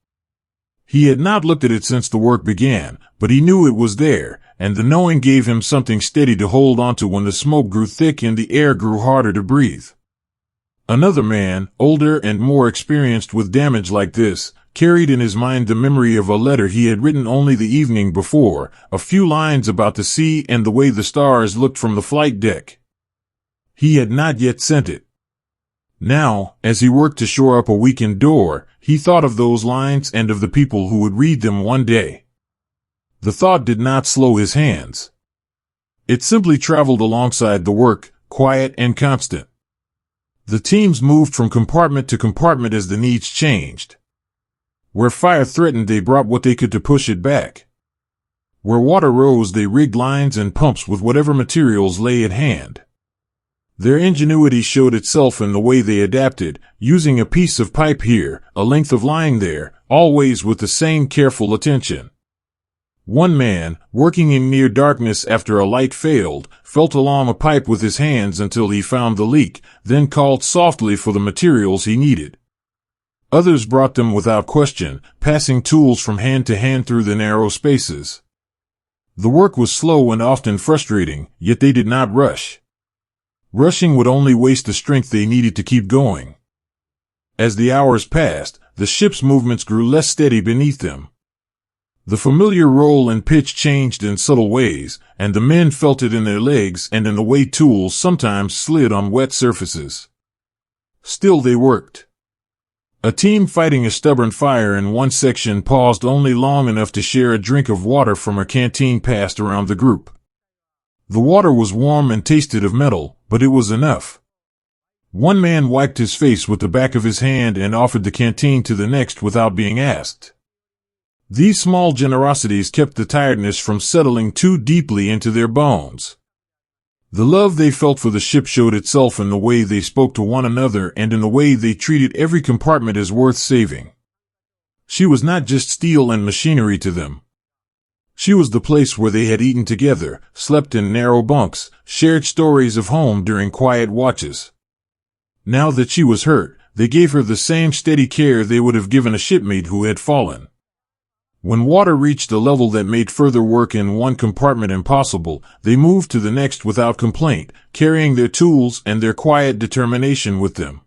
Speaker 1: He had not looked at it since the work began, but he knew it was there, and the knowing gave him something steady to hold onto when the smoke grew thick and the air grew harder to breathe. Another man, older and more experienced with damage like this, carried in his mind the memory of a letter he had written only the evening before, a few lines about the sea and the way the stars looked from the flight deck. He had not yet sent it. Now, as he worked to shore up a weakened door, he thought of those lines and of the people who would read them one day. The thought did not slow his hands. It simply traveled alongside the work, quiet and constant. The teams moved from compartment to compartment as the needs changed. Where fire threatened, they brought what they could to push it back. Where water rose, they rigged lines and pumps with whatever materials lay at hand. Their ingenuity showed itself in the way they adapted, using a piece of pipe here, a length of line there, always with the same careful attention. One man, working in near darkness after a light failed, felt along a pipe with his hands until he found the leak, then called softly for the materials he needed. Others brought them without question, passing tools from hand to hand through the narrow spaces. The work was slow and often frustrating, yet they did not rush. Rushing would only waste the strength they needed to keep going. As the hours passed, the ship's movements grew less steady beneath them. The familiar roll and pitch changed in subtle ways, and the men felt it in their legs and in the way tools sometimes slid on wet surfaces. Still they worked. A team fighting a stubborn fire in one section paused only long enough to share a drink of water from a canteen passed around the group. The water was warm and tasted of metal, but it was enough. One man wiped his face with the back of his hand and offered the canteen to the next without being asked. These small generosities kept the tiredness from settling too deeply into their bones. The love they felt for the ship showed itself in the way they spoke to one another and in the way they treated every compartment as worth saving. She was not just steel and machinery to them. She was the place where they had eaten together, slept in narrow bunks, shared stories of home during quiet watches. Now that she was hurt, they gave her the same steady care they would have given a shipmate who had fallen. When water reached a level that made further work in one compartment impossible, they moved to the next without complaint, carrying their tools and their quiet determination with them.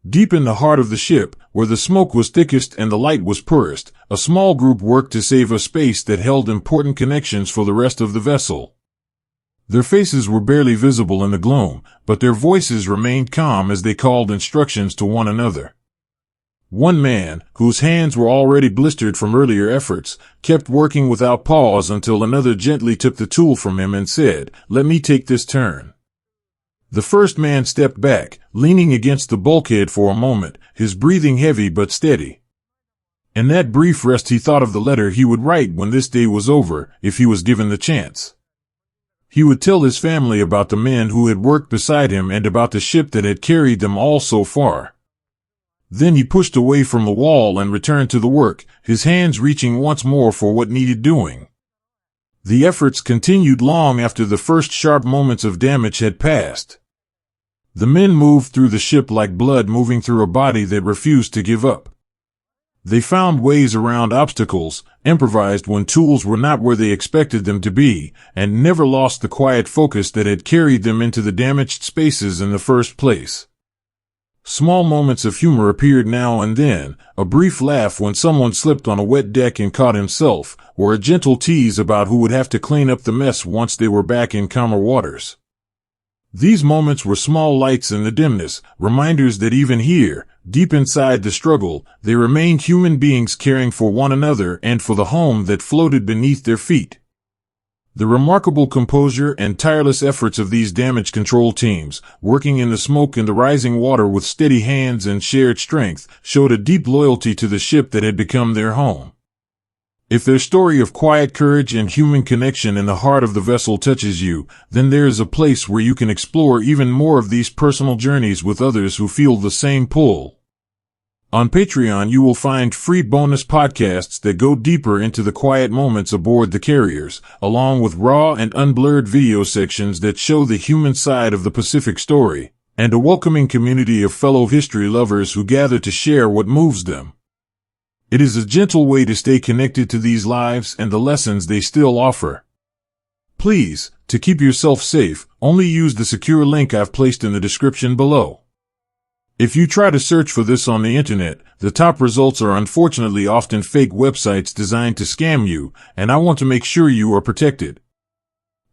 Speaker 1: Deep in the heart of the ship, where the smoke was thickest and the light was poorest, a small group worked to save a space that held important connections for the rest of the vessel. Their faces were barely visible in the gloom, but their voices remained calm as they called instructions to one another. One man, whose hands were already blistered from earlier efforts, kept working without pause until another gently took the tool from him and said, "Let me take this turn." The first man stepped back, leaning against the bulkhead for a moment, his breathing heavy but steady. In that brief rest he thought of the letter he would write when this day was over, if he was given the chance. He would tell his family about the men who had worked beside him and about the ship that had carried them all so far. Then he pushed away from the wall and returned to the work, his hands reaching once more for what needed doing. The efforts continued long after the first sharp moments of damage had passed. The men moved through the ship like blood moving through a body that refused to give up. They found ways around obstacles, improvised when tools were not where they expected them to be, and never lost the quiet focus that had carried them into the damaged spaces in the first place. Small moments of humor appeared now and then, a brief laugh when someone slipped on a wet deck and caught himself, or a gentle tease about who would have to clean up the mess once they were back in calmer waters. These moments were small lights in the dimness, reminders that even here, deep inside the struggle, they remained human beings caring for one another and for the home that floated beneath their feet. The remarkable composure and tireless efforts of these damage control teams, working in the smoke and the rising water with steady hands and shared strength, showed a deep loyalty to the ship that had become their home. If their story of quiet courage and human connection in the heart of the vessel touches you, then there is a place where you can explore even more of these personal journeys with others who feel the same pull. On Patreon you will find free bonus podcasts that go deeper into the quiet moments aboard the carriers, along with raw and unblurred video sections that show the human side of the Pacific story, and a welcoming community of fellow history lovers who gather to share what moves them. It is a gentle way to stay connected to these lives and the lessons they still offer. Please, to keep yourself safe, only use the secure link I've placed in the description below. If you try to search for this on the internet, the top results are unfortunately often fake websites designed to scam you, and I want to make sure you are protected.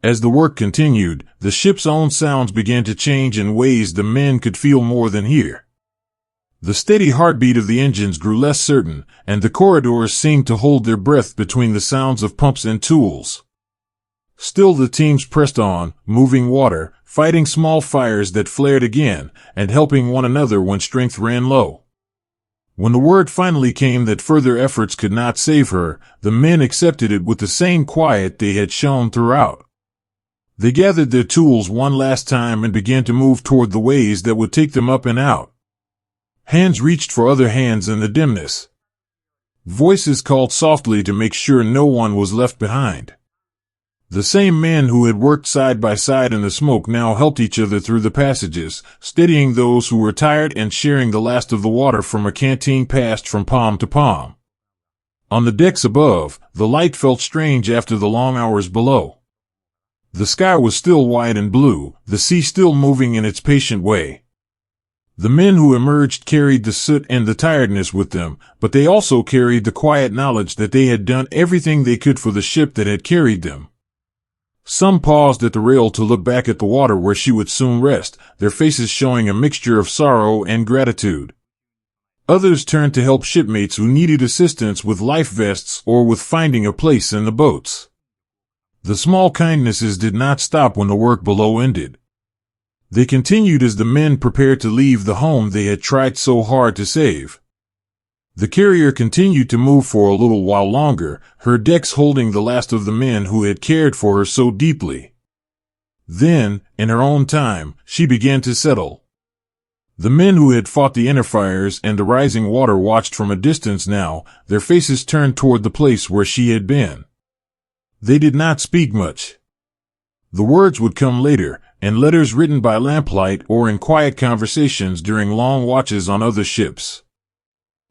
Speaker 1: As the work continued, the ship's own sounds began to change in ways the men could feel more than hear. The steady heartbeat of the engines grew less certain, and the corridors seemed to hold their breath between the sounds of pumps and tools. Still the teams pressed on, moving water, fighting small fires that flared again, and helping one another when strength ran low. When the word finally came that further efforts could not save her, the men accepted it with the same quiet they had shown throughout. They gathered their tools one last time and began to move toward the ways that would take them up and out. Hands reached for other hands in the dimness. Voices called softly to make sure no one was left behind. The same men who had worked side by side in the smoke now helped each other through the passages, steadying those who were tired and sharing the last of the water from a canteen passed from palm to palm. On the decks above, the light felt strange after the long hours below. The sky was still wide and blue, the sea still moving in its patient way. The men who emerged carried the soot and the tiredness with them, but they also carried the quiet knowledge that they had done everything they could for the ship that had carried them. Some paused at the rail to look back at the water where she would soon rest, their faces showing a mixture of sorrow and gratitude. Others turned to help shipmates who needed assistance with life vests or with finding a place in the boats. The small kindnesses did not stop when the work below ended. They continued as the men prepared to leave the home they had tried so hard to save. The carrier continued to move for a little while longer, her decks holding the last of the men who had cared for her so deeply. Then, in her own time, she began to settle. The men who had fought the inner fires and the rising water watched from a distance now, their faces turned toward the place where she had been. They did not speak much. The words would come later, in letters written by lamplight or in quiet conversations during long watches on other ships.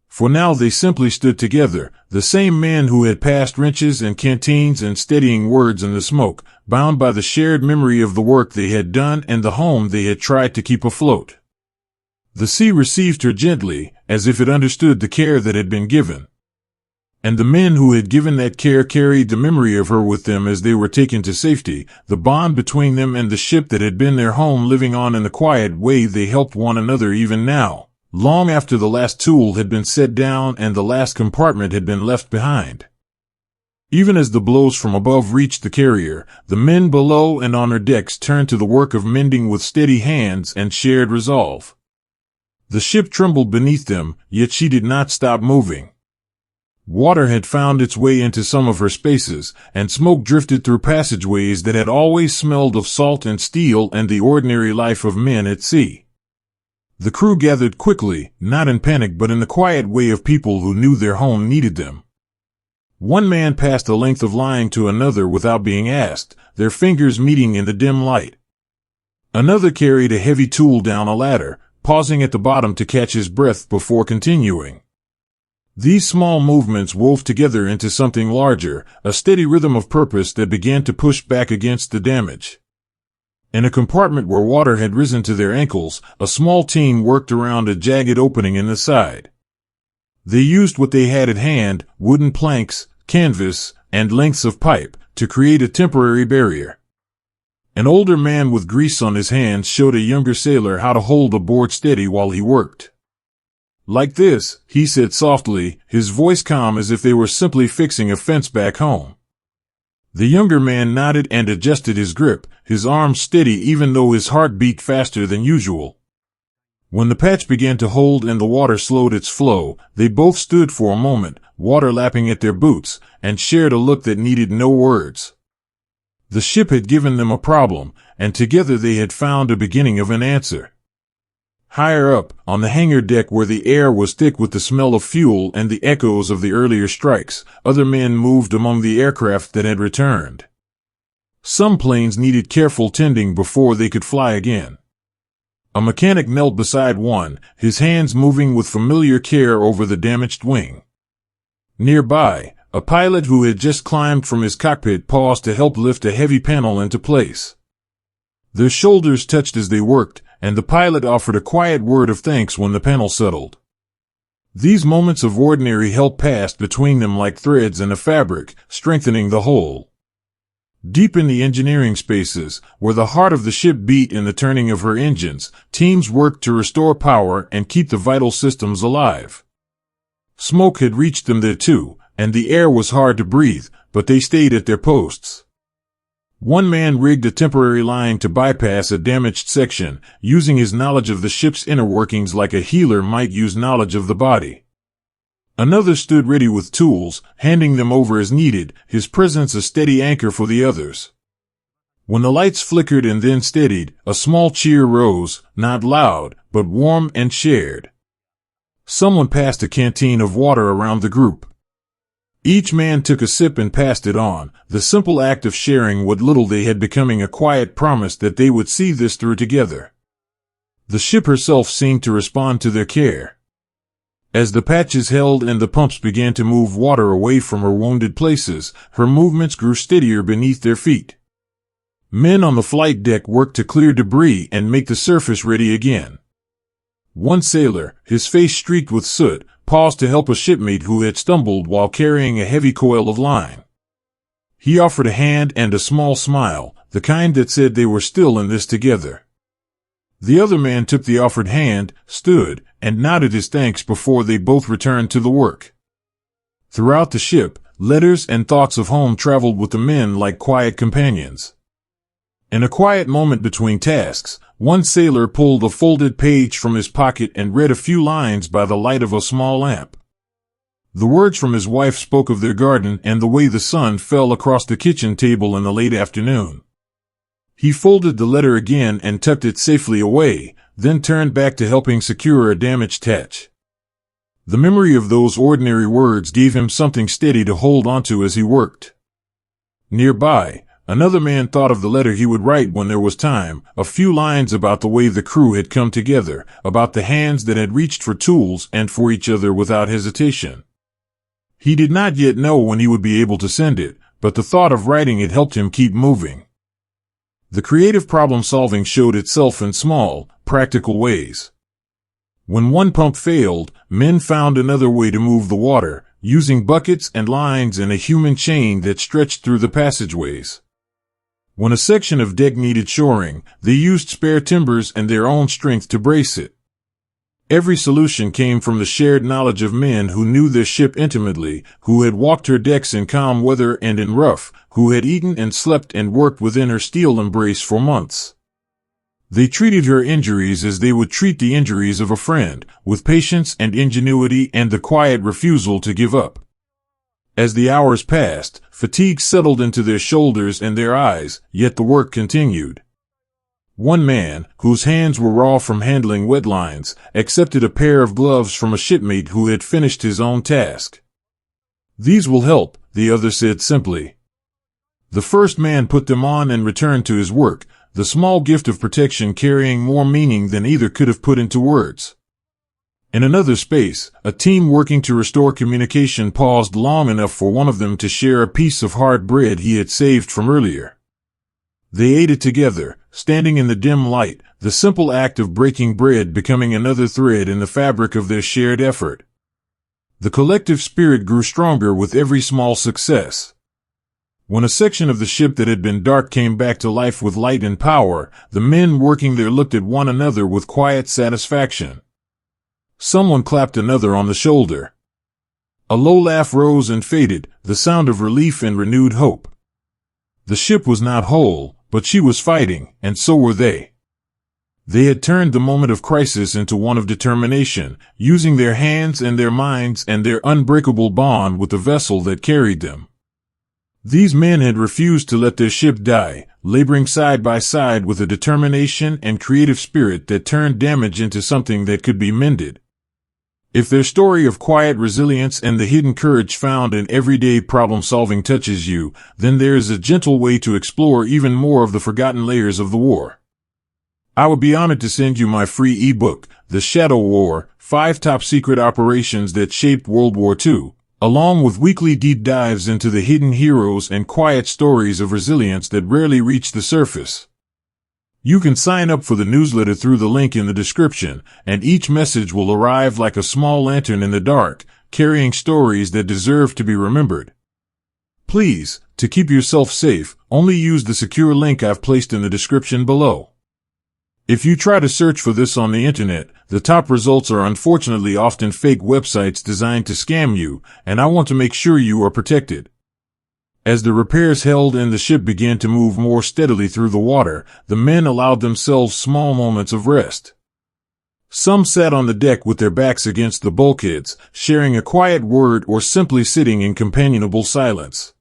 Speaker 1: For now they simply stood together, the same men who had passed wrenches and canteens and steadying words in the smoke, bound by the shared memory of the work they had done and the home they had tried to keep afloat. The sea received her gently, as if it understood the care that had been given. And the men who had given that care carried the memory of her with them as they were taken to safety, the bond between them and the ship that had been their home living on in the quiet way they helped one another even now, long after the last tool had been set down and the last compartment had been left behind. Even as the blows from above reached the carrier, the men below and on her decks turned to the work of mending with steady hands and shared resolve. The ship trembled beneath them, yet she did not stop moving. Water had found its way into some of her spaces, and smoke drifted through passageways that had always smelled of salt and steel and the ordinary life of men at sea. The crew gathered quickly, not in panic but in the quiet way of people who knew their home needed them. One man passed a length of line to another without being asked, their fingers meeting in the dim light. Another carried a heavy tool down a ladder, pausing at the bottom to catch his breath before continuing. These small movements wove together into something larger, a steady rhythm of purpose that began to push back against the damage. In a compartment where water had risen to their ankles, a small team worked around a jagged opening in the side. They used what they had at hand, wooden planks, canvas, and lengths of pipe, to create a temporary barrier. An older man with grease on his hands showed a younger sailor how to hold the board steady while he worked. "Like this," he said softly, his voice calm as if they were simply fixing a fence back home. The younger man nodded and adjusted his grip, his arms steady even though his heart beat faster than usual. When the patch began to hold and the water slowed its flow, they both stood for a moment, water lapping at their boots, and shared a look that needed no words. The ship had given them a problem, and together they had found a beginning of an answer. Higher up, on the hangar deck where the air was thick with the smell of fuel and the echoes of the earlier strikes, other men moved among the aircraft that had returned. Some planes needed careful tending before they could fly again. A mechanic knelt beside one, his hands moving with familiar care over the damaged wing. Nearby, a pilot who had just climbed from his cockpit paused to help lift a heavy panel into place. Their shoulders touched as they worked, and the pilot offered a quiet word of thanks when the panel settled. These moments of ordinary help passed between them like threads in a fabric, strengthening the whole. Deep in the engineering spaces, where the heart of the ship beat in the turning of her engines, teams worked to restore power and keep the vital systems alive. Smoke had reached them there too, and the air was hard to breathe, but they stayed at their posts. One man rigged a temporary line to bypass a damaged section, using his knowledge of the ship's inner workings like a healer might use knowledge of the body. Another stood ready with tools, handing them over as needed, his presence a steady anchor for the others. When the lights flickered and then steadied, a small cheer rose, not loud, but warm and shared. Someone passed a canteen of water around the group. Each man took a sip and passed it on, the simple act of sharing what little they had becoming a quiet promise that they would see this through together. The ship herself seemed to respond to their care. As the patches held and the pumps began to move water away from her wounded places, her movements grew steadier beneath their feet. Men on the flight deck worked to clear debris and make the surface ready again. One sailor, his face streaked with soot, paused to help a shipmate who had stumbled while carrying a heavy coil of line. He offered a hand and a small smile, the kind that said they were still in this together. The other man took the offered hand, stood, and nodded his thanks before they both returned to the work. Throughout the ship, letters and thoughts of home traveled with the men like quiet companions. In a quiet moment between tasks, one sailor pulled a folded page from his pocket and read a few lines by the light of a small lamp. The words from his wife spoke of their garden and the way the sun fell across the kitchen table in the late afternoon. He folded the letter again and tucked it safely away, then turned back to helping secure a damaged hatch. The memory of those ordinary words gave him something steady to hold onto as he worked. Nearby, another man thought of the letter he would write when there was time, a few lines about the way the crew had come together, about the hands that had reached for tools and for each other without hesitation. He did not yet know when he would be able to send it, but the thought of writing it helped him keep moving. The creative problem-solving showed itself in small, practical ways. When one pump failed, men found another way to move the water, using buckets and lines and a human chain that stretched through the passageways. When a section of deck needed shoring, they used spare timbers and their own strength to brace it. Every solution came from the shared knowledge of men who knew their ship intimately, who had walked her decks in calm weather and in rough, who had eaten and slept and worked within her steel embrace for months. They treated her injuries as they would treat the injuries of a friend, with patience and ingenuity and the quiet refusal to give up. As the hours passed, fatigue settled into their shoulders and their eyes, yet the work continued. One man, whose hands were raw from handling wet lines, accepted a pair of gloves from a shipmate who had finished his own task. "These will help," the other said simply. The first man put them on and returned to his work, the small gift of protection carrying more meaning than either could have put into words. In another space, a team working to restore communication paused long enough for one of them to share a piece of hard bread he had saved from earlier. They ate it together, standing in the dim light, the simple act of breaking bread becoming another thread in the fabric of their shared effort. The collective spirit grew stronger with every small success. When a section of the ship that had been dark came back to life with light and power, the men working there looked at one another with quiet satisfaction. Someone clapped another on the shoulder. A low laugh rose and faded, the sound of relief and renewed hope. The ship was not whole, but she was fighting, and so were they. They had turned the moment of crisis into one of determination, using their hands and their minds and their unbreakable bond with the vessel that carried them. These men had refused to let their ship die, laboring side by side with a determination and creative spirit that turned damage into something that could be mended. If their story of quiet resilience and the hidden courage found in everyday problem-solving touches you, then there is a gentle way to explore even more of the forgotten layers of the war. I would be honored to send you my free ebook, The Shadow War, 5 Top Secret Operations That Shaped World War II, along with weekly deep dives into the hidden heroes and quiet stories of resilience that rarely reach the surface. You can sign up for the newsletter through the link in the description, and each message will arrive like a small lantern in the dark, carrying stories that deserve to be remembered. Please, to keep yourself safe, only use the secure link I've placed in the description below. If you try to search for this on the internet, the top results are unfortunately often fake websites designed to scam you, and I want to make sure you are protected. As the repairs held and the ship began to move more steadily through the water, the men allowed themselves small moments of rest. Some sat on the deck with their backs against the bulkheads, sharing a quiet word or simply sitting in companionable silence.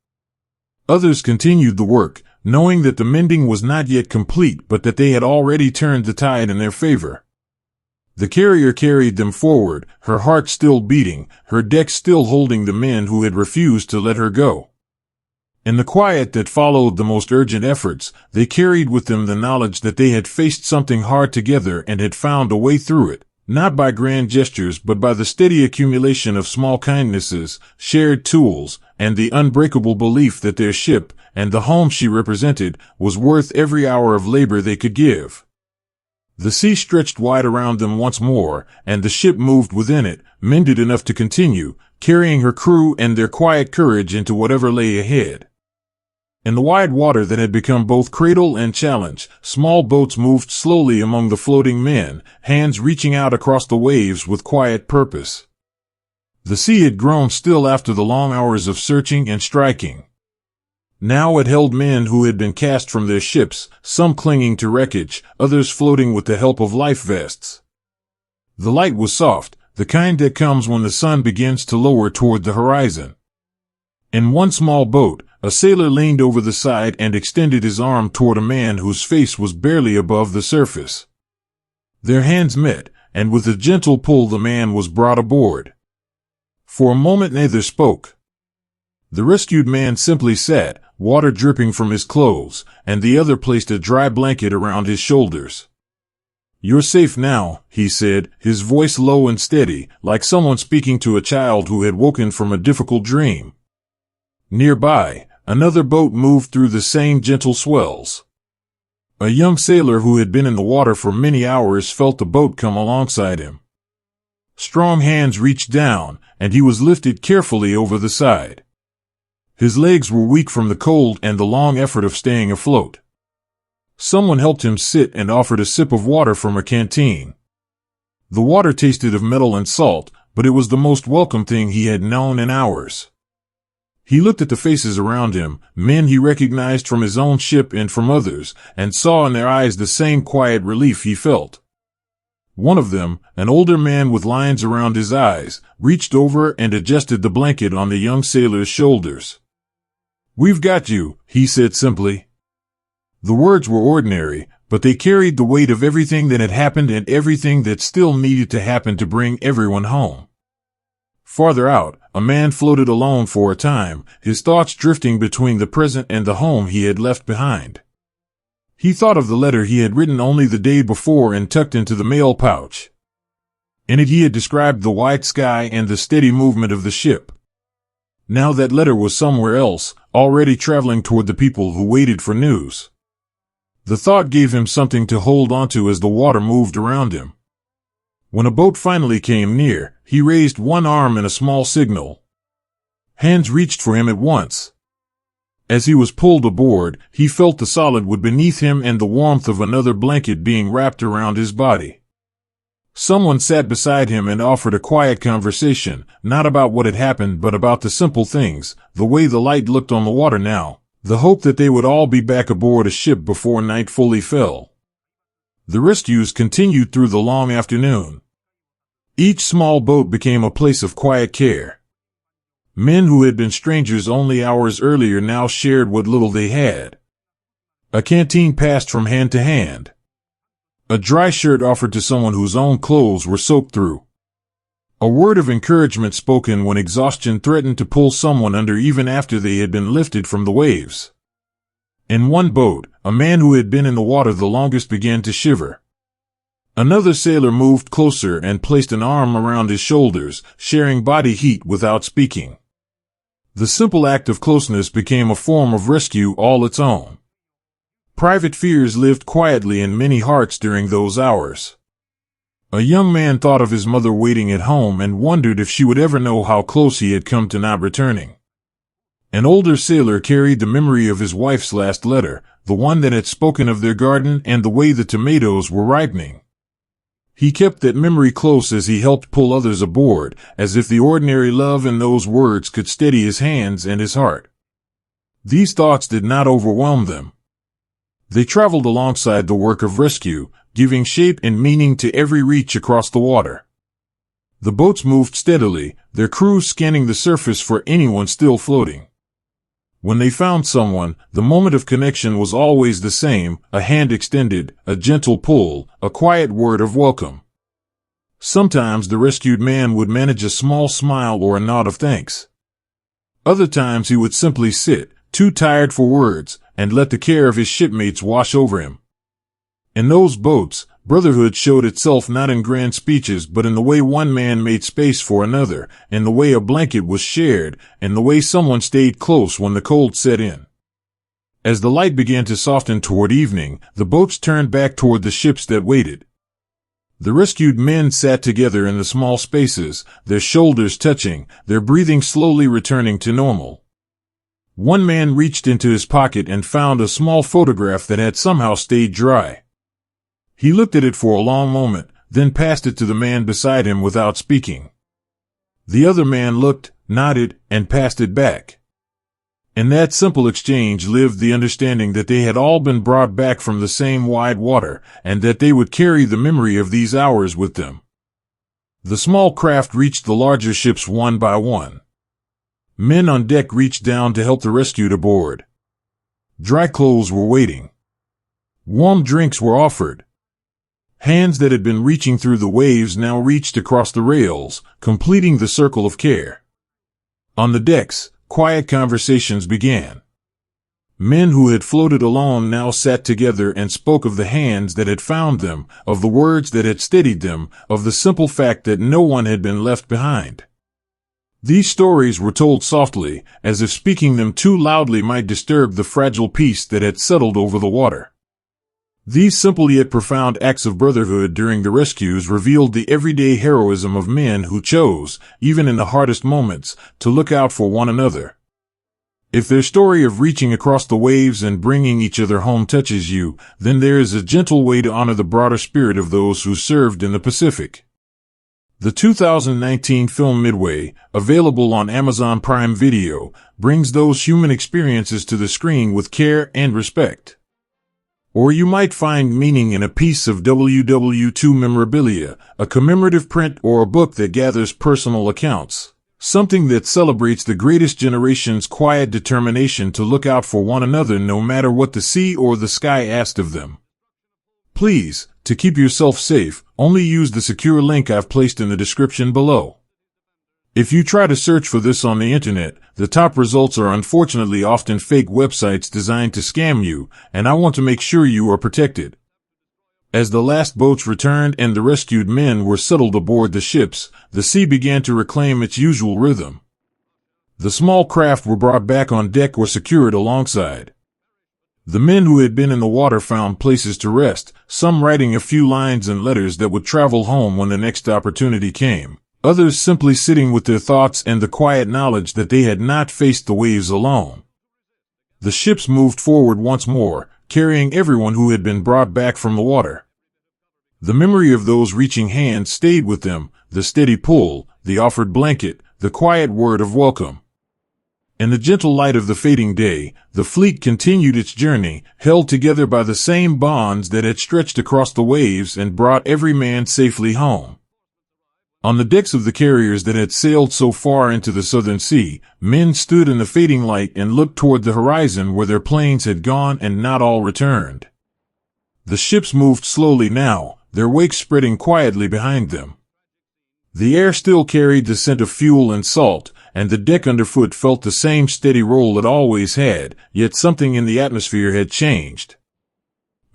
Speaker 1: Others continued the work, knowing that the mending was not yet complete but that they had already turned the tide in their favor. The carrier carried them forward, her heart still beating, her deck still holding the men who had refused to let her go. In the quiet that followed the most urgent efforts, they carried with them the knowledge that they had faced something hard together and had found a way through it, not by grand gestures but by the steady accumulation of small kindnesses, shared tools, and the unbreakable belief that their ship, and the home she represented, was worth every hour of labor they could give. The sea stretched wide around them once more, and the ship moved within it, mended enough to continue, carrying her crew and their quiet courage into whatever lay ahead. In the wide water that had become both cradle and challenge, small boats moved slowly among the floating men, hands reaching out across the waves with quiet purpose. The sea had grown still after the long hours of searching and striking. Now it held men who had been cast from their ships, some clinging to wreckage, others floating with the help of life vests. The light was soft, the kind that comes when the sun begins to lower toward the horizon. In one small boat, a sailor leaned over the side and extended his arm toward a man whose face was barely above the surface. Their hands met, and with a gentle pull the man was brought aboard. For a moment neither spoke. The rescued man simply sat, water dripping from his clothes, and the other placed a dry blanket around his shoulders. "You're safe now," he said, his voice low and steady, like someone speaking to a child who had woken from a difficult dream. Nearby, another boat moved through the same gentle swells. A young sailor who had been in the water for many hours felt the boat come alongside him. Strong hands reached down, and he was lifted carefully over the side. His legs were weak from the cold and the long effort of staying afloat. Someone helped him sit and offered a sip of water from a canteen. The water tasted of metal and salt, but it was the most welcome thing he had known in hours. He looked at the faces around him, men he recognized from his own ship and from others, and saw in their eyes the same quiet relief he felt. One of them, an older man with lines around his eyes, reached over and adjusted the blanket on the young sailor's shoulders. "We've got you," he said simply. The words were ordinary, but they carried the weight of everything that had happened and everything that still needed to happen to bring everyone home. Farther out, a man floated alone for a time, his thoughts drifting between the present and the home he had left behind. He thought of the letter he had written only the day before and tucked into the mail pouch. In it he had described the white sky and the steady movement of the ship. Now that letter was somewhere else, already traveling toward the people who waited for news. The thought gave him something to hold onto as the water moved around him. When a boat finally came near, he raised one arm in a small signal. Hands reached for him at once. As he was pulled aboard, he felt the solid wood beneath him and the warmth of another blanket being wrapped around his body. Someone sat beside him and offered a quiet conversation, not about what had happened but about the simple things, the way the light looked on the water now, the hope that they would all be back aboard a ship before night fully fell. The rescues continued through the long afternoon. Each small boat became a place of quiet care. Men who had been strangers only hours earlier now shared what little they had. A canteen passed from hand to hand. A dry shirt offered to someone whose own clothes were soaked through. A word of encouragement spoken when exhaustion threatened to pull someone under even after they had been lifted from the waves. In one boat, a man who had been in the water the longest began to shiver. Another sailor moved closer and placed an arm around his shoulders, sharing body heat without speaking. The simple act of closeness became a form of rescue all its own. Private fears lived quietly in many hearts during those hours. A young man thought of his mother waiting at home and wondered if she would ever know how close he had come to not returning. An older sailor carried the memory of his wife's last letter, the one that had spoken of their garden and the way the tomatoes were ripening. He kept that memory close as he helped pull others aboard, as if the ordinary love in those words could steady his hands and his heart. These thoughts did not overwhelm them. They traveled alongside the work of rescue, giving shape and meaning to every reach across the water. The boats moved steadily, their crews scanning the surface for anyone still floating. When they found someone, the moment of connection was always the same, a hand extended, a gentle pull, a quiet word of welcome. Sometimes the rescued man would manage a small smile or a nod of thanks. Other times he would simply sit, too tired for words, and let the care of his shipmates wash over him. In those boats, brotherhood showed itself not in grand speeches but in the way one man made space for another, in the way a blanket was shared, in the way someone stayed close when the cold set in. As the light began to soften toward evening, the boats turned back toward the ships that waited. The rescued men sat together in the small spaces, their shoulders touching, their breathing slowly returning to normal. One man reached into his pocket and found a small photograph that had somehow stayed dry. He looked at it for a long moment, then passed it to the man beside him without speaking. The other man looked, nodded, and passed it back. In that simple exchange lived the understanding that they had all been brought back from the same wide water, and that they would carry the memory of these hours with them. The small craft reached the larger ships one by one. Men on deck reached down to help the rescued aboard. Dry clothes were waiting. Warm drinks were offered. Hands that had been reaching through the waves now reached across the rails, completing the circle of care. On the decks, quiet conversations began. Men who had floated alone now sat together and spoke of the hands that had found them, of the words that had steadied them, of the simple fact that no one had been left behind. These stories were told softly, as if speaking them too loudly might disturb the fragile peace that had settled over the water. These simple yet profound acts of brotherhood during the rescues revealed the everyday heroism of men who chose, even in the hardest moments, to look out for one another. If their story of reaching across the waves and bringing each other home touches you, then there is a gentle way to honor the broader spirit of those who served in the Pacific. The 2019 film Midway, available on Amazon Prime Video, brings those human experiences to the screen with care and respect. Or you might find meaning in a piece of WW2 memorabilia, a commemorative print, or a book that gathers personal accounts. Something that celebrates the greatest generation's quiet determination to look out for one another no matter what the sea or the sky asked of them. Please, to keep yourself safe, only use the secure link I've placed in the description below. If you try to search for this on the internet, the top results are unfortunately often fake websites designed to scam you, and I want to make sure you are protected. As the last boats returned and the rescued men were settled aboard the ships, the sea began to reclaim its usual rhythm. The small craft were brought back on deck or secured alongside. The men who had been in the water found places to rest, some writing a few lines and letters that would travel home when the next opportunity came. Others simply sitting with their thoughts and the quiet knowledge that they had not faced the waves alone. The ships moved forward once more, carrying everyone who had been brought back from the water. The memory of those reaching hands stayed with them, the steady pull, the offered blanket, the quiet word of welcome. In the gentle light of the fading day, the fleet continued its journey, held together by the same bonds that had stretched across the waves and brought every man safely home. On the decks of the carriers that had sailed so far into the southern sea, men stood in the fading light and looked toward the horizon where their planes had gone and not all returned. The ships moved slowly now, their wakes spreading quietly behind them. The air still carried the scent of fuel and salt, and the deck underfoot felt the same steady roll it always had, yet something in the atmosphere had changed.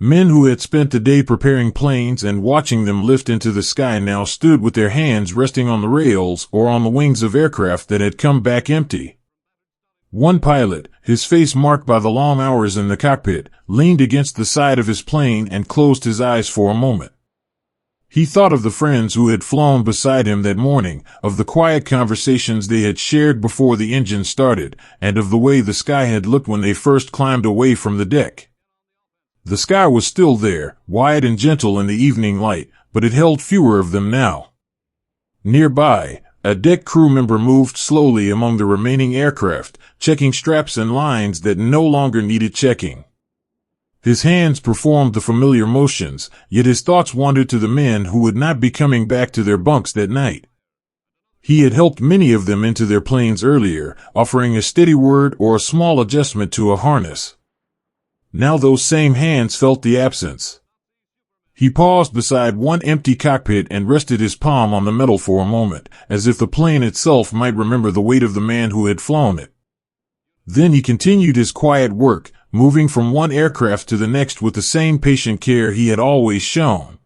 Speaker 1: Men who had spent the day preparing planes and watching them lift into the sky now stood with their hands resting on the rails or on the wings of aircraft that had come back empty. One pilot, his face marked by the long hours in the cockpit, leaned against the side of his plane and closed his eyes for a moment. He thought of the friends who had flown beside him that morning, of the quiet conversations they had shared before the engine started, and of the way the sky had looked when they first climbed away from the deck. The sky was still there, wide and gentle in the evening light, but it held fewer of them now. Nearby, a deck crew member moved slowly among the remaining aircraft, checking straps and lines that no longer needed checking. His hands performed the familiar motions, yet his thoughts wandered to the men who would not be coming back to their bunks that night. He had helped many of them into their planes earlier, offering a steady word or a small adjustment to a harness. Now those same hands felt the absence. He paused beside one empty cockpit and rested his palm on the metal for a moment, as if the plane itself might remember the weight of the man who had flown it. Then he continued his quiet work, moving from one aircraft to the next with the same patient care he had always shown.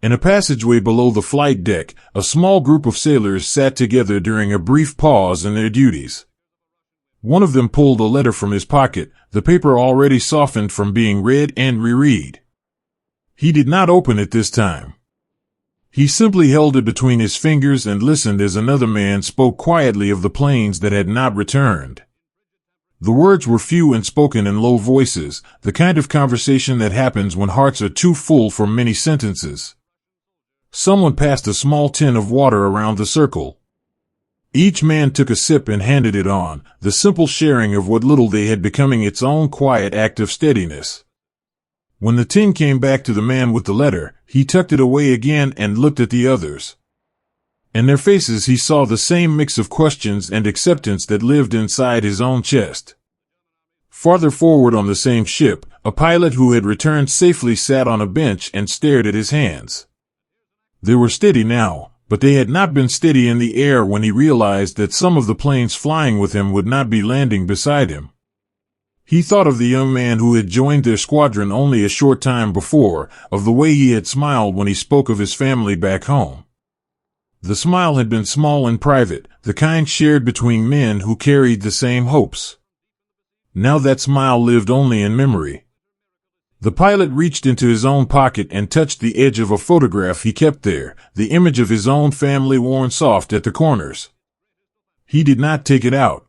Speaker 1: In a passageway below the flight deck, a small group of sailors sat together during a brief pause in their duties. One of them pulled a letter from his pocket, the paper already softened from being read and reread. He did not open it this time. He simply held it between his fingers and listened as another man spoke quietly of the planes that had not returned. The words were few and spoken in low voices, the kind of conversation that happens when hearts are too full for many sentences. Someone passed a small tin of water around the circle. Each man took a sip and handed it on, the simple sharing of what little they had becoming its own quiet act of steadiness. When the tin came back to the man with the letter, he tucked it away again and looked at the others. In their faces he saw the same mix of questions and acceptance that lived inside his own chest. Farther forward on the same ship, a pilot who had returned safely sat on a bench and stared at his hands. They were steady now, but they had not been steady in the air when he realized that some of the planes flying with him would not be landing beside him. He thought of the young man who had joined their squadron only a short time before, of the way he had smiled when he spoke of his family back home. The smile had been small and private, the kind shared between men who carried the same hopes. Now that smile lived only in memory. The pilot reached into his own pocket and touched the edge of a photograph he kept there, the image of his own family worn soft at the corners. He did not take it out.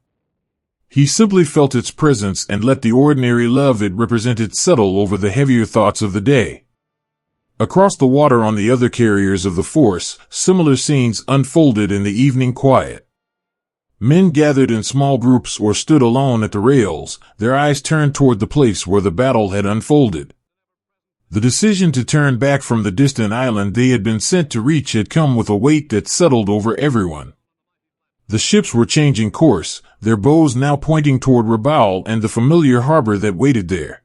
Speaker 1: He simply felt its presence and let the ordinary love it represented settle over the heavier thoughts of the day. Across the water on the other carriers of the force, similar scenes unfolded in the evening quiet. Men gathered in small groups or stood alone at the rails, their eyes turned toward the place where the battle had unfolded. The decision to turn back from the distant island they had been sent to reach had come with a weight that settled over everyone. The ships were changing course, their bows now pointing toward Rabaul and the familiar harbor that waited there.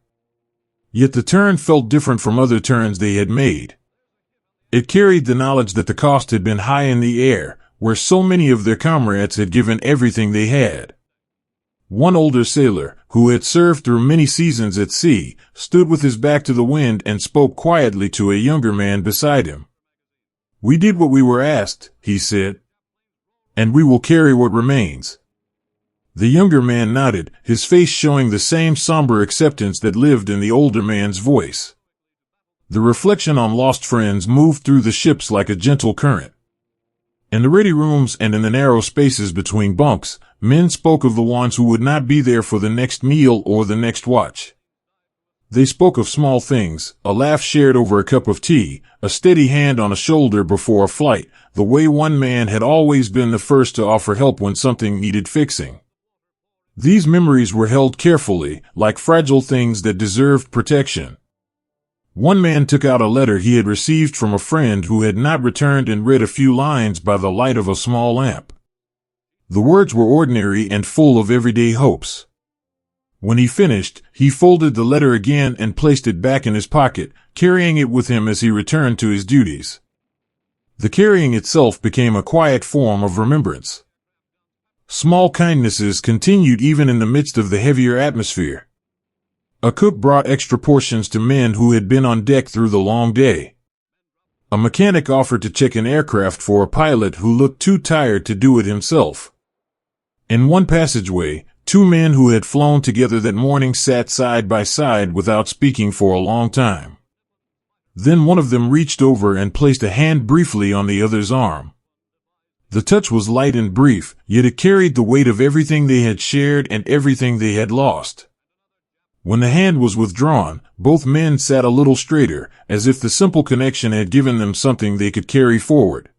Speaker 1: Yet the turn felt different from other turns they had made. It carried the knowledge that the cost had been high in the air, where so many of their comrades had given everything they had. One older sailor, who had served through many seasons at sea, stood with his back to the wind and spoke quietly to a younger man beside him. "We did what we were asked," he said, "and we will carry what remains." The younger man nodded, his face showing the same somber acceptance that lived in the older man's voice. The reflection on lost friends moved through the ships like a gentle current. In the ready rooms and in the narrow spaces between bunks, men spoke of the ones who would not be there for the next meal or the next watch. They spoke of small things, a laugh shared over a cup of tea, a steady hand on a shoulder before a flight, the way one man had always been the first to offer help when something needed fixing. These memories were held carefully, like fragile things that deserved protection. One man took out a letter he had received from a friend who had not returned and read a few lines by the light of a small lamp. The words were ordinary and full of everyday hopes. When he finished, he folded the letter again and placed it back in his pocket, carrying it with him as he returned to his duties. The carrying itself became a quiet form of remembrance. Small kindnesses continued even in the midst of the heavier atmosphere. A cook brought extra portions to men who had been on deck through the long day. A mechanic offered to check an aircraft for a pilot who looked too tired to do it himself. In one passageway, two men who had flown together that morning sat side by side without speaking for a long time. Then one of them reached over and placed a hand briefly on the other's arm. The touch was light and brief, yet it carried the weight of everything they had shared and everything they had lost. When the hand was withdrawn, both men sat a little straighter, as if the simple connection had given them something they could carry forward.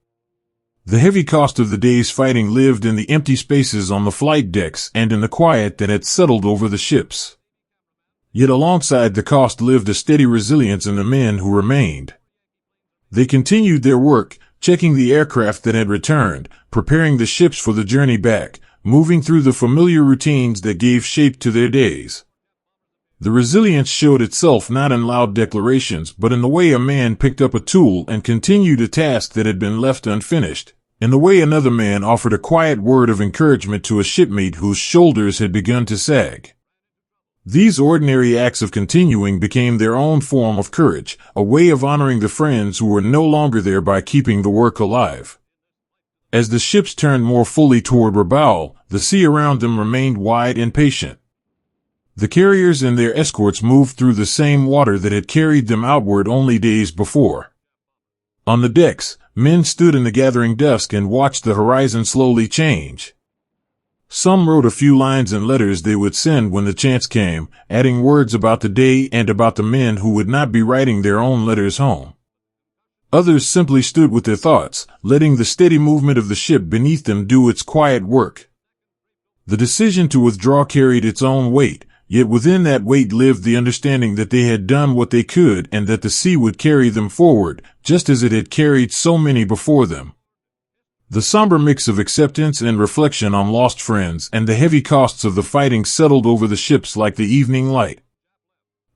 Speaker 1: The heavy cost of the day's fighting lived in the empty spaces on the flight decks and in the quiet that had settled over the ships. Yet alongside the cost lived a steady resilience in the men who remained. They continued their work, checking the aircraft that had returned, preparing the ships for the journey back, moving through the familiar routines that gave shape to their days. The resilience showed itself not in loud declarations but in the way a man picked up a tool and continued a task that had been left unfinished, in the way another man offered a quiet word of encouragement to a shipmate whose shoulders had begun to sag. These ordinary acts of continuing became their own form of courage, a way of honoring the friends who were no longer there by keeping the work alive. As the ships turned more fully toward Rabaul, the sea around them remained wide and patient. The carriers and their escorts moved through the same water that had carried them outward only days before. On the decks, men stood in the gathering dusk and watched the horizon slowly change. Some wrote a few lines in letters they would send when the chance came, adding words about the day and about the men who would not be writing their own letters home. Others simply stood with their thoughts, letting the steady movement of the ship beneath them do its quiet work. The decision to withdraw carried its own weight. Yet within that weight lived the understanding that they had done what they could and that the sea would carry them forward, just as it had carried so many before them. The somber mix of acceptance and reflection on lost friends and the heavy costs of the fighting settled over the ships like the evening light.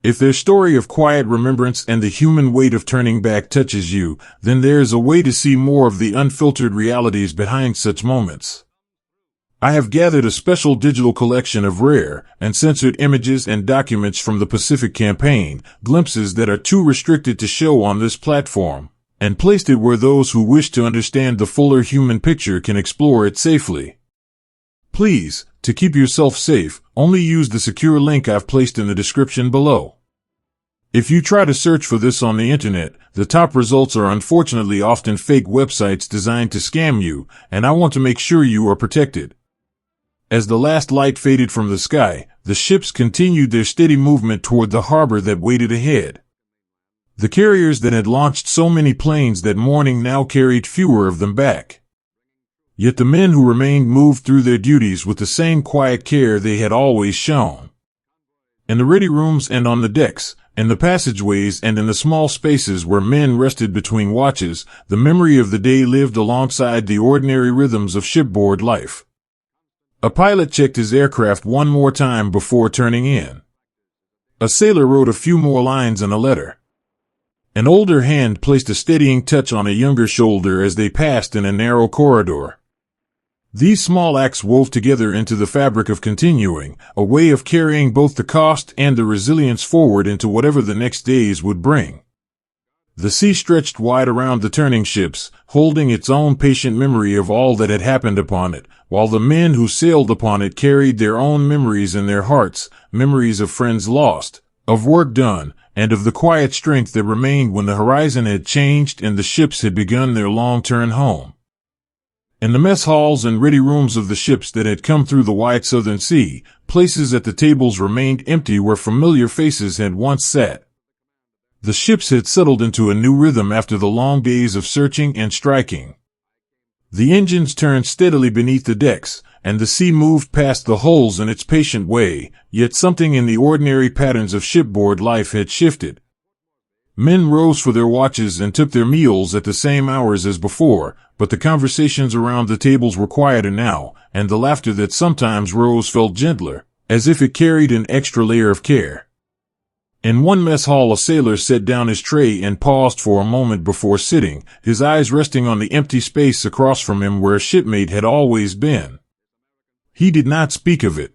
Speaker 1: If their story of quiet remembrance and the human weight of turning back touches you, then there is a way to see more of the unfiltered realities behind such moments. I have gathered a special digital collection of rare, uncensored images and documents from the Pacific Campaign, glimpses that are too restricted to show on this platform, and placed it where those who wish to understand the fuller human picture can explore it safely. Please, to keep yourself safe, only use the secure link I've placed in the description below. If you try to search for this on the internet, the top results are unfortunately often fake websites designed to scam you, and I want to make sure you are protected. As the last light faded from the sky, the ships continued their steady movement toward the harbor that waited ahead. The carriers that had launched so many planes that morning now carried fewer of them back. Yet the men who remained moved through their duties with the same quiet care they had always shown. In the ready rooms and on the decks, In the passageways and in the small spaces where men rested between watches, the memory of the day lived alongside the ordinary rhythms of shipboard life. A pilot checked his aircraft one more time before turning in. A sailor wrote a few more lines in a letter. An older hand placed a steadying touch on a younger shoulder as they passed in a narrow corridor. These small acts wove together into the fabric of continuing, a way of carrying both the cost and the resilience forward into whatever the next days would bring. The sea stretched wide around the turning ships, holding its own patient memory of all that had happened upon it, while the men who sailed upon it carried their own memories in their hearts, memories of friends lost, of work done, and of the quiet strength that remained when the horizon had changed and the ships had begun their long turn home. In the mess halls and ready rooms of the ships that had come through the wide southern sea, places at the tables remained empty where familiar faces had once sat. The ships had settled into a new rhythm after the long days of searching and striking. The engines turned steadily beneath the decks, and the sea moved past the hulls in its patient way, yet something in the ordinary patterns of shipboard life had shifted. Men rose for their watches and took their meals at the same hours as before, but the conversations around the tables were quieter now, and the laughter that sometimes rose felt gentler, as if it carried an extra layer of care. In one mess hall a sailor set down his tray and paused for a moment before sitting, his eyes resting on the empty space across from him where a shipmate had always been. He did not speak of it.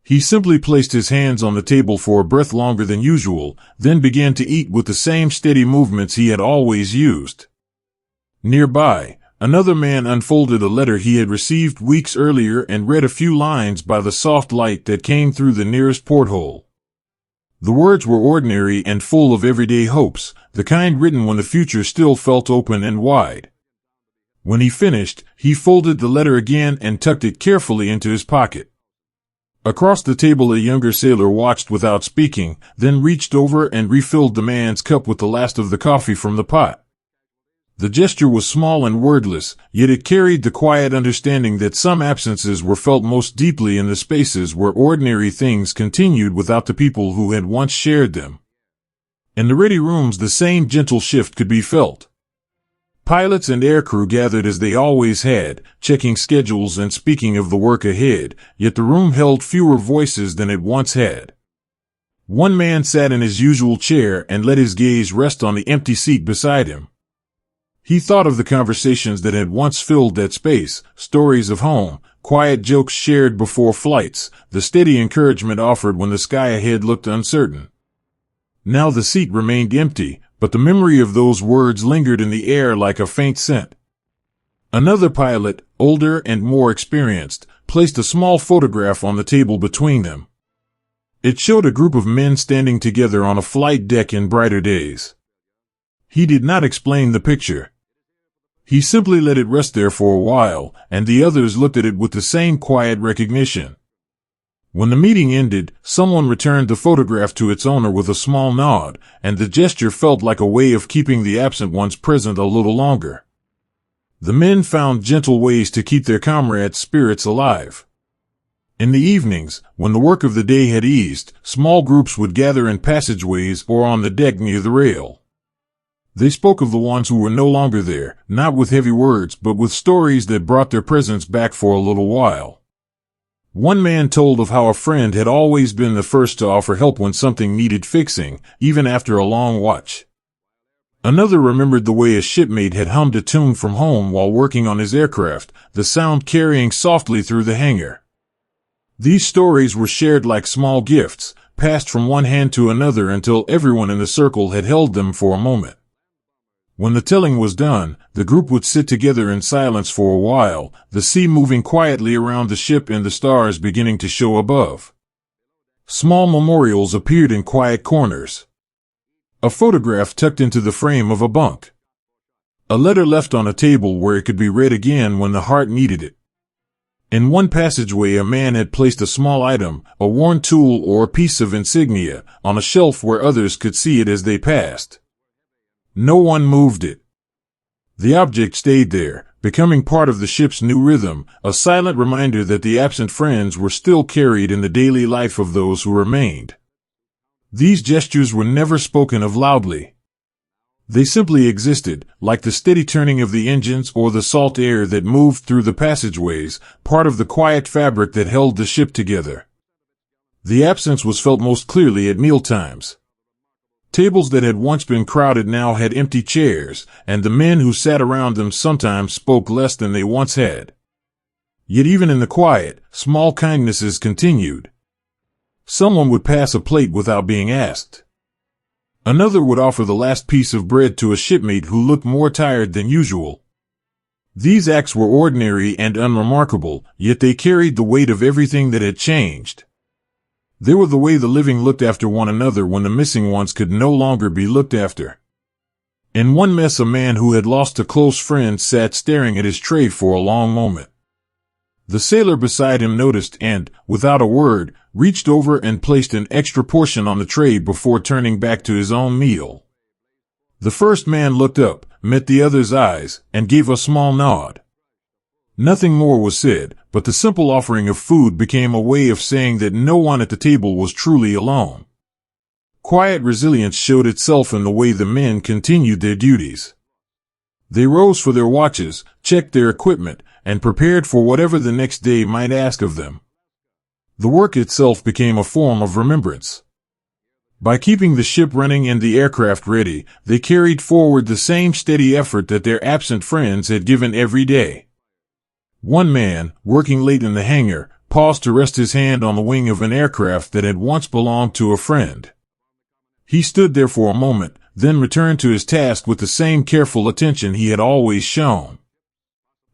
Speaker 1: He simply placed his hands on the table for a breath longer than usual, then began to eat with the same steady movements he had always used. Nearby, another man unfolded a letter he had received weeks earlier and read a few lines by the soft light that came through the nearest porthole. The words were ordinary and full of everyday hopes, the kind written when the future still felt open and wide. When he finished, he folded the letter again and tucked it carefully into his pocket. Across the table a younger sailor watched without speaking, then reached over and refilled the man's cup with the last of the coffee from the pot. The gesture was small and wordless, yet it carried the quiet understanding that some absences were felt most deeply in the spaces where ordinary things continued without the people who had once shared them. In the ready rooms the same gentle shift could be felt. Pilots and aircrew gathered as they always had, checking schedules and speaking of the work ahead, yet the room held fewer voices than it once had. One man sat in his usual chair and let his gaze rest on the empty seat beside him. He thought of the conversations that had once filled that space, stories of home, quiet jokes shared before flights, the steady encouragement offered when the sky ahead looked uncertain. Now the seat remained empty, but the memory of those words lingered in the air like a faint scent. Another pilot, older and more experienced, placed a small photograph on the table between them. It showed a group of men standing together on a flight deck in brighter days. He did not explain the picture. He simply let it rest there for a while, and the others looked at it with the same quiet recognition. When the meeting ended, someone returned the photograph to its owner with a small nod, and the gesture felt like a way of keeping the absent ones present a little longer. The men found gentle ways to keep their comrades' spirits alive. In the evenings, when the work of the day had eased, small groups would gather in passageways or on the deck near the rail. They spoke of the ones who were no longer there, not with heavy words but with stories that brought their presence back for a little while. One man told of how a friend had always been the first to offer help when something needed fixing, even after a long watch. Another remembered the way a shipmate had hummed a tune from home while working on his aircraft, the sound carrying softly through the hangar. These stories were shared like small gifts, passed from one hand to another until everyone in the circle had held them for a moment. When the telling was done, the group would sit together in silence for a while, the sea moving quietly around the ship and the stars beginning to show above. Small memorials appeared in quiet corners. A photograph tucked into the frame of a bunk. A letter left on a table where it could be read again when the heart needed it. In one passageway a man had placed a small item, a worn tool or a piece of insignia, on a shelf where others could see it as they passed. No one moved it. The object stayed there, becoming part of the ship's new rhythm, a silent reminder that the absent friends were still carried in the daily life of those who remained. These gestures were never spoken of loudly. They simply existed, like the steady turning of the engines or the salt air that moved through the passageways, part of the quiet fabric that held the ship together. The absence was felt most clearly at mealtimes. Tables that had once been crowded now had empty chairs, and the men who sat around them sometimes spoke less than they once had. Yet even in the quiet, small kindnesses continued. Someone would pass a plate without being asked. Another would offer the last piece of bread to a shipmate who looked more tired than usual. These acts were ordinary and unremarkable, yet they carried the weight of everything that had changed. They were the way the living looked after one another when the missing ones could no longer be looked after. In one mess, a man who had lost a close friend sat staring at his tray for a long moment. The sailor beside him noticed and, without a word, reached over and placed an extra portion on the tray before turning back to his own meal. The first man looked up, met the other's eyes, and gave a small nod. Nothing more was said, but the simple offering of food became a way of saying that no one at the table was truly alone. Quiet resilience showed itself in the way the men continued their duties. They rose for their watches, checked their equipment, and prepared for whatever the next day might ask of them. The work itself became a form of remembrance. By keeping the ship running and the aircraft ready, they carried forward the same steady effort that their absent friends had given every day. One man, working late in the hangar, paused to rest his hand on the wing of an aircraft that had once belonged to a friend. He stood there for a moment, then returned to his task with the same careful attention he had always shown.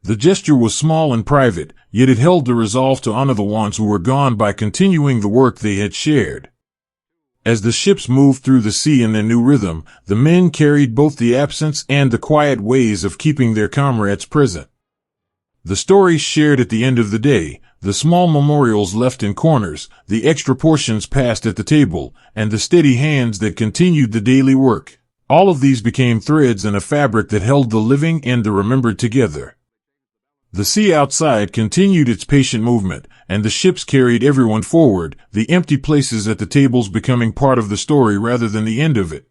Speaker 1: The gesture was small and private, yet it held the resolve to honor the ones who were gone by continuing the work they had shared. As the ships moved through the sea in their new rhythm, the men carried both the absence and the quiet ways of keeping their comrades present. The stories shared at the end of the day, the small memorials left in corners, the extra portions passed at the table, and the steady hands that continued the daily work. All of these became threads in a fabric that held the living and the remembered together. The sea outside continued its patient movement, and the ships carried everyone forward, the empty places at the tables becoming part of the story rather than the end of it.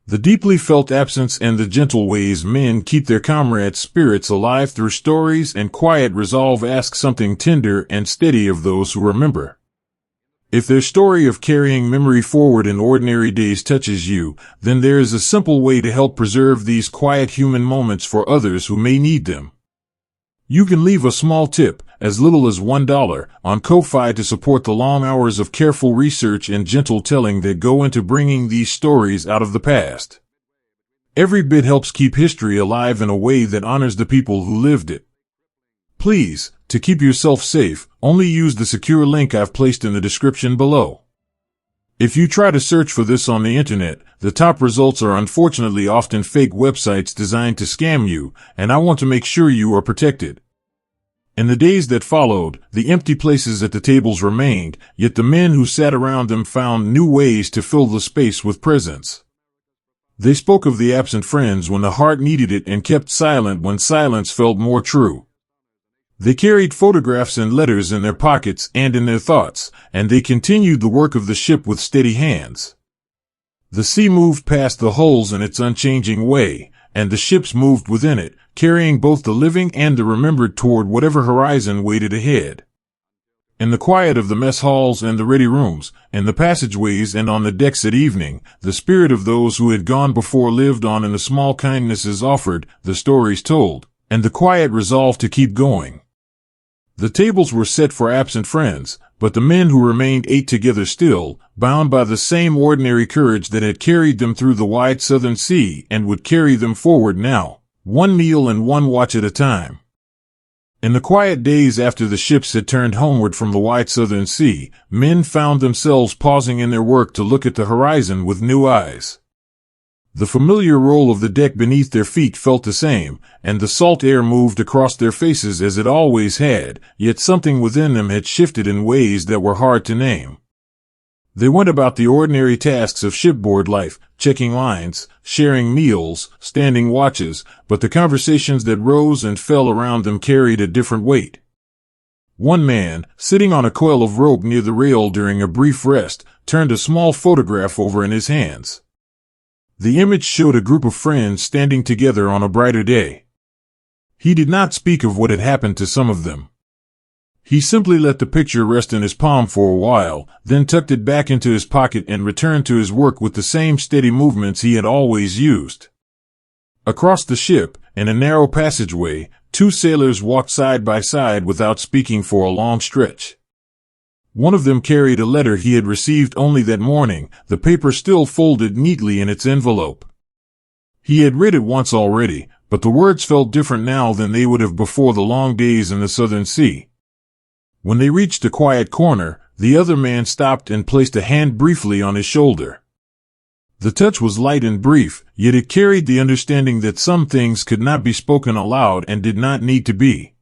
Speaker 1: The deeply felt absence and the gentle ways men keep their comrades' spirits alive through stories and quiet resolve ask something tender and steady of those who remember. If their story of carrying memory forward in ordinary days touches you, then there is a simple way to help preserve these quiet human moments for others who may need them. You can leave a small tip, as little as $1, on Ko-Fi to support the long hours of careful research and gentle telling that go into bringing these stories out of the past. Every bit helps keep history alive in a way that honors the people who lived it. Please, to keep yourself safe, only use the secure link I've placed in the description below. If you try to search for this on the internet, the top results are unfortunately often fake websites designed to scam you, and I want to make sure you are protected. In the days that followed, the empty places at the tables remained, yet the men who sat around them found new ways to fill the space with presence. They spoke of the absent friends when the heart needed it and kept silent when silence felt more true. They carried photographs and letters in their pockets and in their thoughts, and they continued the work of the ship with steady hands. The sea moved past the hulls in its unchanging way, and the ships moved within it, carrying both the living and the remembered toward whatever horizon waited ahead. In the quiet of the mess halls and the ready rooms, in the passageways and on the decks at evening, the spirit of those who had gone before lived on in the small kindnesses offered, the stories told, and the quiet resolve to keep going. The tables were set for absent friends, but the men who remained ate together still, bound by the same ordinary courage that had carried them through the wide southern sea and would carry them forward now, one meal and one watch at a time. In the quiet days after the ships had turned homeward from the wide southern sea, men found themselves pausing in their work to look at the horizon with new eyes. The familiar roll of the deck beneath their feet felt the same, and the salt air moved across their faces as it always had, yet something within them had shifted in ways that were hard to name. They went about the ordinary tasks of shipboard life, checking lines, sharing meals, standing watches, but the conversations that rose and fell around them carried a different weight. One man, sitting on a coil of rope near the rail during a brief rest, turned a small photograph over in his hands. The image showed a group of friends standing together on a brighter day. He did not speak of what had happened to some of them. He simply let the picture rest in his palm for a while, then tucked it back into his pocket and returned to his work with the same steady movements he had always used. Across the ship, in a narrow passageway, two sailors walked side by side without speaking for a long stretch. One of them carried a letter he had received only that morning, the paper still folded neatly in its envelope. He had read it once already, but the words felt different now than they would have before the long days in the Southern Sea. When they reached a quiet corner, the other man stopped and placed a hand briefly on his shoulder. The touch was light and brief, yet it carried the understanding that some things could not be spoken aloud and did not need to be.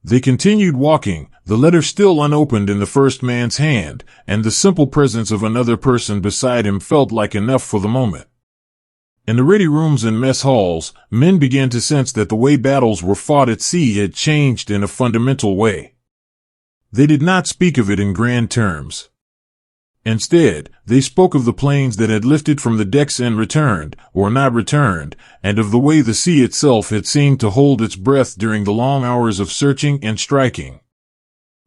Speaker 1: They continued walking, the letter still unopened in the first man's hand, and the simple presence of another person beside him felt like enough for the moment. In the ready rooms and mess halls, men began to sense that the way battles were fought at sea had changed in a fundamental way. They did not speak of it in grand terms. Instead, they spoke of the planes that had lifted from the decks and returned, or not returned, and of the way the sea itself had seemed to hold its breath during the long hours of searching and striking.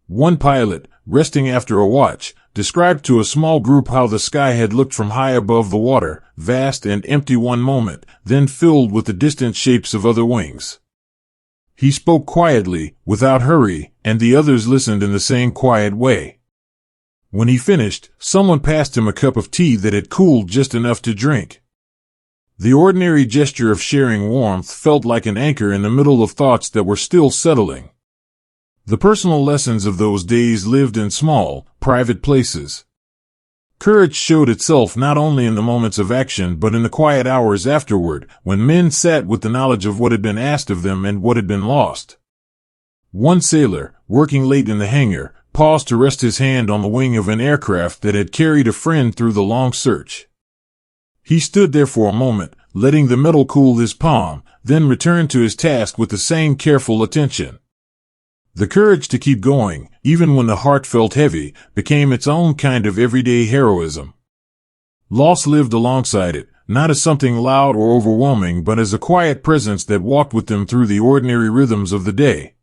Speaker 1: One pilot, resting after a watch, described to a small group how the sky had looked from high above the water, vast and empty one moment, then filled with the distant shapes of other wings. He spoke quietly, without hurry, and the others listened in the same quiet way. When he finished, someone passed him a cup of tea that had cooled just enough to drink. The ordinary gesture of sharing warmth felt like an anchor in the middle of thoughts that were still settling. The personal lessons of those days lived in small, private places. Courage showed itself not only in the moments of action but in the quiet hours afterward, when men sat with the knowledge of what had been asked of them and what had been lost. One sailor, working late in the hangar, paused to rest his hand on the wing of an aircraft that had carried a friend through the long search. He stood there for a moment, letting the metal cool his palm, then returned to his task with the same careful attention. The courage to keep going, even when the heart felt heavy, became its own kind of everyday heroism. Loss lived alongside it, not as something loud or overwhelming but as a quiet presence that walked with them through the ordinary rhythms of the day.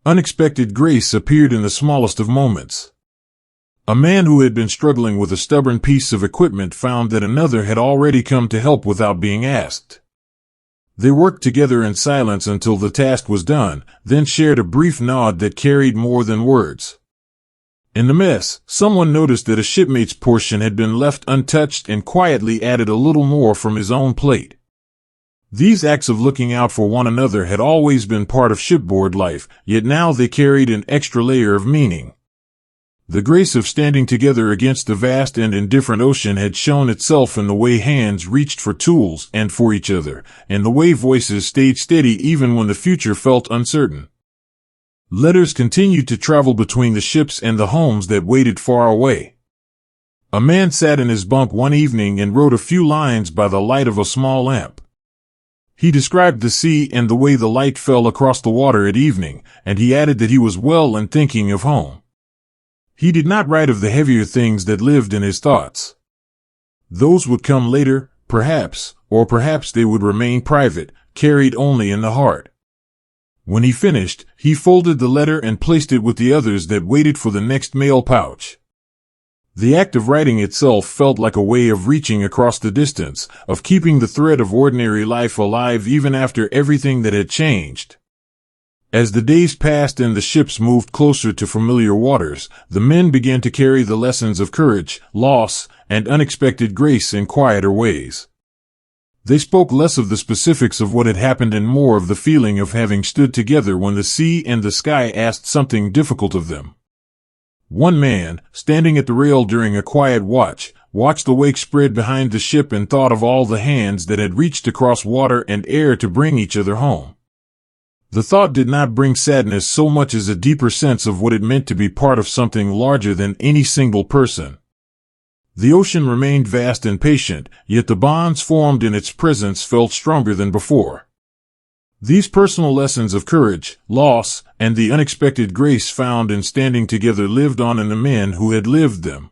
Speaker 1: Unexpected grace appeared in the smallest of moments. A man who had been struggling with a stubborn piece of equipment found that another had already come to help without being asked. They worked together in silence until the task was done, then shared a brief nod that carried more than words. In the mess, someone noticed that a shipmate's portion had been left untouched and quietly added a little more from his own plate. These acts of looking out for one another had always been part of shipboard life, yet now they carried an extra layer of meaning. The grace of standing together against the vast and indifferent ocean had shown itself in the way hands reached for tools and for each other, and the way voices stayed steady even when the future felt uncertain. Letters continued to travel between the ships and the homes that waited far away. A man sat in his bunk one evening and wrote a few lines by the light of a small lamp. He described the sea and the way the light fell across the water at evening, and he added that he was well and thinking of home. He did not write of the heavier things that lived in his thoughts. Those would come later, perhaps, or perhaps they would remain private, carried only in the heart. When he finished, he folded the letter and placed it with the others that waited for the next mail pouch. The act of writing itself felt like a way of reaching across the distance, of keeping the thread of ordinary life alive even after everything that had changed. As the days passed and the ships moved closer to familiar waters, the men began to carry the lessons of courage, loss, and unexpected grace in quieter ways. They spoke less of the specifics of what had happened and more of the feeling of having stood together when the sea and the sky asked something difficult of them. One man, standing at the rail during a quiet watch, watched the wake spread behind the ship and thought of all the hands that had reached across water and air to bring each other home. The thought did not bring sadness so much as a deeper sense of what it meant to be part of something larger than any single person. The ocean remained vast and patient, yet the bonds formed in its presence felt stronger than before. These personal lessons of courage, loss, and the unexpected grace found in standing together lived on in the men who had lived them.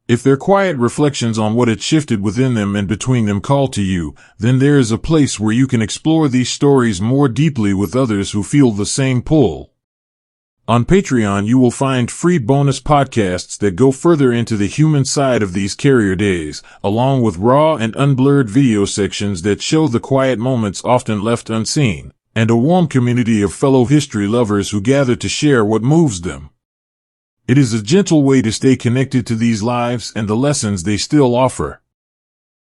Speaker 1: If their quiet reflections on what had shifted within them and between them call to you, then there is a place where you can explore these stories more deeply with others who feel the same pull. On Patreon, you will find free bonus podcasts that go further into the human side of these carrier days, along with raw and unblurred video sections that show the quiet moments often left unseen, and a warm community of fellow history lovers who gather to share what moves them. It is a gentle way to stay connected to these lives and the lessons they still offer.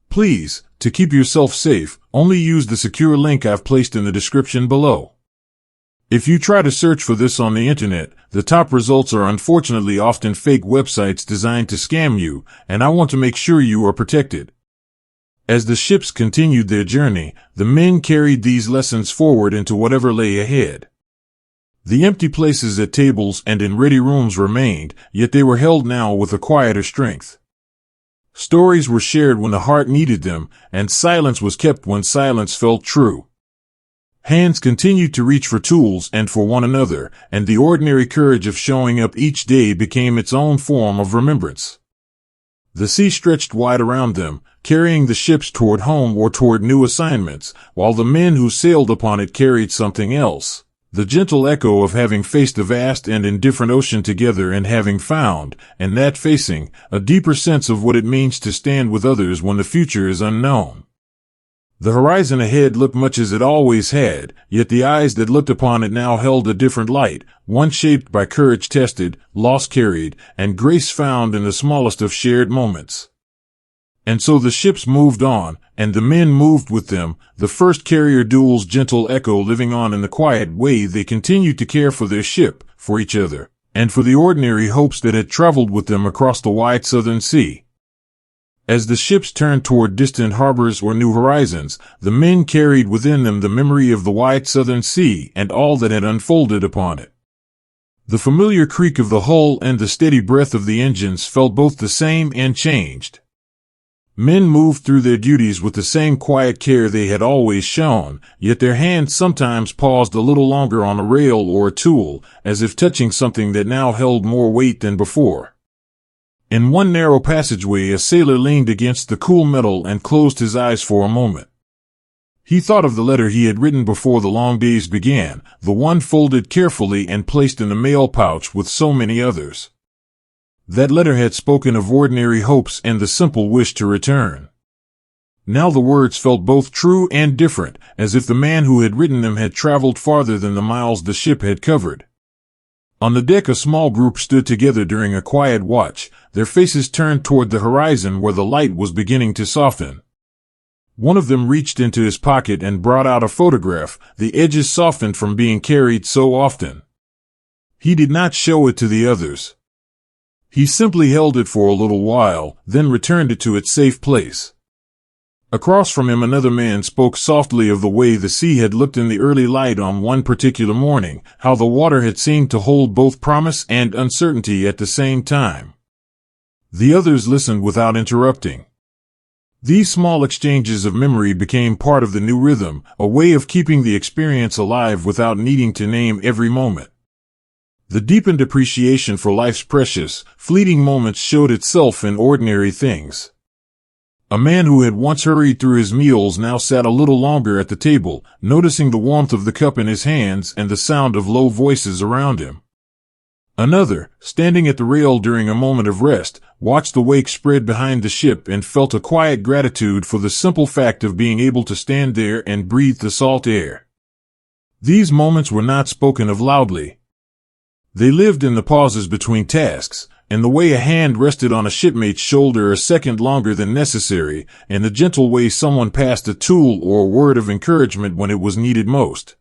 Speaker 1: Please, to keep yourself safe, only use the secure link I've placed in the description below. If you try to search for this on the internet, the top results are unfortunately often fake websites designed to scam you, and I want to make sure you are protected. As the ships continued their journey, the men carried these lessons forward into whatever lay ahead. The empty places at tables and in ready rooms remained, yet they were held now with a quieter strength. Stories were shared when the heart needed them, and silence was kept when silence felt true. Hands continued to reach for tools and for one another, and the ordinary courage of showing up each day became its own form of remembrance. The sea stretched wide around them, carrying the ships toward home or toward new assignments, while the men who sailed upon it carried something else. The gentle echo of having faced a vast and indifferent ocean together and having found, and that facing, a deeper sense of what it means to stand with others when the future is unknown. The horizon ahead looked much as it always had, yet the eyes that looked upon it now held a different light, one shaped by courage tested, loss carried, and grace found in the smallest of shared moments. And so the ships moved on, and the men moved with them, the first carrier duel's gentle echo living on in the quiet way they continued to care for their ship, for each other, and for the ordinary hopes that had traveled with them across the wide southern sea. As the ships turned toward distant harbors or new horizons, the men carried within them the memory of the wide southern sea and all that had unfolded upon it. The familiar creak of the hull and the steady breath of the engines felt both the same and changed. Men moved through their duties with the same quiet care they had always shown, yet their hands sometimes paused a little longer on a rail or a tool, as if touching something that now held more weight than before. In one narrow passageway, a sailor leaned against the cool metal and closed his eyes for a moment. He thought of the letter he had written before the long days began, the one folded carefully and placed in the mail pouch with so many others. That letter had spoken of ordinary hopes and the simple wish to return. Now the words felt both true and different, as if the man who had written them had traveled farther than the miles the ship had covered. On the deck, a small group stood together during a quiet watch, their faces turned toward the horizon where the light was beginning to soften. One of them reached into his pocket and brought out a photograph, the edges softened from being carried so often. He did not show it to the others. He simply held it for a little while, then returned it to its safe place. Across from him, another man spoke softly of the way the sea had looked in the early light on one particular morning, how the water had seemed to hold both promise and uncertainty at the same time. The others listened without interrupting. These small exchanges of memory became part of the new rhythm, a way of keeping the experience alive without needing to name every moment. The deepened appreciation for life's precious, fleeting moments showed itself in ordinary things. A man who had once hurried through his meals now sat a little longer at the table, noticing the warmth of the cup in his hands and the sound of low voices around him. Another, standing at the rail during a moment of rest, watched the wake spread behind the ship and felt a quiet gratitude for the simple fact of being able to stand there and breathe the salt air. These moments were not spoken of loudly. They lived in the pauses between tasks, in the way a hand rested on a shipmate's shoulder a second longer than necessary, in the gentle way someone passed a tool or a word of encouragement when it was needed most.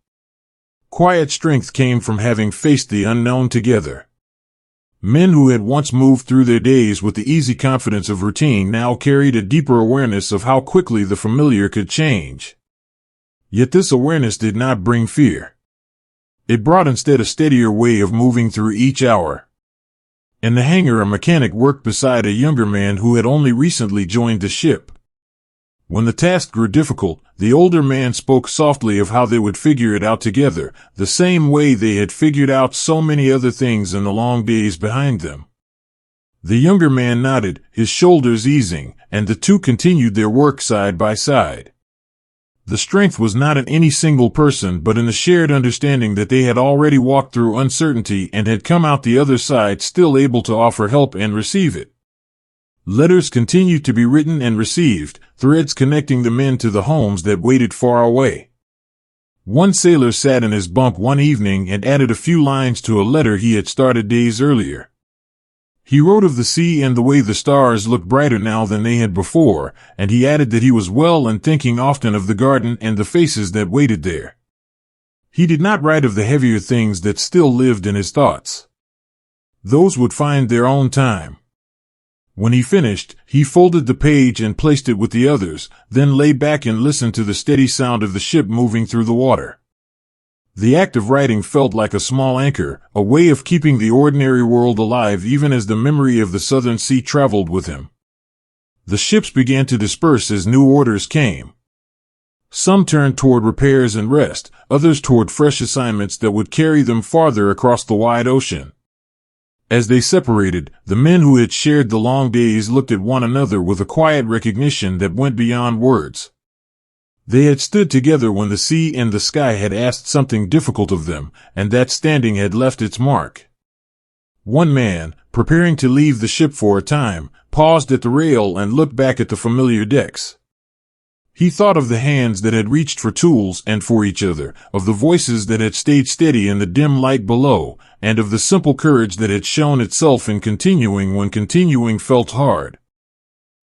Speaker 1: Quiet strength came from having faced the unknown together. Men who had once moved through their days with the easy confidence of routine now carried a deeper awareness of how quickly the familiar could change. Yet this awareness did not bring fear. It brought instead a steadier way of moving through each hour. In the hangar, a mechanic worked beside a younger man who had only recently joined the ship. When the task grew difficult, the older man spoke softly of how they would figure it out together, the same way they had figured out so many other things in the long days behind them. The younger man nodded, his shoulders easing, and the two continued their work side by side. The strength was not in any single person but in the shared understanding that they had already walked through uncertainty and had come out the other side still able to offer help and receive it. Letters continued to be written and received, threads connecting the men to the homes that waited far away. One sailor sat in his bunk one evening and added a few lines to a letter he had started days earlier. He wrote of the sea and the way the stars looked brighter now than they had before, and he added that he was well and thinking often of the garden and the faces that waited there. He did not write of the heavier things that still lived in his thoughts. Those would find their own time. When he finished, he folded the page and placed it with the others, then lay back and listened to the steady sound of the ship moving through the water. The act of writing felt like a small anchor, a way of keeping the ordinary world alive even as the memory of the southern sea traveled with him. The ships began to disperse as new orders came. Some turned toward repairs and rest, others toward fresh assignments that would carry them farther across the wide ocean. As they separated, the men who had shared the long days looked at one another with a quiet recognition that went beyond words. They had stood together when the sea and the sky had asked something difficult of them, and that standing had left its mark. One man, preparing to leave the ship for a time, paused at the rail and looked back at the familiar decks. He thought of the hands that had reached for tools and for each other, of the voices that had stayed steady in the dim light below, and of the simple courage that had shown itself in continuing when continuing felt hard.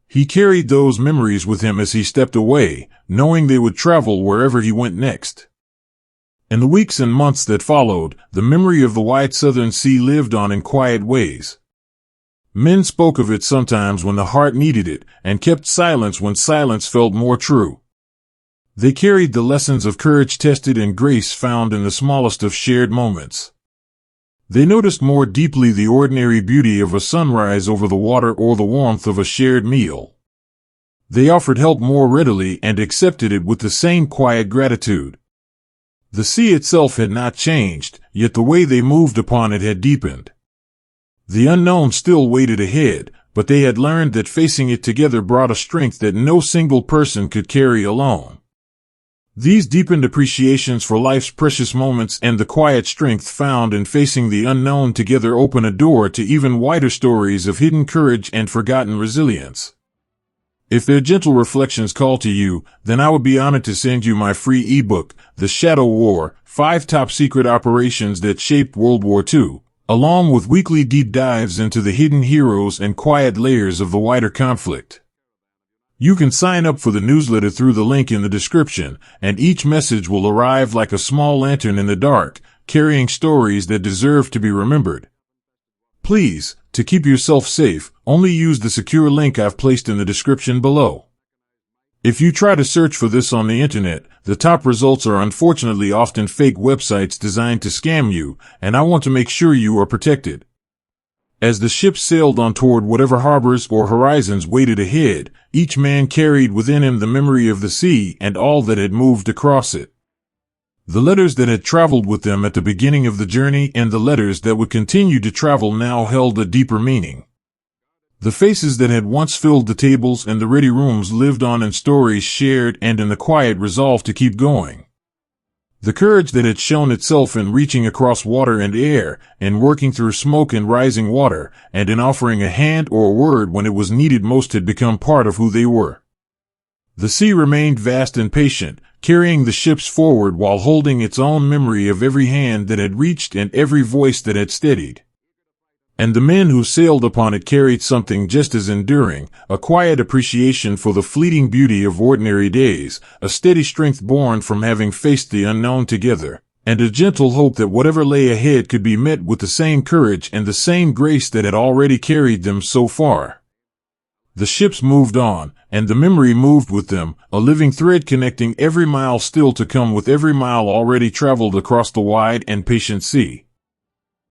Speaker 1: He carried those memories with him as he stepped away, knowing they would travel wherever he went next. In the weeks and months that followed, the memory of the wide southern sea lived on in quiet ways. Men spoke of it sometimes when the heart needed it, and kept silence when silence felt more true. They carried the lessons of courage tested and grace found in the smallest of shared moments. They noticed more deeply the ordinary beauty of a sunrise over the water or the warmth of a shared meal. They offered help more readily and accepted it with the same quiet gratitude. The sea itself had not changed, yet the way they moved upon it had deepened. The unknown still waited ahead, but they had learned that facing it together brought a strength that no single person could carry alone. These deepened appreciations for life's precious moments and the quiet strength found in facing the unknown together open a door to even wider stories of hidden courage and forgotten resilience. If their gentle reflections call to you, then I would be honored to send you my free ebook, The Shadow War, 5 Top Secret Operations That Shaped World War II, along with weekly deep dives into the hidden heroes and quiet layers of the wider conflict. You can sign up for the newsletter through the link in the description, and each message will arrive like a small lantern in the dark, carrying stories that deserve to be remembered. Please, to keep yourself safe, only use the secure link I've placed in the description below. If you try to search for this on the internet, the top results are unfortunately often fake websites designed to scam you, and I want to make sure you are protected. As the ship sailed on toward whatever harbors or horizons waited ahead, each man carried within him the memory of the sea and all that had moved across it. The letters that had traveled with them at the beginning of the journey and the letters that would continue to travel now held a deeper meaning. The faces that had once filled the tables and the ready rooms lived on in stories shared and in the quiet resolve to keep going. The courage that had shown itself in reaching across water and air, in working through smoke and rising water, and in offering a hand or a word when it was needed most had become part of who they were. The sea remained vast and patient, carrying the ships forward while holding its own memory of every hand that had reached and every voice that had steadied. And the men who sailed upon it carried something just as enduring, a quiet appreciation for the fleeting beauty of ordinary days, a steady strength born from having faced the unknown together, and a gentle hope that whatever lay ahead could be met with the same courage and the same grace that had already carried them so far. The ships moved on, and the memory moved with them, a living thread connecting every mile still to come with every mile already traveled across the wide and patient sea.